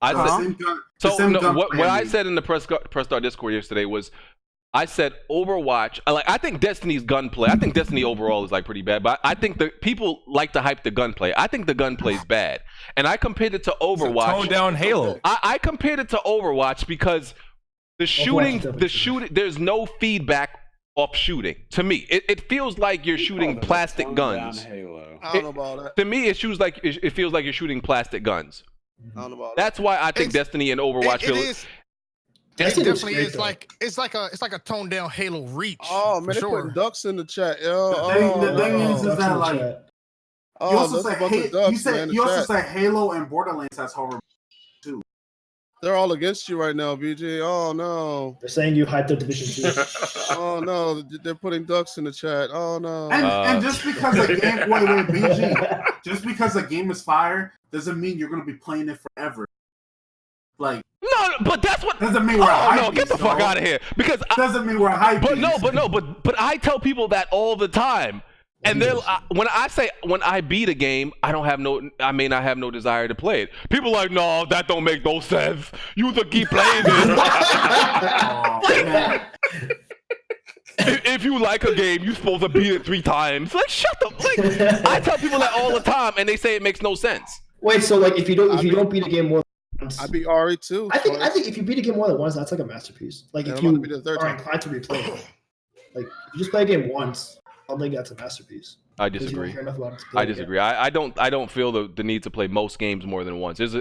I said, same gun what I branding. said in the press start Discord yesterday was, I said Overwatch. I think Destiny's gunplay. I think Destiny overall is like pretty bad, but I think the people like to hype the gunplay. I think the gunplay is bad, and I compared it to Overwatch. Tone down Halo. I compared it to Overwatch because the shooting, there's no feedback off shooting. To me, it feels like you're shooting plastic guns. Halo. I don't know about that. To me, it feels like you're shooting plastic guns. I don't know about that. That's why I think Destiny and Overwatch It definitely is like it's like a toned down Halo Reach. Oh man, for they sure. putting ducks in the chat, yo. The thing is that like you also that's say about the ducks, man, you the also chat. say Halo and Borderlands has horror too. They're all against you right now, BG. Oh no. They're saying you hyped up Division 2. Oh no, they're putting ducks in the chat. Oh no. And just because a game, wait, BG, just because a game is fire doesn't mean you're gonna be playing it forever. Like no, but that's what doesn't mean we're hype. Get the fuck out of here because doesn't mean we're hype. But I tell people that all the time. And then when I beat a game, I may not have no desire to play it. People are like, no, that don't make no sense. You to keep playing it. If you like a game, you're supposed to beat it 3 times. Like, shut the. Like, I tell people that all the time, and they say it makes no sense. Wait, so like if you don't beat a game more than once, I beat RE too. I think if you beat a game more than once, that's like a masterpiece. Like if you are inclined to replay it, like if you just play a game once, I don't think that's a masterpiece. I disagree. I disagree. I don't feel the need to play most games more than once. There's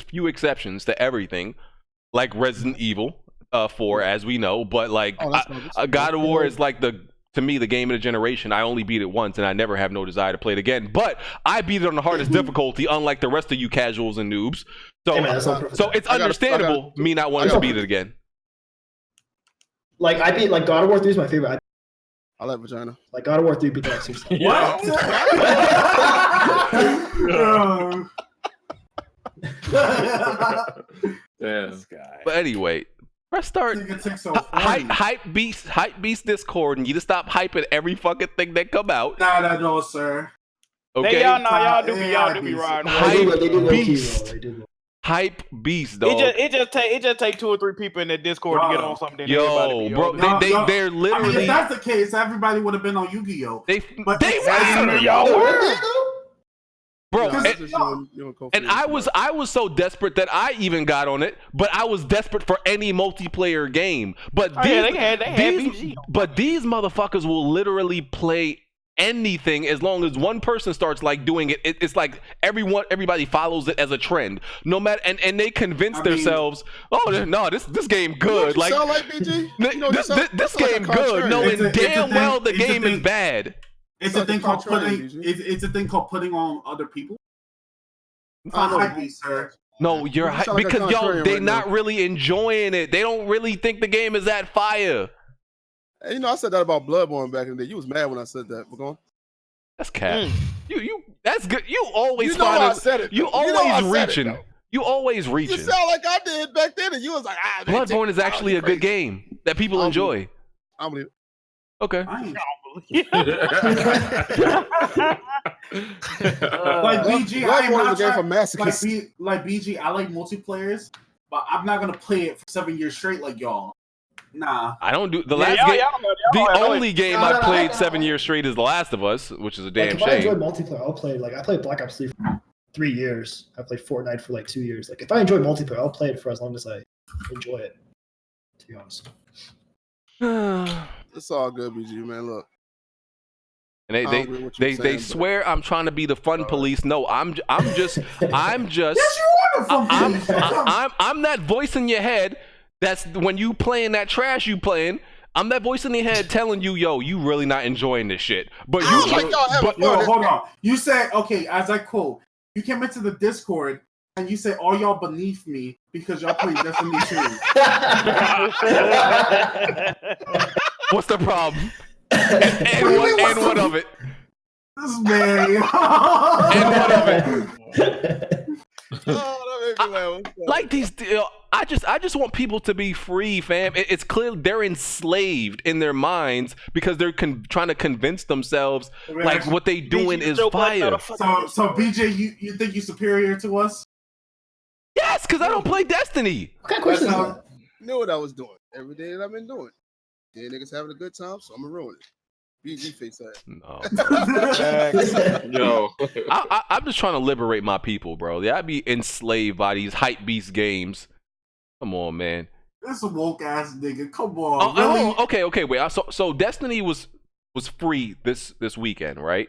few exceptions to everything, like Resident Evil 4, as we know. But like God of War is like to me the game of the generation. I only beat it once, and I never have no desire to play it again. But I beat it on the hardest difficulty, unlike the rest of you casuals and noobs. So it's understandable me not wanting to beat it again. Like I beat God of War 3 is my favorite. I like vagina. Like God of War 3 beat the like 6 times. What? This guy. But anyway, press start. Hype beast Discord, and you just stop hyping every fucking thing that come out. No, sir. Okay. Y'all do be riding. Hype beast, dog. It just take 2 or 3 people in the Discord to get on something. Yo, bro, they're literally. I mean, if that's the case, everybody would have been on Yu-Gi-Oh. They bro, and I was so desperate that I even got on it, but I was desperate for any multiplayer game. But these motherfuckers will literally play anything as long as one person starts like doing it. It's like everybody follows it as a trend, no matter, and they convince themselves, oh no, this game good. Like, this game good, knowing damn well the game is bad. It's a thing called putting. It's a thing called putting on other people. Sir. No, you're because y'all they're not really enjoying it. They don't really think the game is that fire. Hey, I said that about Bloodborne back in the day. You was mad when I said that. We're going. That's cap. You that's good. You always said it. You always reaching. You always reaching. You sound like I did back then, and you was like, Bloodborne is actually a good game that people enjoy. I don't believe it. Okay. I don't believe like BG, I am not trying, like BG, I like multiplayers, but I'm not gonna play it for 7 years straight like y'all. Nah, I don't do the last game. The only game I played 7 years straight is The Last of Us, which is a damn shame. If I enjoy multiplayer, I'll play. Like I played Black Ops 3 for 3 years. I played Fortnite for like 2 years. Like if I enjoy multiplayer, I'll play it for as long as I enjoy it. To be honest. It's all good, BG, man. Look. And they swear I'm trying to be the fun police. No, I'm just yes, you are the fun police. I'm that voice in your head. That's when you playing that trash you playing. I'm that voice in your head telling you, yo, you really not enjoying this shit. But you, hold on. You said, okay, as I quote, you came into the Discord and you said, all y'all beneath me because y'all playing Destiny 2. What's the problem? And what of it? This man. And what of it? Like these, I just want people to be free, fam. It's clear they're enslaved in their minds because they're trying to convince themselves like what they doing is fire. So BJ, you think you're superior to us? Yes, because I don't play Destiny. What kind of question is that? You know what I was doing every day that I've been doing. Then niggas having a good time, so I'm gonna ruin it. BG face that. No. Yo. I'm just trying to liberate my people, bro. I'd be enslaved by these hype beast games. Come on, man. This a woke ass nigga. Come on. Really? Okay. Wait. So Destiny was free this weekend, right?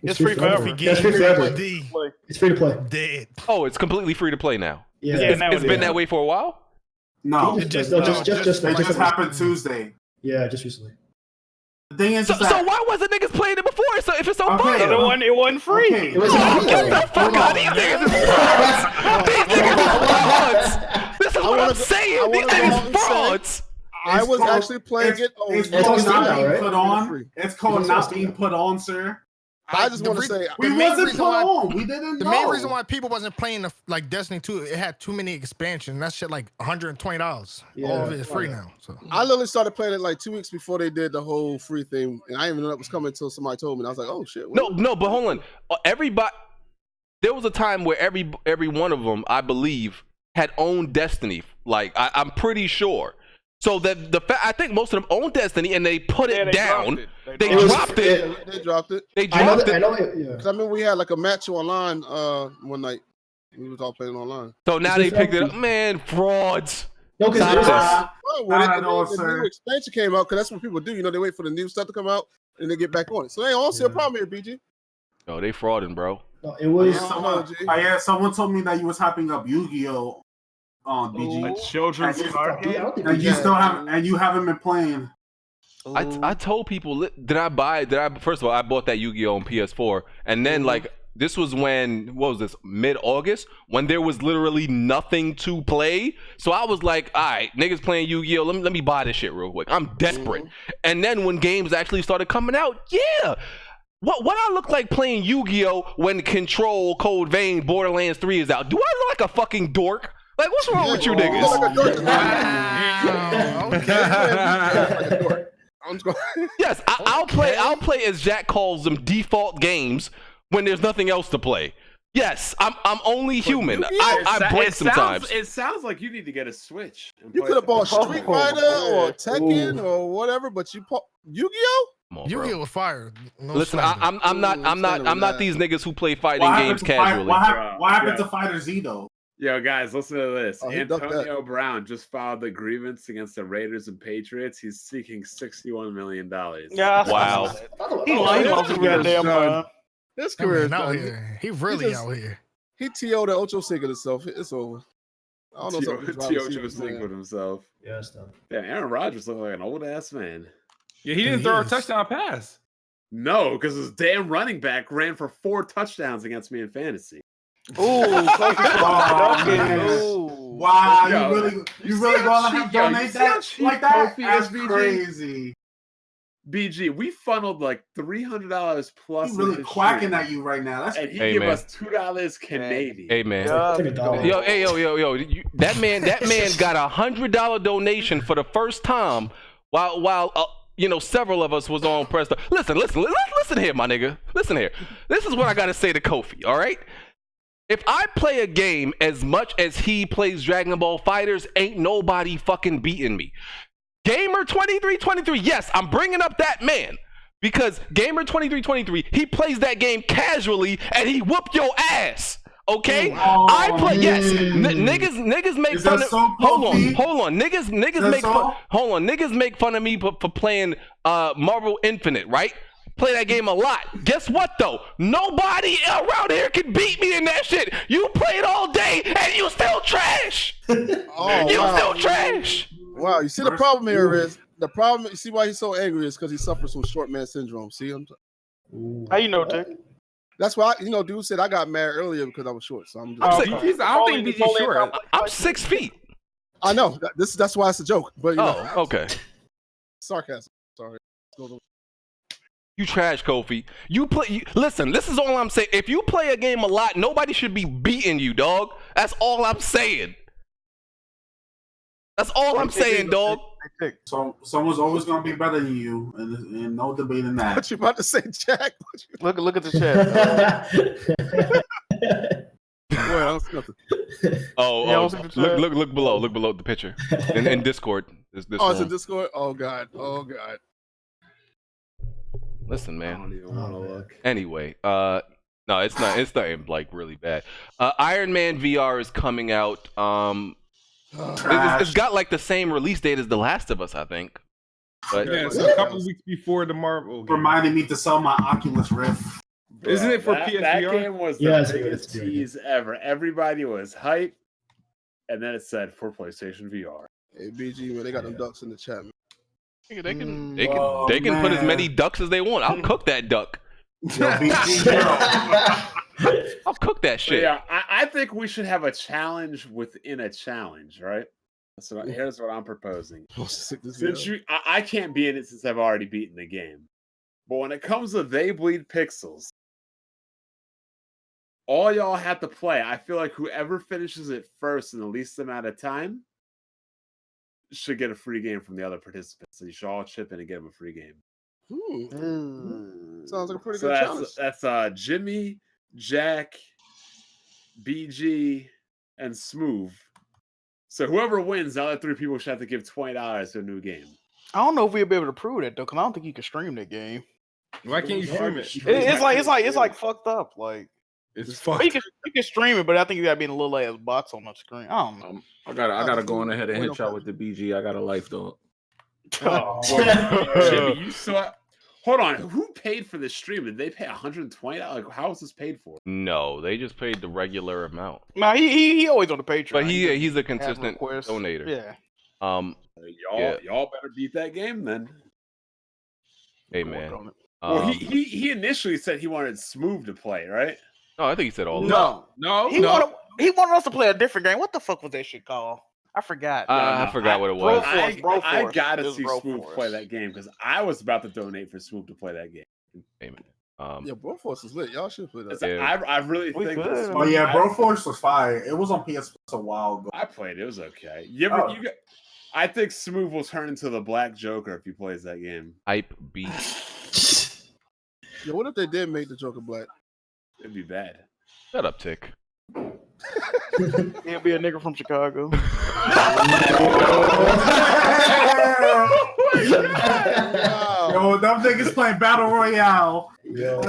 It's free for everyone. It's free for everyone. It's free to play. Dead. Oh, it's completely free to play now. Yeah. It's been that way for a while. No. It just happened Tuesday. Yeah, just recently. The thing is, So why wasn't niggas playing it before? So if it's so fire, It wasn't free. Okay. It wasn't get the fuck out! These niggas is frauds. These niggas is frauds. This is what I'm saying. These niggas frauds. I was actually playing it. It's It's called on Steam not now, being right? put on. It's called not being put on, sir. I just want to say We wasn't put on. We didn't know. The main reason why people wasn't playing like Destiny 2, it had too many expansions. That shit like $120. Yeah. All of it is free now. So I literally started playing it like 2 weeks before they did the whole free thing, and I didn't even know it was coming until somebody told me. And I was like, "Oh shit!" No, but hold on. Everybody, there was a time where every one of them, I believe, had owned Destiny. Like I'm pretty sure. So I think most of them own Destiny, and they put it down. They dropped it. They dropped it. They dropped it. I know it. Yeah. Cause I remember we had like a match online one night. We was all playing online. So now they picked it up. Man, frauds. No, because the new expansion came out, because that's what people do. You know, they wait for the new stuff to come out and they get back on it. So they don't see a problem here, BG. No, they frauding, bro. No, it was. Someone told me that you was hyping up Yu-Gi-Oh on BG. A children's card game? And you still haven't, and you haven't been playing. I told people, first of all, I bought that Yu-Gi-Oh on PS4, and then like this was when, what was this, mid-August, when there was literally nothing to play. So I was like, all right, niggas playing Yu-Gi-Oh, let me buy this shit real quick. I'm desperate. And then when games actually started coming out, yeah. What I look like playing Yu-Gi-Oh when Control, Code Vein, Borderlands 3 is out? Do I look like a fucking dork? Like, what's wrong with you niggas? Yes, I'll play as Jack calls them default games when there's nothing else to play. Yes, I'm only human. I break sometimes. It sounds like you need to get a Switch. You could have bought Street Fighter or Tekken or whatever, but Yu-Gi-Oh? Yu-Gi-Oh was fire. No Listen, slander. I'm not these niggas who play fighting games casually. What happened to Fighter Z though? Yo, guys, listen to this. Oh, he ducked Antonio Brown just filed a grievance against the Raiders and Patriots. He's seeking $61 million. Yeah. Wow. He lost his goddamn mind. His career is out done. here. He really out here. He TO'd the Ocho Cinco himself. It's over. I don't know T.O. was thinking with himself. Yeah, it's done. Yeah, Aaron Rodgers looked like an old ass man. Yeah, he didn't throw a touchdown pass. No, because his damn running back ran for 4 touchdowns against me in fantasy. Wow, you really gonna have to donate that like that? That's crazy. BG, we funneled like $300 plus. He's really quacking at you right now. And he gave us $2 Canadian. Hey man, yo, that man got $100 donation for the first time while several of us was on press. Listen here, my nigga. Listen here. This is what I gotta say to Kofi. All right. If I play a game as much as he plays Dragon Ball Fighterz, ain't nobody fucking beating me. Gamer 2323, yes, I'm bringing up that man because Gamer 2323, he plays that game casually and he whoop your ass. Okay, I play. Yes, niggas make fun of. Hold on. Niggas make fun. Hold on. Niggas make fun of me for playing Marvel Infinite, right? Play that game a lot. Guess what though? Nobody around here can beat me in that shit. You play it all day and you still trash. Still trash. Wow, you see the problem here is you see why he's so angry is because he suffers from short man syndrome. See him? How you know, Dick? That's why dude said I got mad earlier because I was short. So I'm just. I don't think BG's short. I'm 6 feet. I know. That's why it's a joke. But okay. Sarcasm. Sorry. You trash, Kofi. Listen, this is all I'm saying. If you play a game a lot, nobody should be beating you, dog. That's all I'm saying. That's all I'm saying, dog. So someone's always gonna be better than you, and no debating that. What you about to say, Jack? Look at the chat. Well, that's nothing. Look below the picture in Discord. This Oh, it's room. in Discord. Oh God. Listen, I don't man. even want to look. Anyway, no, it's not like really bad. Iron Man VR is coming out. It's got like the same release date as The Last of Us, I think. But Yeah, it's a couple weeks before the Marvel game. Reminded me to sell my Oculus Rift. Isn't it for that, PSVR? That game was the Yes, biggest it's tease ever. Everybody was hyped, and then it said for PlayStation VR. Hey, BG, man, they got them ducks in the chat, man. they can put as many ducks as they want. I'll cook that duck. I'll cook that shit. Yeah, I think we should have a challenge within a challenge, right? So here's what I'm proposing. Since I can't be in it since I've already beaten the game. But when it comes to They Bleed Pixels, all y'all have to play. I feel like whoever finishes it first in the least amount of time should get a free game from the other participants. So you should all chip in and get them a free game. Sounds like a pretty good challenge. That's Jimmy, Jack, BG, and Smooth. So whoever wins, the other three people should have to give $20 to a new game. I don't know if we'll be able to prove that though, because I don't think you can stream that game. Why can't you stream it? It's like fucked up. Like it's fucked. You can stream it, but I think you gotta be in a little ass box on the screen. I don't know. I gotta go on ahead and hit y'all with the BG. I got a life dog. Jimmy, you saw. Hold on, who paid for this stream? Did they pay $120? Like, how was this paid for? No, they just paid the regular amount. No, he always on the Patreon. But he's a consistent donator. Yeah. Y'all better beat that game then. Hey man. Well, he initially said he wanted Smooth to play, right? No, I think he said all. No. He wanted us to play a different game. What the fuck was that shit called? I forgot. I forgot what it was. I gotta see Smooth play that game because I was about to donate for Smooth to play that game. Hey man. Yeah, Broforce is lit. Y'all should play that. Yeah. I really think. Oh yeah, Broforce was fire. It was on PS a while ago. I played it. It was okay. I think Smooth will turn into the Black Joker if he plays that game. Hype beat. Yo, what if they did make the Joker black? It'd be bad. Shut up, Tick. He'll be a nigga from Chicago. Yo, them niggas playing Battle Royale. Yo.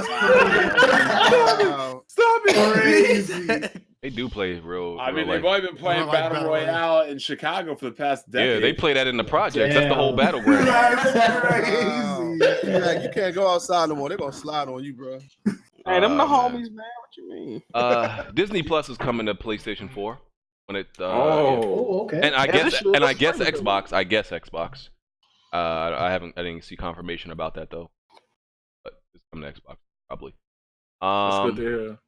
Stop it! Crazy. They do play real. I mean, real they've life. only been playing Battle Royale in Chicago for the past decade. Yeah, they play that in the projects. That's the whole battleground. That's crazy. Yeah, you can't go outside no more. They're gonna slide on you, bro. Hey, them the homies, man. What you mean? Disney Plus is coming to PlayStation 4 when it. Oh, okay. And I guess streaming. Xbox. I guess Xbox. I didn't see confirmation about that though. But it's coming to Xbox probably. That's good to hear.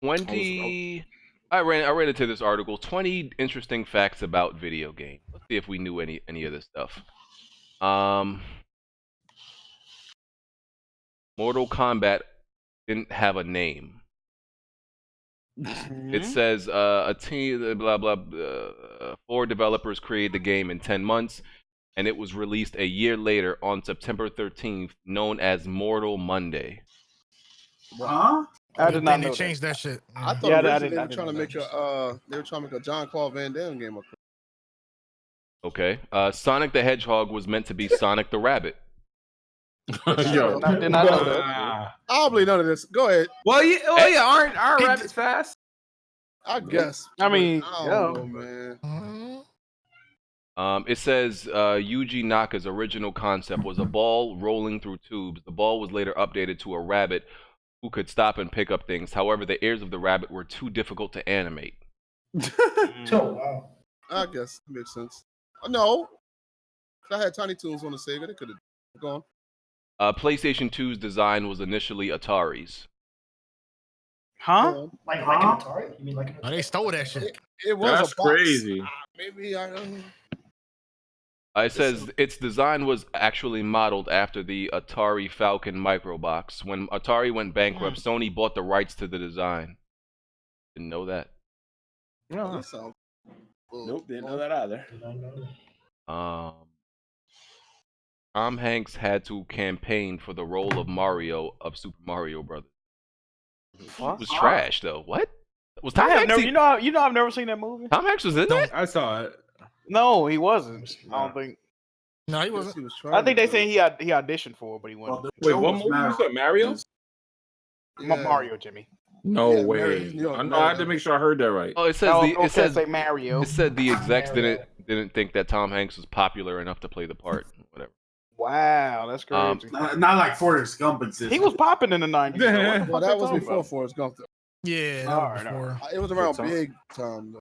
20. I ran into this article. 20 interesting facts about video games. Let's see if we knew any of this stuff. Mortal Kombat didn't have a name. It says a team, blah blah. 4 developers created the game in 10 months, and it was released a year later on September 13th, known as Mortal Monday. Huh? I did not They know changed that shit. I thought originally they were trying to make a John Claude Van Damme game. Okay. Sonic the Hedgehog was meant to be Sonic the Rabbit. Yo, I did not know that. I don't believe none of this. Go ahead. Well, yeah. Aren't rabbits fast? I guess. I mean, I don't know, man. It says Yuji Naka's original concept was a ball rolling through tubes. The ball was later updated to a rabbit who could stop and pick up things. However, the ears of the rabbit were too difficult to animate. Oh, wow. I guess it makes sense. No. If I had Tiny Toons on the Sega, they could have gone. PlayStation 2's design was initially Atari's. Huh? Like an Atari? You mean like an Oh, they stole that shit. It was that's a box. crazy. Maybe I don't know. It says its design was actually modeled after the Atari Falcon Microbox. When Atari went bankrupt, Sony bought the rights to the design. Didn't know that. No, that sounds. Nope, didn't know that either. Tom Hanks had to campaign for the role of Mario of Super Mario Brothers. It was trash though. What? Was Tom I have Hanks? never, I've never seen that movie. Tom Hanks was in that? I saw it. No, he wasn't. I don't think. No, he wasn't. I think they say he auditioned for it, but he wasn't. Wait, what movie you said? Mario? Mario, Jimmy. No way. I had to make sure I heard that right. Oh, it says it says say Mario. It said the execs didn't think that Tom Hanks was popular enough to play the part. Whatever. Wow, that's crazy. Not like Forrest Gump existed. He was popping in the 90s. Well, that was before Forrest Gump. Yeah, It was around big time.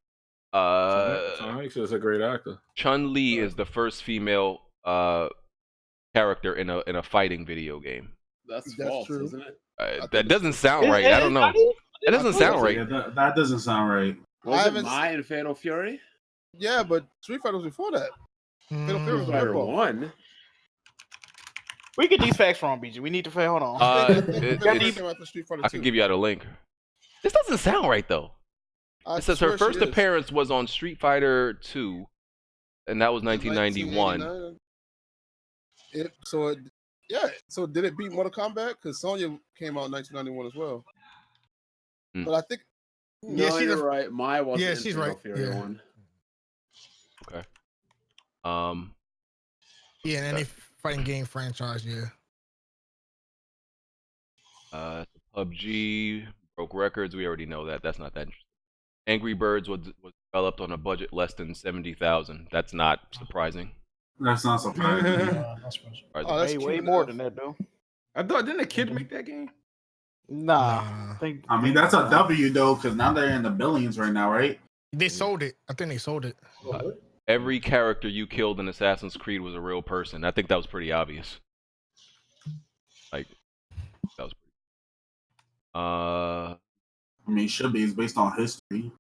Tom Hanks is a great actor. Chun-Li is the first female character in a fighting video game. That's false, true. isn't it? That doesn't sound right. I don't know. That doesn't sound right. Yeah, that doesn't sound right. Was it Mai and Fatal Fury? Yeah, but Street Fighter was before that. Fatal Fury was Fighter before. 1. We get these facts wrong, BG. We need to hold on. I can give you out a link. This doesn't sound right though. It says her first appearance was on Street Fighter 2, and that was 1991. So did it beat Mortal Kombat? Because Sonya came out in 1991 as well. But I think. No, you're right. Mai wasn't. Yeah, in she's Fatal right. Fury Yeah. 1. Okay. Yeah, and any fighting game franchise, yeah. PUBG broke records. We already know that. That's not that interesting. Angry Birds was developed on a budget less than 70,000. That's not surprising. That's not surprising. That's way more than that, though. Didn't a kid make that game? Nah. I mean, that's a W though, because now they're in the billions right now, right? They sold it. I think they sold it. Every character you killed in Assassin's Creed was a real person. I think that was pretty obvious. Like, that was pretty. I mean, it should be. It's based on history.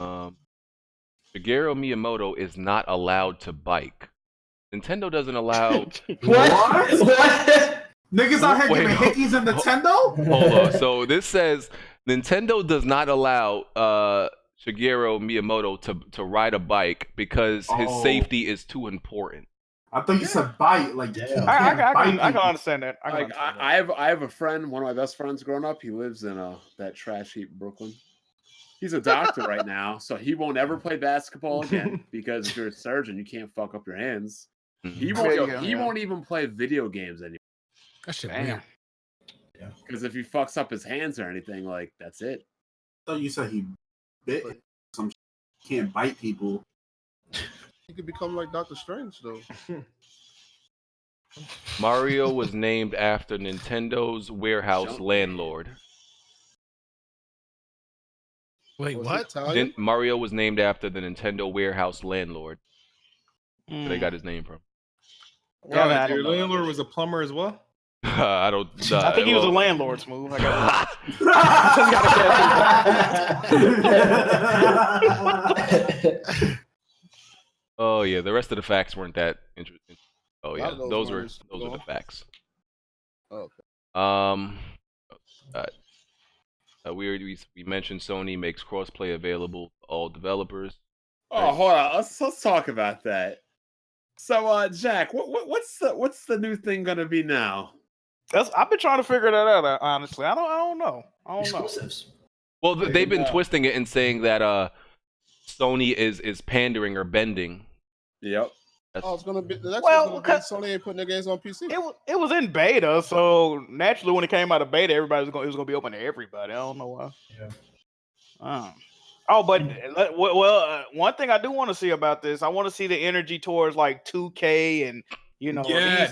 Shigeru Miyamoto is not allowed to bike. Nintendo doesn't allow. What? Niggas out here giving hickeys in Nintendo? Hold on. So this says Nintendo does not allow Shigeru Miyamoto to ride a bike because his safety is too important. I thought you said bite. Like, I can understand that. I have a friend, one of my best friends growing up. He lives in that trash heap, Brooklyn. He's a doctor right now, so he won't ever play basketball again because if you're a surgeon, you can't fuck up your hands. He won't even play video games anymore. That shit weird. Because if he fucks up his hands or anything, like that's it. I thought you said he bit some. Can't bite people. He could become like Doctor Strange though. Mario was named after Nintendo's warehouse landlord. Wait, what? Mario was named after the Nintendo warehouse landlord. Where they got his name from. Yeah, your landlord was a plumber as well? I don't. I think he was a landlord, Smooth. I got Oh yeah, the rest of the facts weren't that interesting. Oh yeah, those are the facts. Okay. We mentioned Sony makes crossplay available to all developers. Oh, hold on. Let's talk about that. So, Jack, what's the new thing gonna be now? I've been trying to figure that out. Honestly, I don't know. Exclusives. Well, they've been twisting it and saying that Sony is pandering or bending. Yep. It's gonna be. Sony ain't putting their games on PC. It was in beta, so naturally when it came out of beta, it was gonna be open to everybody. I don't know why. Yeah. One thing I do want to see about this, I want to see the energy towards like 2K and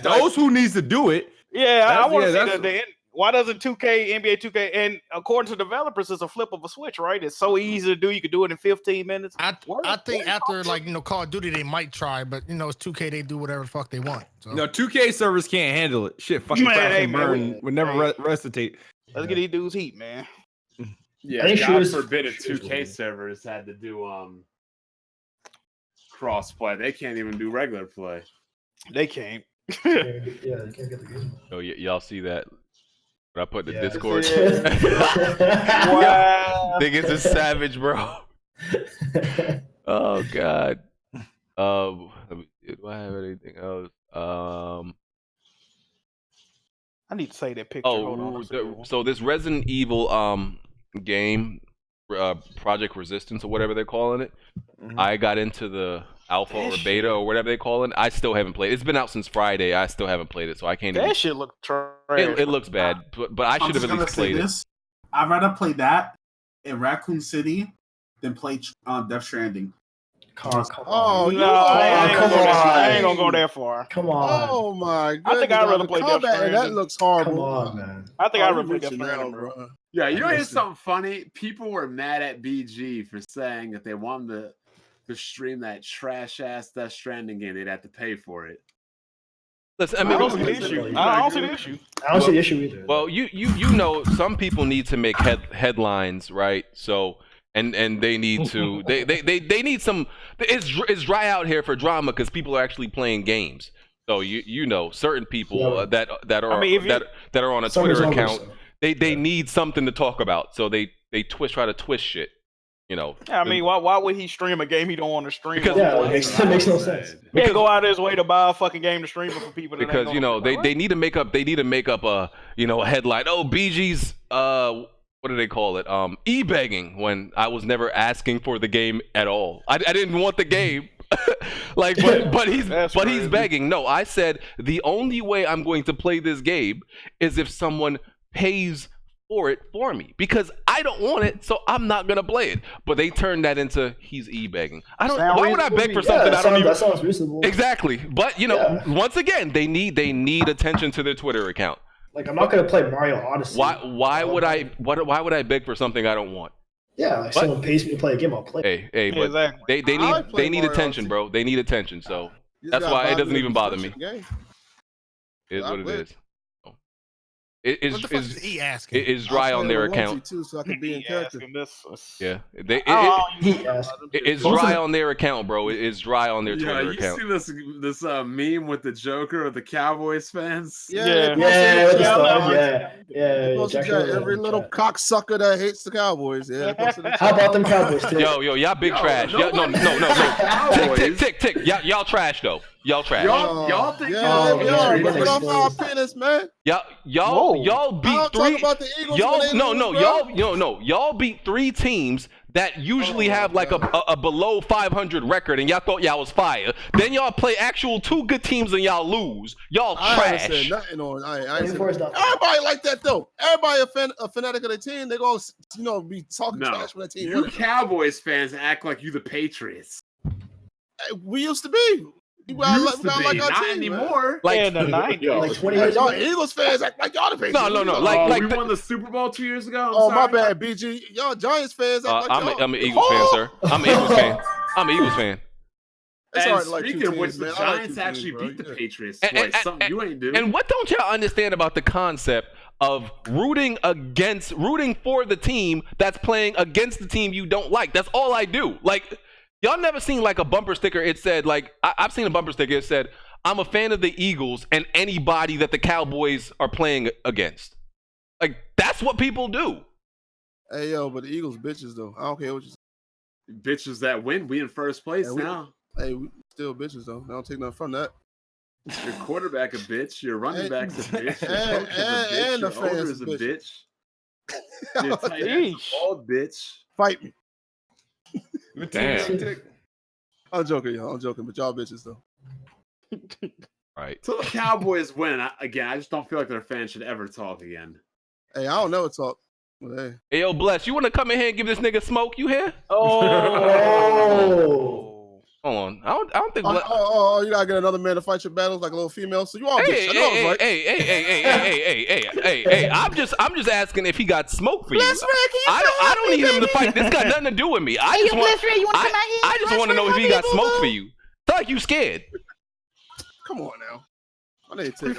those who needs to do it. Yeah, I want to see why doesn't 2K, NBA 2K, and according to developers, it's a flip of a switch, right? It's so easy to do. You could do it in 15 minutes. I think after Call of Duty, they might try, but it's 2K. They do whatever the fuck they want. So. No, 2K servers can't handle it. Shit, fucking crash and burn would never resuscitate. Let's get these dudes heat, man. Yeah, God forbid if 2K servers had to do crossplay. They can't even do regular play. They can't. They can't get the game. Oh, y'all see that? What I put in the Discord. Wow. Niggas is savage, bro. Oh God. Do I have anything else? I need to say that picture. Hold on. So this Resident Evil game, Project Resistance or whatever they're calling it, I got into the alpha or beta or whatever they call it. I still haven't played it. It's been out since Friday. I still haven't played it, so I can't. That shit look trash. It looks bad, but I should have at least played it. I'd rather play that in Raccoon City than play Death Stranding. Come on. Oh, no, I ain't gonna go that far. Come on. Oh my god. I think I'd rather play Death Stranding. That looks horrible. Come on, man. I think I'd rather play Death Stranding, bro. Yeah, you know, here's something funny. People were mad at BG for saying that they wanted to stream that trash ass Death Stranding game. They'd have to pay for it. Listen, I don't see the issue. I don't see the issue. I don't see the issue either. Well, you know, some people need to make headlines, right? So. And they need to they need some. It's dry out here for drama because people are actually playing games. So you know certain people that are on a Twitter account. They need something to talk about. So they try to twist shit. You know. Yeah, I mean, why would he stream a game he don't want to stream? Because it makes no sense. He can't go out of his way to buy a fucking game to stream it for people. That because you know they need to make up a a headline. Oh, BG's what do they call it? E-begging, when I was never asking for the game at all. I didn't want the game. but he's begging. No, I said the only way I'm going to play this game is if someone pays for it for me, because I don't want it, so I'm not gonna play it. But they turned that into he's e-begging. Why would I beg for something I don't even? That sounds reasonable. Exactly, but once again, they need attention to their Twitter account. Like, I'm not gonna play Mario Odyssey. Why would I beg for something I don't want? Yeah, if someone pays me to play a game, I'll play. Hey, but they need attention, bro. They need attention, so that's why it doesn't even bother me. It is what it is. It is dry on their account. Too, so I can be in character. Yeah, it's dry on their account, bro. It is dry on their Twitter account. You see this meme with the Joker of the Cowboys fans? Yeah. Every little cocksucker that hates the Cowboys. Yeah. How about them Cowboys? Too? Yo, y'all big trash. No. Tick. Y'all trash though. Y'all trash. Y'all think get off our penis, man. Y'all beat three. About the Eagles y'all beat three teams that usually have like a below 500 record, and y'all thought y'all was fire. Then y'all play actual two good teams and y'all lose. Y'all trash. I ain't said nothing on. Everybody like that though. Everybody a fanatic of the team. They gonna be talking trash when that team. You Cowboys fans act like you the Patriots. We used to be. Not anymore. Like in the 90s. Like 20 years ago. Y'all Eagles fans act like y'all the Patriots. No. We won the Super Bowl 2 years ago. My bad, BG. Y'all Giants fans act like y'all. I'm an Eagles fan, sir. I'm an Eagles fan. And speaking of which, the Giants actually beat the Patriots twice. Something you ain't do. And what don't y'all understand about the concept of rooting for the team that's playing against the team you don't like? That's all I do. Like, y'all never seen like a bumper sticker? It said like I've seen a bumper sticker. It said, "I'm a fan of the Eagles and anybody that the Cowboys are playing against." Like, that's what people do. Hey yo, but the Eagles bitches though. I don't care what you say. Bitches that win. We in first place now. We still bitches though. I don't take nothing from that. Your quarterback a bitch. Your running back's a bitch. Your coach and is a bitch. Your owner is a bitch. Your tight end all bitch. Fight me. Damn. I'm joking, y'all. I'm joking, but y'all bitches though. Right. So the Cowboys win. I just don't feel like their fans should ever talk again. Hey, I don't never talk. But Hey, yo, Bless, you want to come in here and give this nigga smoke? You here? Oh. Hold on. I don't think. You gotta get another man to fight your battles like a little female. So you all bitch. Hey. I'm just asking if he got smoke for you. I don't need him to fight. This got nothing to do with me. I just want to know if he got smoke for you. It's like you scared. Come on now. My name Tick.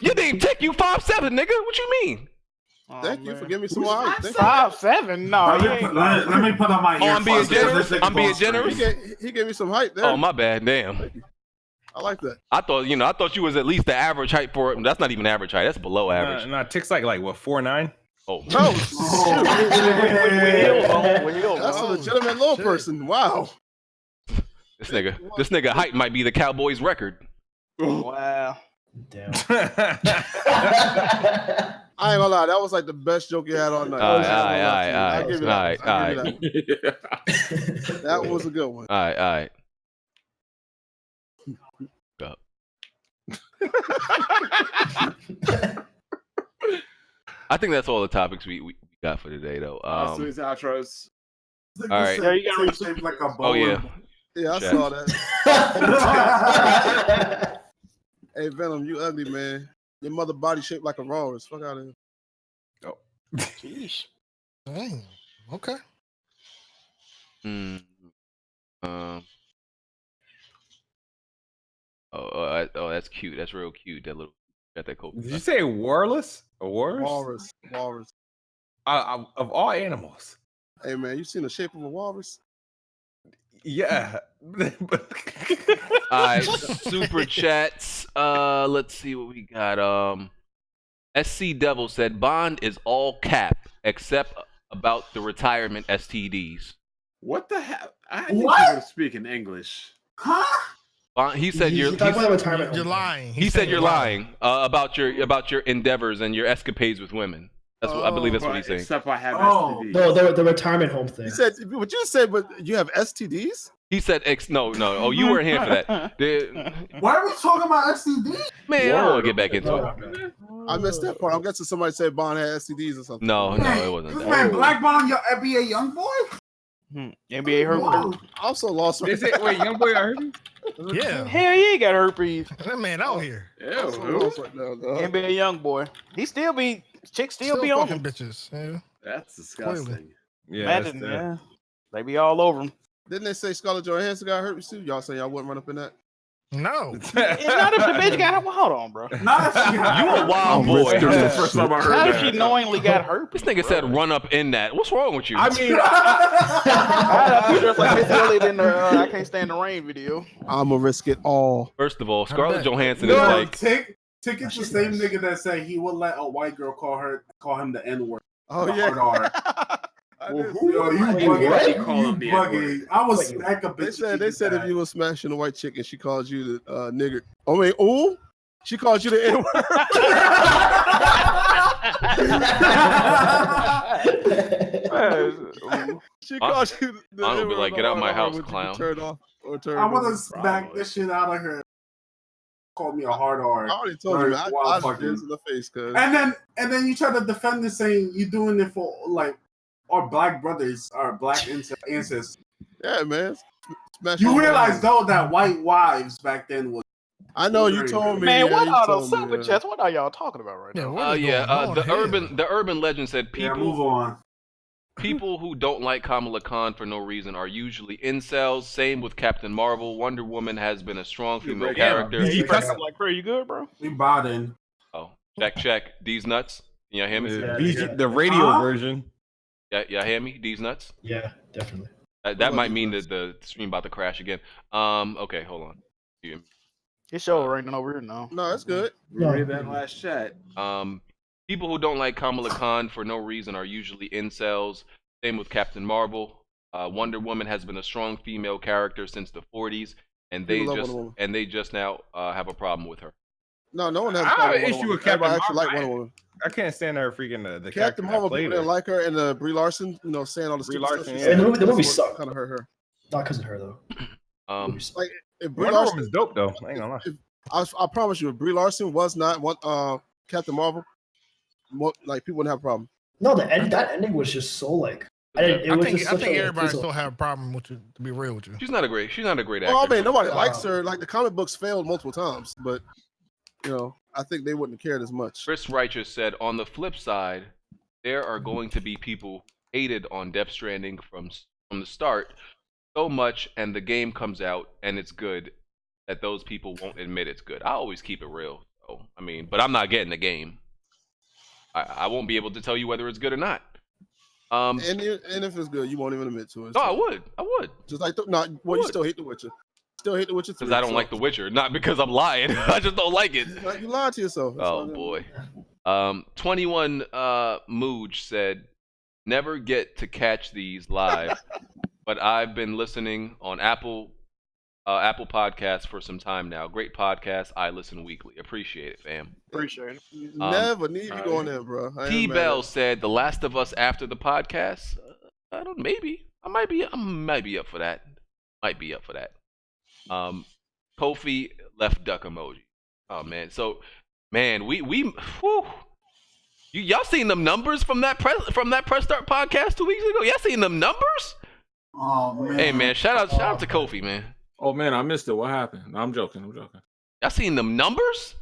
Your name Tick. You 5'7", nigga. What you mean? Thank you for giving me some more height. 5'7"? No, let me put on my earphones. I'm being generous. He gave me some height there. Oh, my bad. Damn. I like that. I thought you was at least the average height for it. That's not even average height. That's below average. Nah, Tick's like what, 4'9"? Oh no. With That's a legitimate little person. Wow. This nigga height might be the Cowboys record. Wow. Damn. I ain't gonna lie, that was like the best joke you had all night. All I'll give you that. right. That was a good one. All right. Go. I think that's all the topics we got for today, though. So his outros. All right. Yeah, you got shaped like a Oh yeah. Yeah, I saw that. Hey Venom, you ugly, man. Your mother body shaped like a walrus. Fuck out of here. Oh, jeez. Dang. Okay. Oh, that's cute. That's real cute. That little got that coat. Did you say warless? A walrus? Walrus. Of all animals. Hey man, you seen the shape of a walrus? Yeah. All right, super chats. Let's see what we got. SC Devil said Bond is all cap except about the retirement STDs. What the hell? I think you were speaking English. Huh? Bond, he said you're lying. He said you're lying about your endeavors and your escapades with women. That's what I believe. That's what he's saying. Except I have STDs. No, the retirement home thing. He said what you said, but you have STDs? He said no. Oh, you weren't here for that. Why are we talking about STD? Man, I don't want to get back into it. I missed that part. I'm guessing somebody said Bond had STDs or something. No, it wasn't This that. man Black Bond, your NBA young boy? NBA herpes. I also lost. Wait, young boy got herpes? Yeah. Hell yeah, he got herpes. That man out here. NBA young boy. He still be chicks still be on him. Bitches. Yeah. That's disgusting. Clearly. Yeah. Imagine, yeah. They be all over him. Didn't they say Scarlett Johansson got herpes too? Y'all say y'all wouldn't run up in that? No. It's not if the bitch got herpes. Hold on, bro. You a wild boy. That's the first time I heard How that. if she knowingly got herpes? This nigga said run up in that. What's wrong with you? I mean, I picture like Miss Elliott in the I Can't Stand the Rain video. I'm gonna risk it all. First of all, Scarlett Johansson No, is like. Ticket's the same nigga that said he would let a white girl call him the N-word. Oh The yeah. hard R. Yo, you bugging. I was smack a bitch. They said if you were smashing a white chick and she calls you the nigger. Oh wait, ooh, she calls you the N word. She calls you the I'm gonna be N-word. like, get out my house, clown. Turn off or turn. I want to smack this shit out of her. Called me a hard R. I already told you, man. I just in the face, cuz. And then you try to defend this saying you doing it for like our black brothers, our black ancestors. Yeah, man. You realize though that white wives back then was. I know you told me. Man, what you are those told me, super chats? What are y'all talking about right now? The urban legend said people move on. People who don't like Kamala Khan for no reason are usually incels. Same with Captain Marvel. Wonder Woman has been a strong female character. You like, bro, you good, bro? We bought in. Oh, check. These nuts. Can y'all hear me? The radio version. Yeah, y'all hear me? These nuts. Yeah, definitely. That might mean that the stream about to crash again. Okay, hold on. It's show raining over here now. No, that's good. Read that last chat. People who don't like Kamala Khan for no reason are usually incels. Same with Captain Marvel. Wonder Woman has been a strong female character since the 40s, and they just now have a problem with her. No one has. I have an issue with Captain Marvel. Marvel. Like Wonder Woman. I can't stand her freaking the Captain Marvel. People didn't like her, and Brie Larson. Saying all the Brie stupid Larson, stuff. yeah. The movie sucked. Kind of hurt her. Not because of her though. Like if Brie Wonder Larson Woman's dope though. I ain't gonna lie. I promise you, if Brie Larson was not Captain Marvel, like people wouldn't have a problem. No, that ending was just so like. I think everybody still have a problem with you. To be real with you, she's not a great actor. Well, I mean, nobody likes her. Like the comic books failed multiple times, but I think they wouldn't have cared as much. Chris Righteous said, on the flip side, there are going to be people hated on Death Stranding from the start so much, and the game comes out and it's good, that those people won't admit it's good. I always keep it real. So, I mean, but I'm not getting the game. I won't be able to tell you whether it's good or not. And if it's good, you won't even admit to it. No, I would. Just like you still hate The Witcher. Still hate The Witcher 3. Because I don't like The Witcher, not because I'm lying. I just don't like it. You lied to yourself. Oh boy. 21 Mooj said, never get to catch these live, but I've been listening on Apple Apple Podcasts for some time now. Great podcast. I listen weekly. Appreciate it, fam. Appreciate it. Never need you going there, bro. T Bell said The Last of Us after the podcast. I don't. Maybe I might be up for that. Might be up for that. Kofi left duck emoji. Oh man. So man, we whew. Y'all seen them numbers from that press start podcast 2 weeks ago? Y'all seen them numbers? Oh man. Hey man, shout out to Kofi, man. Oh man, I missed it. What happened? No, I'm joking. Y'all seen them numbers?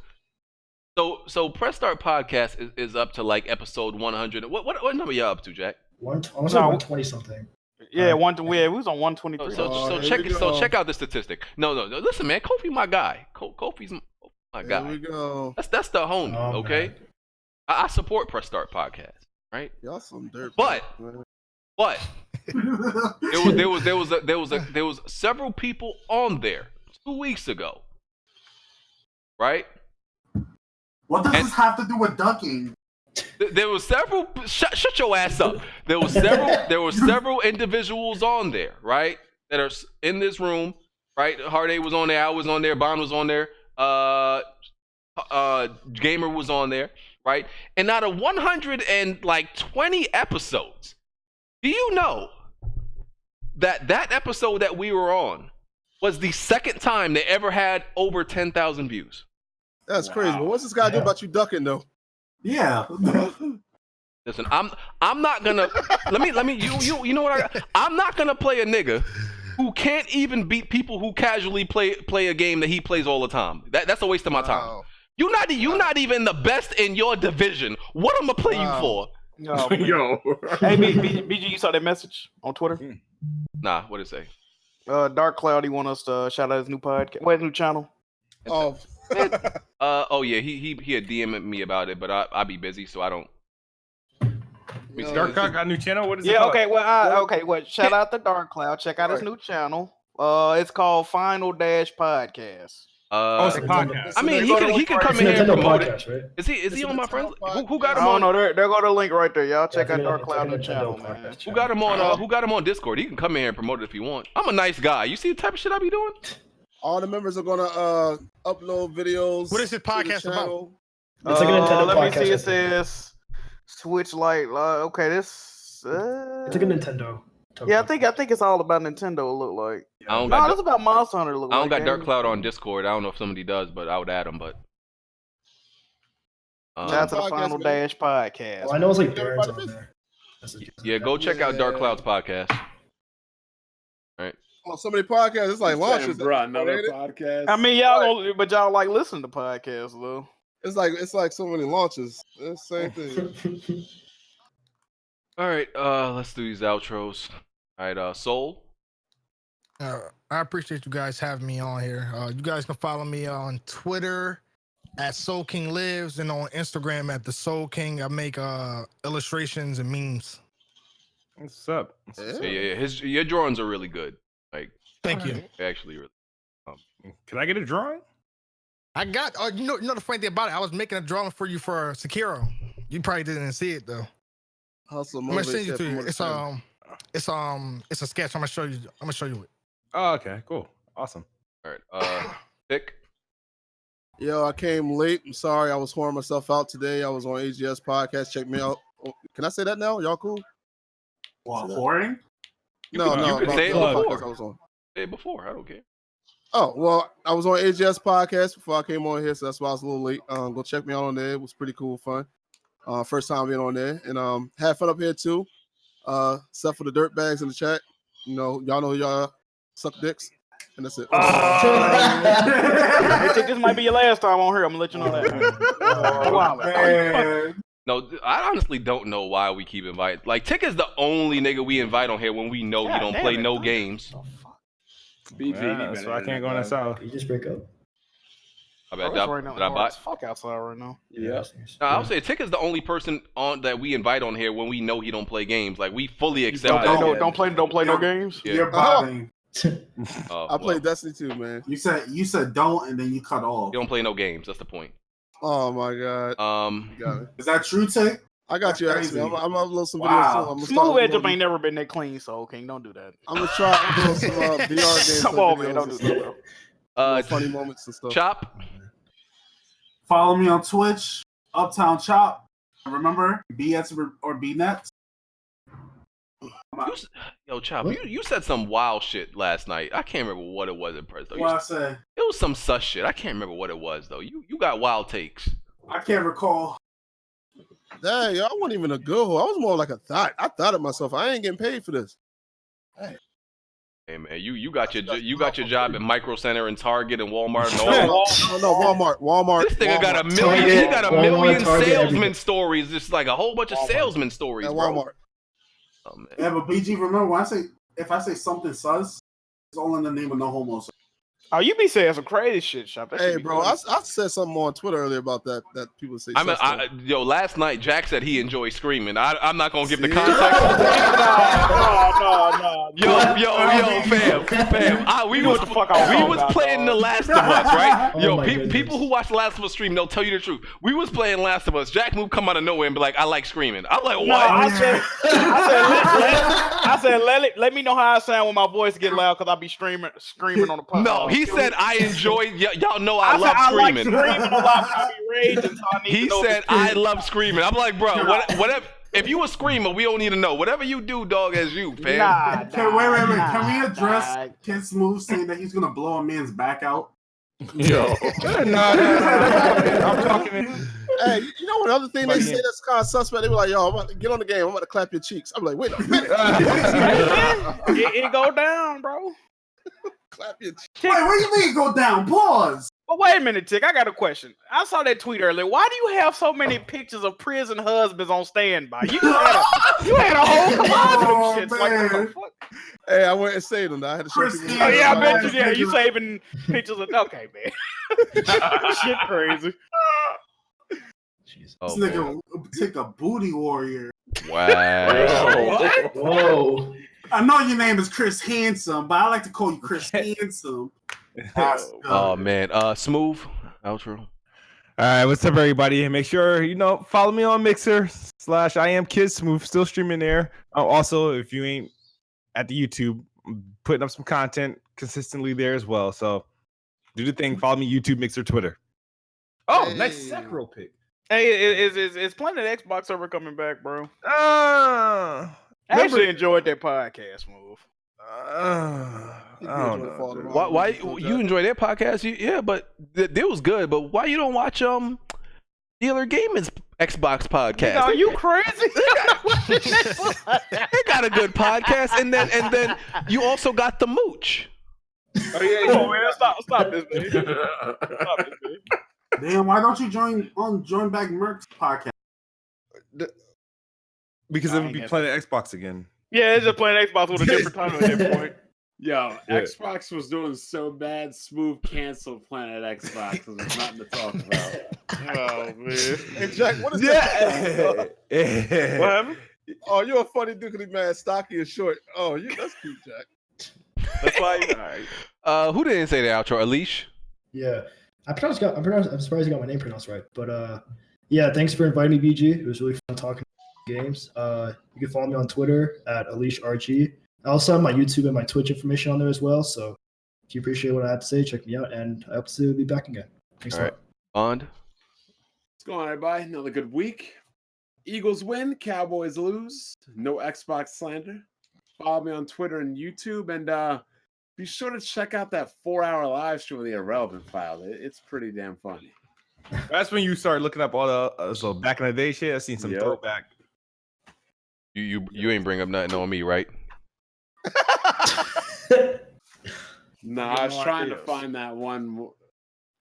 So press start podcast is up to like episode 100. What number y'all up to, Jack? 120 something. Yeah, we was on 123. So check out the statistic. No. Listen, man, Kofi my guy. Kofi's my guy. Here we go. That's the homie. Okay. I support press start podcast. Right. Y'all some dirt. But there was several people on there 2 weeks ago. Right. What does this have to do with ducking? There was several. Shut your ass up. There were several individuals on there, right? That are in this room, right? Hard A was on there. I was on there. Bond was on there. Gamer was on there, right? And out of 120 episodes, do you know that episode that we were on was the second time they ever had over 10,000 views? That's crazy. But what's this guy do about you ducking though? Yeah. Listen, I'm not gonna let me you know what I'm not gonna play a nigga who can't even beat people who casually play a game that he plays all the time. That's a waste of my time. You're not even the best in your division. What I'm gonna play you for? No, yo. Hey, BG, you saw that message on Twitter? Nah, what did it say? Dark Cloud, he want us to shout out his new podcast, his new channel. Oh. Oh yeah, he had DM'd me about it, but I be busy, so I don't. Dark Cloud got a new channel. What is it? Yeah, okay. Well, shout out to Dark Cloud. Check out his new channel. It's called Final Dash Podcast. It's a podcast. I mean, he can come in here and promote it. Right? Is he on my friends? Who got him on? Oh no, there go the link right there, y'all. Check out Dark Cloud new channel, man. Who got him on Discord? He can come in here and promote it if he wants. I'm a nice guy. You see the type of shit I be doing? All the members are gonna upload videos. What is this podcast about? It's like a Nintendo let podcast. Me see. It says Switch Lite. Okay, this. It's like a Nintendo. Yeah, I think it's all about Nintendo. It look like. It's about Monster Hunter. I don't got Dark Cloud on Discord. I don't know if somebody does, but I would add him. But shout out to the Final Dash podcast. Well, I know it's like Darren's on there. Yeah, go check out Dark Cloud's podcast. All right. Oh, so many podcasts. It's like launches. Another podcast. I mean, y'all like listen to podcasts though. It's like so many launches. It's the same thing. All right, let's do these outros. All right, Soul. I appreciate you guys having me on here. You guys can follow me on Twitter at Soul King Lives and on Instagram at the Soul King. I make illustrations and memes. What's up? Yeah. Your drawings are really good. Like, thank you. Actually, really. Can I get a drawing? I got. You know the funny thing about it. I was making a drawing for you for Sekiro. You probably didn't see it though. Hustle, I'm gonna send you to you. It's a sketch. I'm gonna show you it. Oh, okay, cool, awesome. All right, Vic. Yo, I came late. I'm sorry. I was whoring myself out today. I was on AGS podcast. Check me out. Oh, can I say that now? Y'all cool? What, whoring? No. You can say it before. I was on. Say it before. I don't care. Oh, well, I was on AGS podcast before I came on here, so that's why I was a little late. Go check me out on there. It was pretty cool, fun. First time being on there. And had fun up here too. Except for the dirt bags in the chat. You know, y'all know y'all suck dicks. And that's it. I think this might be your last time on here. I'm gonna let you know that. No, I honestly don't know why we keep inviting. Like, Tick is the only nigga we invite on here when we know he don't play no games. BG, so I can't go in the south. You just break up. I bet. Did I buy? Fuck outside right now. Yeah. No, I would say Tick is the only person on that we invite on here when we know he don't play games. Like, we fully accept that. Don't play no games. Yeah. You're bobbing. I played Destiny too, man. You said don't, and then you cut off. You don't play no games. That's the point. Oh my god. Is that true, Tick? I got you, actually. I'm gonna upload some videos Wow. too. Smooth Edge up ain't never been that clean, so King, don't do that. I'm gonna try to upload some VR games. Come on, man, don't do that, bro. Funny moments and stuff. Chop. Follow me on Twitch, Uptown Chop. Remember, BS or BNet. Yo, Chop, you said some wild shit last night. I can't remember what it was in person. What I say? It was some sus shit. I can't remember what it was though. You got wild takes. I can't recall. Dang, I wasn't even a good hoe. I was more like a thought. I thought of myself. I ain't getting paid for this. Hey man, you got your job at Micro Center and Target and Walmart and No, Walmart. This nigga got a million. Target, He got a Walmart, million Target, salesman everything. stories. Just like a whole bunch of salesman stories, At bro. Walmart. Oh man. Yeah, but BG, remember when if I say something sus, it's all in the name of no homo. Oh, you be saying some crazy shit, Shop. That Hey, shit be bro, funny. I said something on Twitter earlier about that people say. I mean, sus stuff. yo, last night Jack said he enjoyed screaming. I'm not gonna give the See? context. No. Fam. We was playing The Last of Us, right? Oh Yo, my goodness. people who watch The Last of Us stream, they'll tell you the truth. We was playing Last of Us. Jack Move come out of nowhere and be like, "I like screaming." I'm like, "What?" No, I said, let me know how I sound when my voice get loud because I be screaming on the podcast. No, he said I enjoy. Y'all know I said love I like screaming. screaming a lot. I be raging, so I need He to know said if I love screaming. I'm like, bro, whatever. If you a screamer, we don't need to know. Whatever you do, dog, as you, fam. Nah, Wait. Can we address Kid Smooth saying that he's gonna blow a man's back out? Yo. I'm talking. Hey, you know what other thing they say that's kind of suspect? They were like, "Yo, I'm about to get on the game. I'm about to clap your cheeks." I'm like, "Wait a minute." it go down, bro. Clap your cheeks. Wait, what do you mean go down? Pause. But wait a minute, Tick. I got a question. I saw that tweet earlier. Why do you have so many pictures of prison husbands on standby? You had a whole collage of shit. Like, what the fuck? Hey, I went and saved them. I had to show people. Oh yeah, I bet you. Yeah, you saving pictures of. Okay, man. Shit, crazy. Oh, This nigga take a booty warrior. wow. Whoa. I know your name is Chris Handsome, but I like to call you Chris Handsome. Oh man. Smooth outro. All right, what's up, everybody? Make sure follow me on Mixer / I am Kid Smooth, still streaming there. Also, if you ain't at the YouTube, I'm putting up some content consistently there as well. So do the thing. Follow me YouTube, Mixer, Twitter. Oh, next Sekiro pick. Hey, is Planet Xbox server coming back, bro? I actually enjoyed that podcast move. Why you enjoy their podcast? Yeah, but it was good. But why you don't watch Dealer Gaming's Xbox podcast? Are you crazy? They got a good podcast, and then you also got the mooch. Oh yeah, come on, man, stop this, man. Stop this, man. Damn, why don't you join back Merc's podcast? Because it would be playing Xbox again. Yeah, it's just playing Xbox with a different title at that point. Yo, Xbox was doing so bad, Smooth canceled Planet Xbox. There's nothing to talk about. Oh man. Hey Jack, what is that? What happened? Oh, you're a funny dude, man. Stocky and short. Oh, that's cute, Jack. That's why. All right. Who didn't say the outro? Alish? Yeah. I'm surprised you got my name pronounced right. But yeah, thanks for inviting me, BG. It was really fun talking games. You can follow me on Twitter at AlishRG. I also have my YouTube and my Twitch information on there as well. So if you appreciate what I have to say, check me out. And I hope to be back again. Thanks a lot. Bond. What's going on, everybody? Another good week. Eagles win, Cowboys lose. No Xbox slander. Follow me on Twitter and YouTube. And be sure to check out that 4-hour live stream of the Irrelevant File. It's pretty damn funny. That's when you start looking up all the so back in the day shit. I've seen some throwback. You ain't bring up nothing on me, right? No, I was trying to find that one.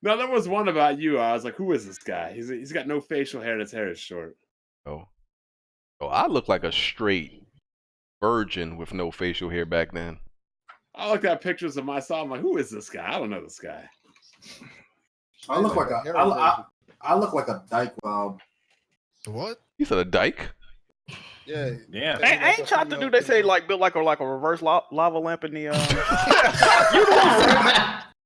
No, there was one about you. I was like, who is this guy? He's got no facial hair. His hair is short. Oh, I look like a straight virgin with no facial hair back then. I looked at pictures of myself. I'm like, who is this guy? I don't know this guy. I look like a dyke. What? You said a dyke? Yeah. Ain't tried to do. They say like build like a reverse lava lamp in the.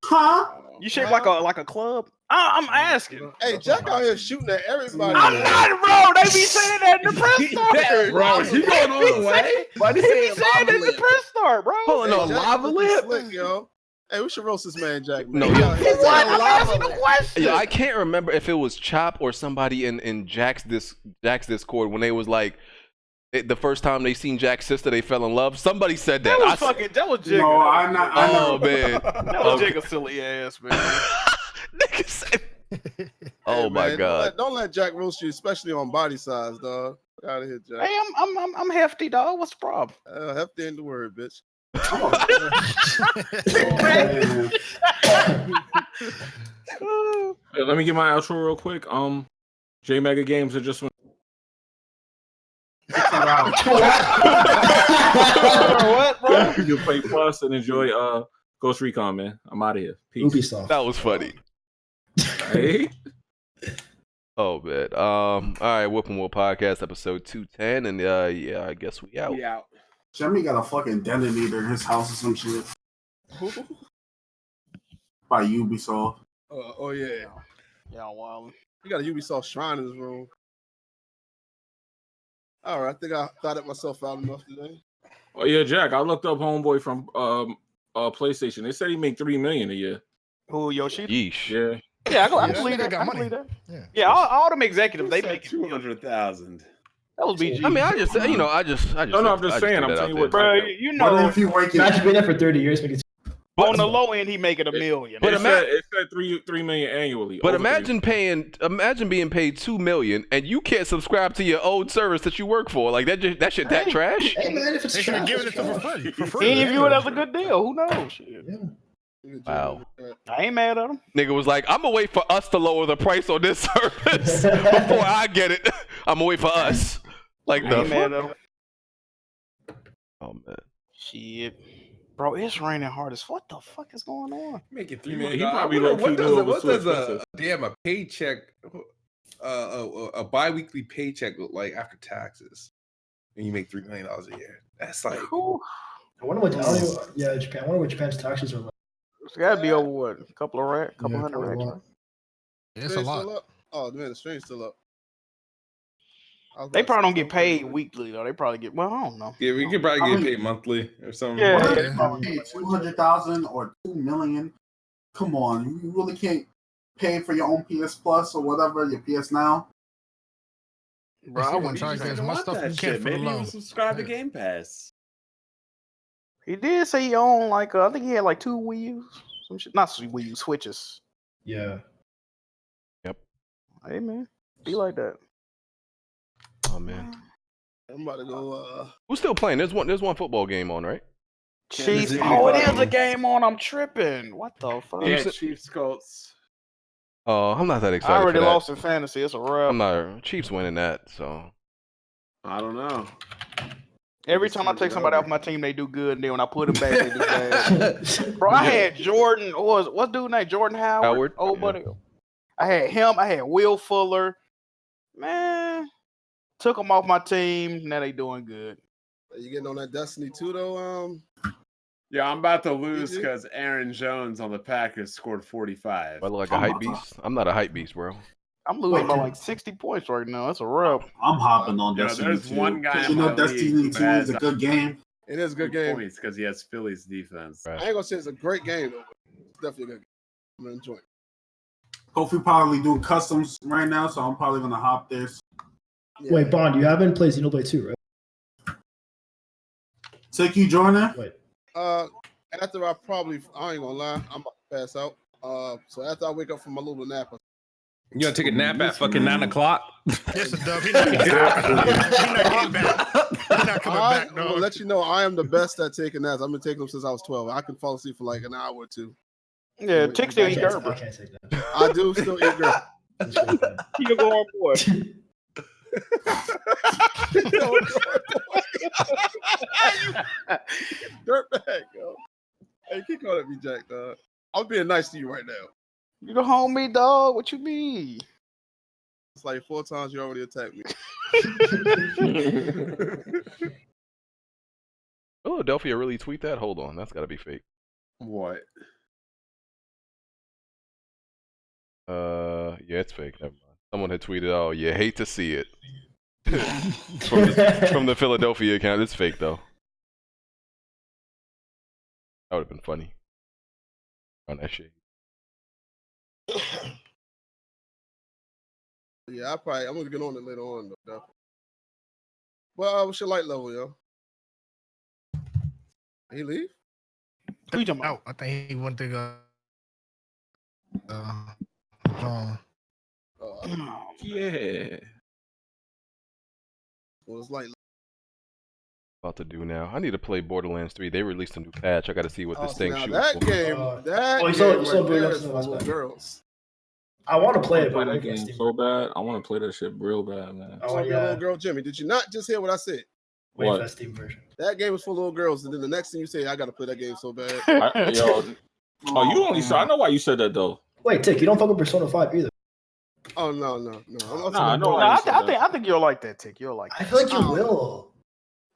Huh? You shaped like a club? I'm asking. Hey, Jack out here shooting at everybody. I'm not, bro. They be saying that in the press start. Bro, you going all the way? Why they saying that in the press start, bro? Hold on, no, lava lip. Slick, yo. Hey, we should roast this man, Jack. Man. No, What? I'm asking the question. Yeah, I can't remember if it was Chop or somebody in Jack's Discord when they was like, the first time they seen Jack's sister, they fell in love. Somebody said that. That was Jigga. No, I'm not. Oh man, That was Jigga silly ass, man. nigga said. Oh Hey, my man, god. Don't let Jack roast you, especially on body size, dog. Get out of here, Jack. Hey, I'm hefty, dog. What's the problem? Hefty ain't the word, bitch. Hey, let me get my outro real quick. J Mega Games are just went. What, bro? You play Plus and enjoy Ghost Recon, man. I'm out of here. Peace. Ubisoft. That was funny. Hey. Oh man. All right, Whoop and Whoop Podcast episode 210, and yeah, I guess we out. Yeah. Jimmy got a fucking detonator in his house or some shit. By Ubisoft. Oh yeah. Yeah, wild. You got a Ubisoft shrine in his room. All right, I think I thought it myself out enough today. Oh yeah, Jack. I looked up homeboy from PlayStation. They said he make $3 million a year. Who, Yoshida? Yeesh. Yeah. Yeah, I Yeah, believe that. got I money. believe that. Yeah. Yeah, all them executives, they make 200,000. That was BG. I mean, I just No, I'm just saying. I'm telling you what. Bro, you know, What if you working? Imagine being there for 30 years, making on the low end, he making $1 million. But It said $3 million annually. But over imagine being paid $2 million and you can't subscribe to your old service that you work for. Like that shit that trash. Hey man, if it's They should have trash, given it it's to him trash. for free. He didn't view it as a good deal. Who knows? Shit. Wow. I ain't mad at him. Nigga was like, I'm gonna wait for us to lower the price on this service before I get it. I'm gonna wait for us. Like I the ain't mad at him. Oh man. Shit. Bro, it's raining hard as what the fuck is going on? Making $3 He million. probably What low-key does knew a, it was what too does expensive. a paycheck, a bi-weekly paycheck look like after taxes? And you make $3 million a year. That's like, Whew. I wonder what. Japan. I wonder what Japan's taxes are like. It's gotta be over what? A couple Yeah, hundred probably a racks. lot. Right? It's a Stream's lot. still up? Oh man, the stream's still up. They probably don't get paid weekly though. They probably get I don't know. yeah, we could probably get paid monthly or something. Yeah. What Yeah. if you paid 200,000 or 2 million? Come on, you really can't pay for your own PS Plus or whatever your PS Now. Bro, I wouldn't charge Maybe as you much want stuff that you shit. can for the Maybe you low. subscribe to Yeah. Game Pass. He did say he owned like I think he had like 2 Wii U's. Some shit. Not Wii U Switches. Yeah. Hey man. Be like that. Oh man. I'm about to go. Who's still playing? There's one football game on, right? Chiefs. City Oh, it is a Bucks. game on. I'm tripping. What the fuck? Yeah, Chiefs Colts. Oh, I'm not that I excited. already for that. lost in fantasy. It's a wrap. I'm not Chiefs winning that, so I don't know. Every time I take somebody off my team, they do good, and then when I put them back, they do bad. Bro, I had Jordan. What's dude name? Jordan Howard. Oh, Yeah. buddy. I had him. I had Will Fuller. Man, took them off my team. Now they doing good. You getting on that Destiny 2 though? Yeah, I'm about to lose Easy. because Aaron Jones on the Packers scored 45. I look like a hype beast. I'm not a hype beast, bro. I'm losing by like 60 points right now. That's a wrap. I'm hopping on Yeah, Destiny there's 2. one guy 'Cause in you know my Destiny league 2 who is a has good game. It is a good game. Points because he has Philly's defense. Right. I ain't gonna say it's a great game though. It's definitely a good game. I'm gonna enjoy it. Kofi probably doing customs right now, so I'm probably gonna hop this. Yeah. Wait, Bond, you haven't played Xenoblade 2, right? Take you joining? Wait. After I ain't gonna lie, I'm about to pass out. So after I wake up from my little nap, You gonna take a nap at fucking 9 o'clock? Yes, a dub. He not getting back. He not getting back. He not coming back, I'm gonna dog. let you know I am the best at taking naps. I've been taking them since I was 12. I can fall asleep for like an hour or two. Yeah, Tick still eat I Gerber. can't take that. I do still eat girl. That's really bad. He can go on board. Dirtbag, yo. Hey, keep calling me Jack, dog. I'm being nice to you right now. You the homie, dog. What you mean? It's like 4 times you already attacked me. Philadelphia really tweet that? Hold on, that's gotta be fake. What? Yeah, it's fake. Never mind. Someone had tweeted, "Oh, you hate to see it." from the Philadelphia account. It's fake though. That would have been funny. On that shit. Yeah, I'm gonna get on it later on though. Well, what's your light level, yo? He leave? Who you talking about? I think he went to go. Yeah. Well, it's light. About to do now. I need to play Borderlands 3. They released a new patch. I got to see what this thing now shoots that for. game, that you game saw right there Borderlands is in the for last little patch. girls. I want to play it, Play but that game so bad. I want to play that shit real bad, man. Oh, yeah. Little girl, Jimmy. Did you not just hear what I said? Wait What? for that Steam version. That game is for little girls, and then the next thing you say, I gotta play that game so bad. Oh, you only saw. I know why you said that though. Wait, Tick, you don't fuck with Persona 5 either. Oh no. I think you'll like that, Tick. You'll like that. I feel like you will.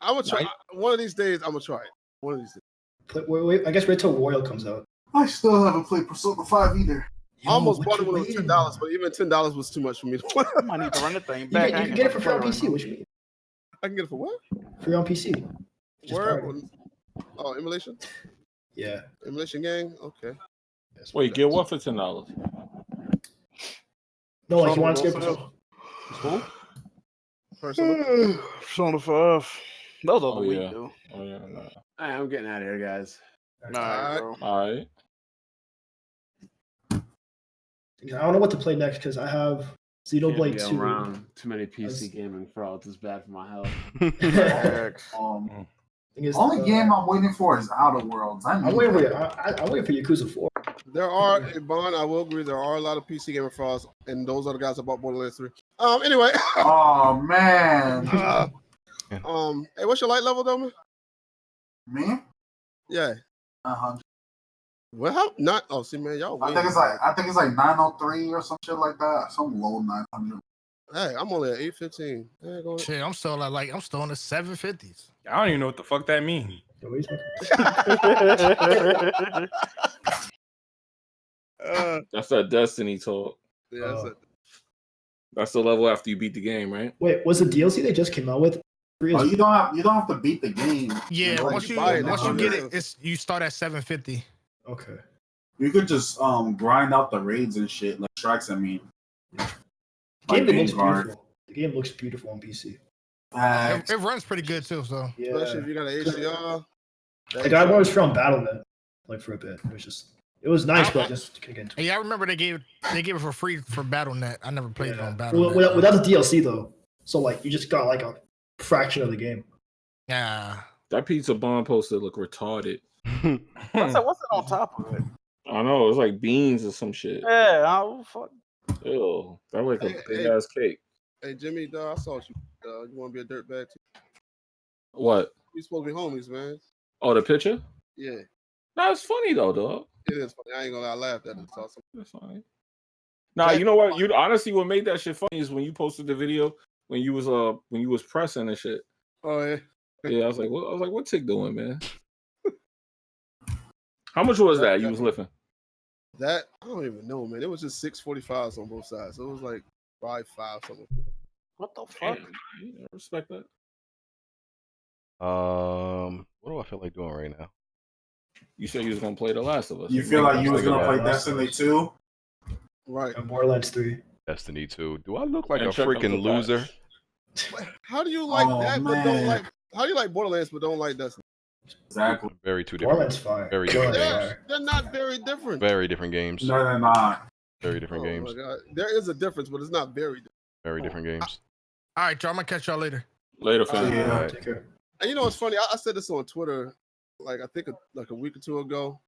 I'm gonna try. One of these days, I'm gonna try it. One of these days. Wait, I guess wait till Royal comes out. I still haven't played Persona 5 either. I almost bought it when it was $10, but even $10 was too much for me. I might need to run the thing You back. can get it for free on PC. What you mean? I can get it for what? Free on PC. Where? Oh, emulation? Yeah. Emulation gang? Okay. Wait, get what for $10? No, like you want to get Who? Persona 5. Those are the weak, though. Oh yeah. I'm getting out of here, guys. All right. I don't know what to play next because I have Xenoblade 2. Around. Too many PC gaming frauds is bad for my health. Only game I'm waiting for is Outer Worlds. I'm waiting for Yakuza 4. There are, Bond, I will agree, there are a lot of PC gamer frauds, and those are the guys that bought Borderlands 3. Anyway. Oh, man. Hey, what's your light level, though, man? Me? Yeah. 100. Well, how not? Oh, see, man, y'all. I think it's like 903 or some shit like that. Some low 900. Hey, I'm only at 815. Shit, I'm still in the 750s. I don't even know what the fuck that means. That's that Destiny talk. Yeah, that's the level after you beat the game, right? Wait, was the DLC they just came out with? Oh, you don't have to beat the game. Yeah, once you get it, you start at 750. Okay. You could just grind out the raids and shit, like strikes. I mean, The game looks beautiful. The game looks beautiful on PC. It runs pretty good too. So yeah. Especially if you got an HDR. Like I was from Battle.net, like for a bit. It was nice, but I just couldn't get into it. Yeah, I remember they gave it for free for Battle.net. I never played it on Battle.net. Without the DLC though, so like you just got like a fraction of the game. Yeah. That pizza bomb poster look retarded. What's it on top of it? I know, it's like beans or some shit. Yeah, oh fuck. Ew, that like a big ass cake. Hey Jimmy, dog, I saw you. You want to be a dirtbag too? What? We supposed to be homies, man. Oh, the picture? Yeah. No, it's funny though, dog. It is funny. I ain't gonna lie, I laughed at it. It's awesome. That's funny. Nah, you know what? You honestly, what made that shit funny is when you posted the video when you was pressing and shit. Oh yeah. Yeah, I was like, what Tick doing, man? How much was that you was lifting? That I don't even know, man. It was just 645s on both sides, so it was like 5 something. What the fuck? I respect that. What do I feel like doing right now? You said you was gonna play The Last of Us. You feel like you was gonna play Destiny 2? Right. Borderlands 3. Destiny 2. Do I look like And a check out the freaking loser? How do you like that, but don't man. like? How do you like Borderlands but don't like Destiny? Exactly. Very two different. Borderlands fire. Very different games. They're not very different. Very different games. No, they're not. Very different games. My God. There is a difference, but it's not very different. Very different games. All right, y'all. I'm gonna catch y'all later. Later, fam. Yeah. Take care. And you know what's funny? I said this on Twitter, like I think like a week or two ago.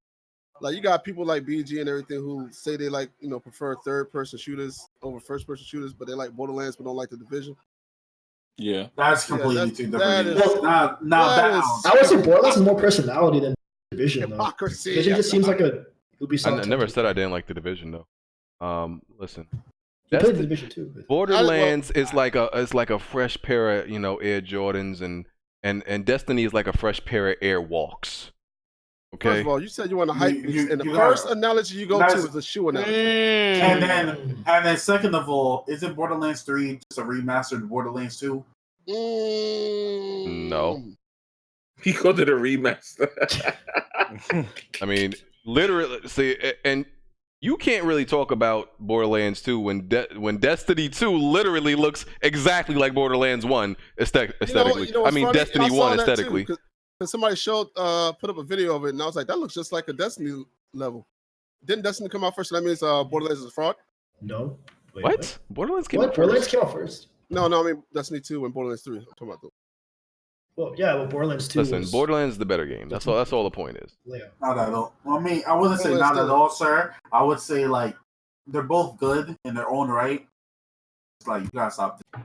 Like you got people like BG and everything who say they like, prefer third-person shooters over first-person shooters, but they like Borderlands but don't like the Division. Yeah. That's completely two that different is- games. I would say Borderlands has more personality than Division. Though. Hypocrisy. Division just seems like a Ubisoft. I never said I didn't like the Division though. Listen. You played the Division too. Borderlands is like a fresh pair of Air Jordans and Destiny is like a fresh pair of Air Walks. Okay. First of all, you said you want to hype beast, and the first analogy you go to is a shoe analogy. And then second of all, isn't Borderlands 3 just a remastered Borderlands 2? No. He called it a remaster. I mean, literally, see, and you can't really talk about Borderlands 2 when Destiny 2 literally looks exactly like Borderlands 1 aesthetically. You know I mean, funny? Destiny I saw 1 that too, aesthetically. Because somebody put up a video of it, and I was like, that looks just like a Destiny level. Didn't Destiny come out first? So that means Borderlands is a fraud? No. Wait, what? Borderlands came out first. Borderlands came out first. No, I mean Destiny 2 and Borderlands 3. I'm talking about those. Well, yeah, well, Borderlands 2 Listen, Borderlands is the better game. That's all the point is. Yeah. Not at all. Well, I mean, I wouldn't say not at all, sir. I would say, like, they're both good in their own right. It's like, you gotta stop this,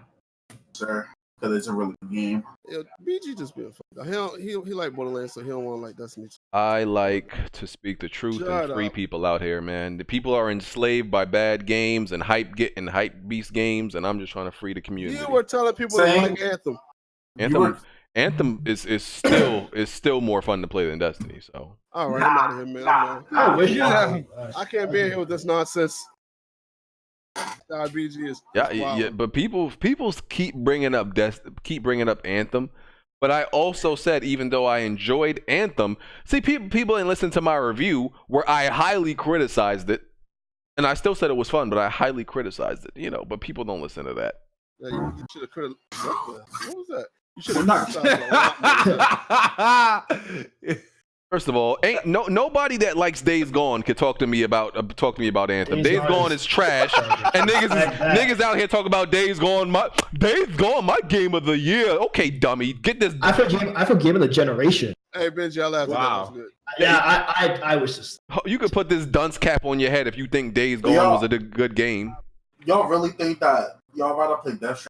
sir, because it's a really good game. Yeah, BG just being fun. He like Borderlands, so he don't want to like Destiny 2. I like to speak the truth and free people out here, man. The people are enslaved by bad games and hype beast games, and I'm just trying to free the community. You were telling people to like Anthem. Anthem is still more fun to play than Destiny. So. All right, I'm out of here, man. I can't be in here with this nonsense. BG is yeah. But people keep bringing up Anthem. But I also said, even though I enjoyed Anthem, see, people didn't listen to my review where I highly criticized it, and I still said it was fun, but I highly criticized it. But people don't listen to that. Yeah, you should have criticized. What was that? You should have. First of all, ain't nobody that likes Days Gone could talk to me about Anthem. Days Gone is trash, and niggas out here talking about Days Gone. My game of the year. Okay, dummy, get this. I for game of the generation. Hey, Benji, I laughed. Wow. Good. Yeah, I was just. You could put this dunce cap on your head if you think Days Gone was a good game. Y'all really think that y'all rather play Death Stranding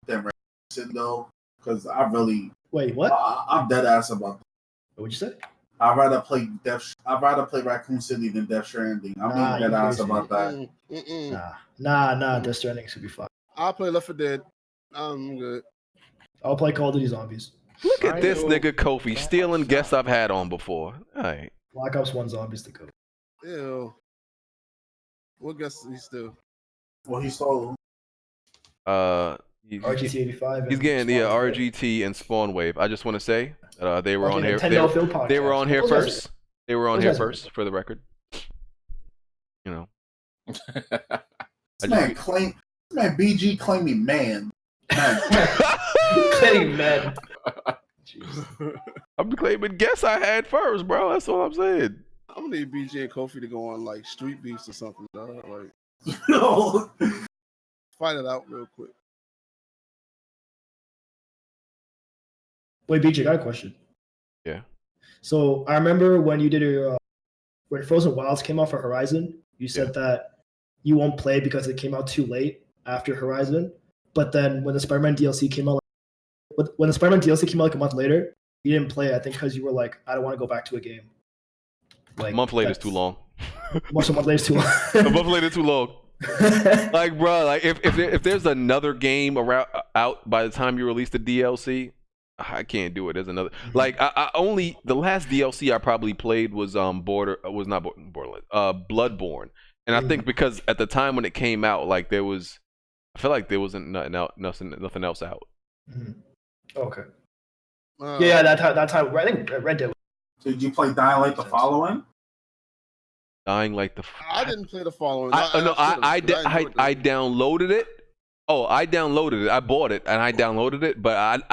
than Raccoon though? Because I really wait. What? I'm dead ass about that. What'd you say? I'd rather play Raccoon City than Death Stranding. I'm dead ass about that. Nah. Death Stranding should be fun. I'll play Left 4 Dead. I'm good. I'll play Call of Duty Zombies. Look at this nigga Kofi stealing guests I've had on before. All right. Black Ops 1 Zombies to go. Ew. What guests did he steal? Well, he stole. RGT 85. He's getting the RGT and Spawn Wave. I just want to say they were on here. They were on here first. They were on here first, for the record. This man BG claiming man. Claiming man. I'm claiming guess I had first, bro. That's all I'm saying. I'm gonna need BG and Kofi to go on like Street Beefs or something, dog. Like, fight it out real quick. Wait, BJ, I got a question. Yeah. So I remember when you did your when Frozen Wilds came out for Horizon, you said that you won't play because it came out too late after Horizon. But then when the Spider-Man DLC came out, like a month later, you didn't play it. I think because you were like, I don't want to go back to a game. Like, a month later is too long. A month later is too long. A month later is too long. Like, bro, like if there's another game out by the time you release the DLC, I can't do it. There's another. Like, I only the last DLC I probably played was Bloodborne, and I think because at the time when it came out, like I feel like there wasn't nothing else out. Mm-hmm. Okay. Yeah, that time I think Red Dead. Did you play Dying Light the following? Dying Light the. I didn't play the following. I downloaded it. Oh, I downloaded it. I bought it and I downloaded it, but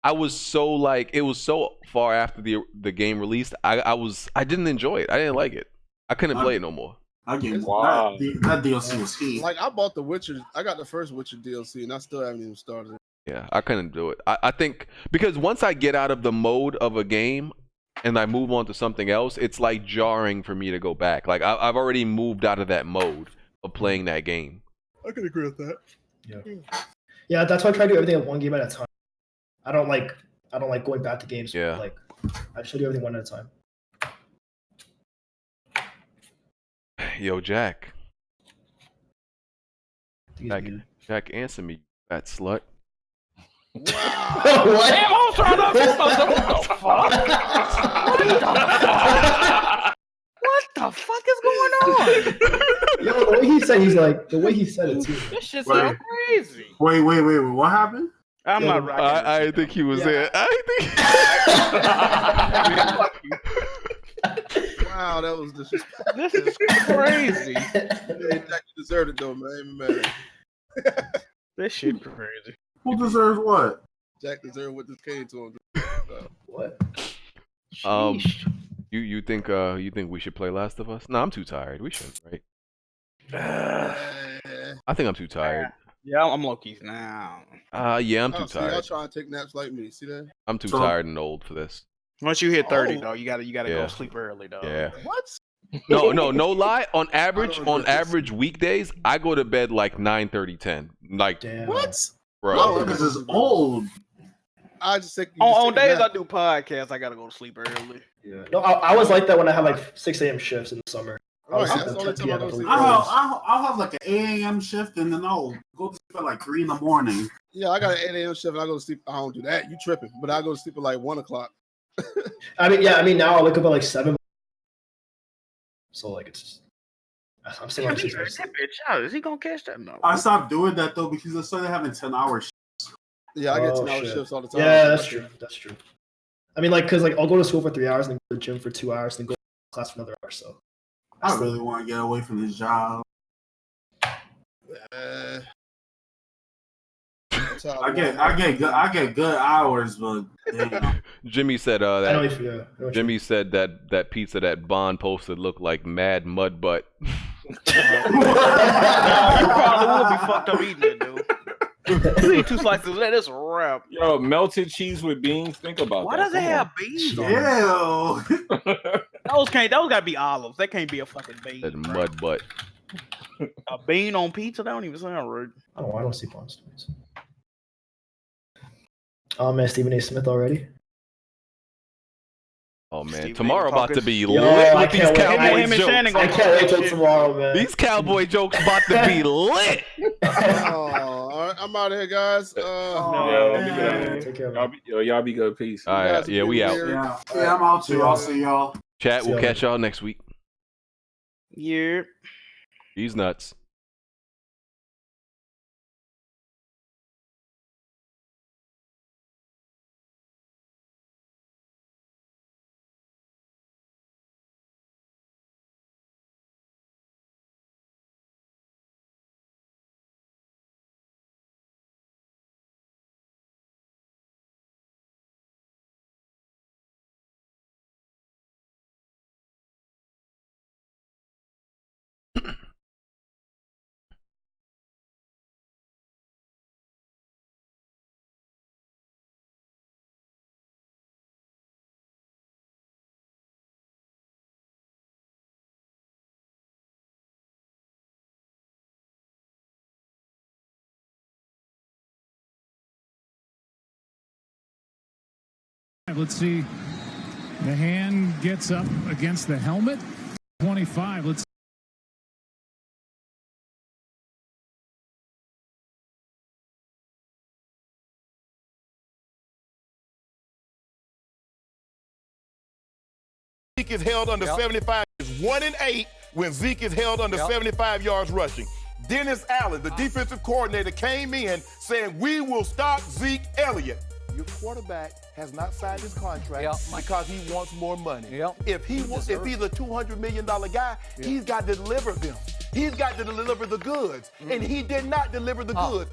I was so like it was so far after the game released. I didn't enjoy it. I didn't like it. I couldn't play it no more. That DLC was heat. Like I bought the Witcher. I got the first Witcher DLC, and I still haven't even started it. Yeah, I couldn't do it. I think because once I get out of the mode of a game and I move on to something else, it's like jarring for me to go back. Like I've already moved out of that mode of playing that game. I can agree with that. Yeah, that's why I try to do everything at one game at a time. I don't like going back to games. Yeah. Like I try to do everything one at a time. Yo, Jack, answer me, that slut. Wow. What? Damn, I was trying to what the fuck? What the fuck? said, he's like the way he said it too. This shit sound crazy. Wait. What happened? I'm not rocking. I didn't think he was there. Wow, that was disrespectful. This is crazy. Jack deserved it though, man. This shit crazy. Who deserves what? Jack deserved what this came to him. What? You think we should play Last of Us? No, I'm too tired. We shouldn't, right? I think I'm too tired. Yeah, I'm low-key now. Yeah, I'm too tired. Y'all trying to take naps like me. See that? I'm too tired and old for this. Once you hit 30, though, you gotta go sleep early, though. Yeah. What? No lie. On average weekdays, I go to bed like 9:30, 10. Like Damn. What? bro. This is old. I just think On days I do podcasts, I gotta go to sleep early. Yeah. No, I was like that when I had like 6 a.m. shifts in the summer. All right, that's the only time I go to sleep. I'll have like an 8 a.m. shift and then I'll go to sleep at like 3 in the morning. Yeah, I got an 8 a.m. shift and I go to sleep. I don't do that. You tripping? But I go to sleep at like 1 o'clock. I mean, now I wake up at like 7. So like it's. I'm still on 6 hours. Is he gonna catch that? No. I stopped doing that though because I started having 10-hour shifts. Yeah, I get 10-hour shifts all the time. Yeah, that's true. I mean, like, cause like I'll go to school for 3 hours and then go to the gym for 2 hours and then go to class for another hour. So I really want to get away from this job. I get good hours, but damn. Jimmy said Jimmy said that pizza that Bond posted looked like mad mud butt. You probably would be fucked up eating it, dude. You eat 2 slices of that, it's a wrap. Yo, melted cheese with beans. Think about Why that. does it have beans on Ew. Those gotta be olives. That can't be a fucking bean. That mud butt. A bean on pizza? That don't even sound right. I don't see Bond stories. Oh man, Stephen A. Smith already. Oh man, Stephen tomorrow A. about to be Yo, lit I with these can't wait. cowboy Him and Shannon jokes. I can't wait till tomorrow, man. These cowboy jokes about to be lit. All right, I'm out of here, guys. Take care, man. Y'all be good. Peace. All right, yeah, we out. Yeah, I'm out too. I'll see y'all. Chat, we'll catch y'all next week. Yeah. These nuts. Let's see. The hand gets up against the helmet. 25. Let's. Zeke is held under 75 is 1-8 when Zeke is held under 75 yards rushing. Dennis Allen, the defensive coordinator, came in saying, we will stop Zeke Elliott. Your quarterback has not signed his contract because he wants more money. If he's a $200 million guy, he's got to deliver them. He's got to deliver the goods, and he did not deliver the goods.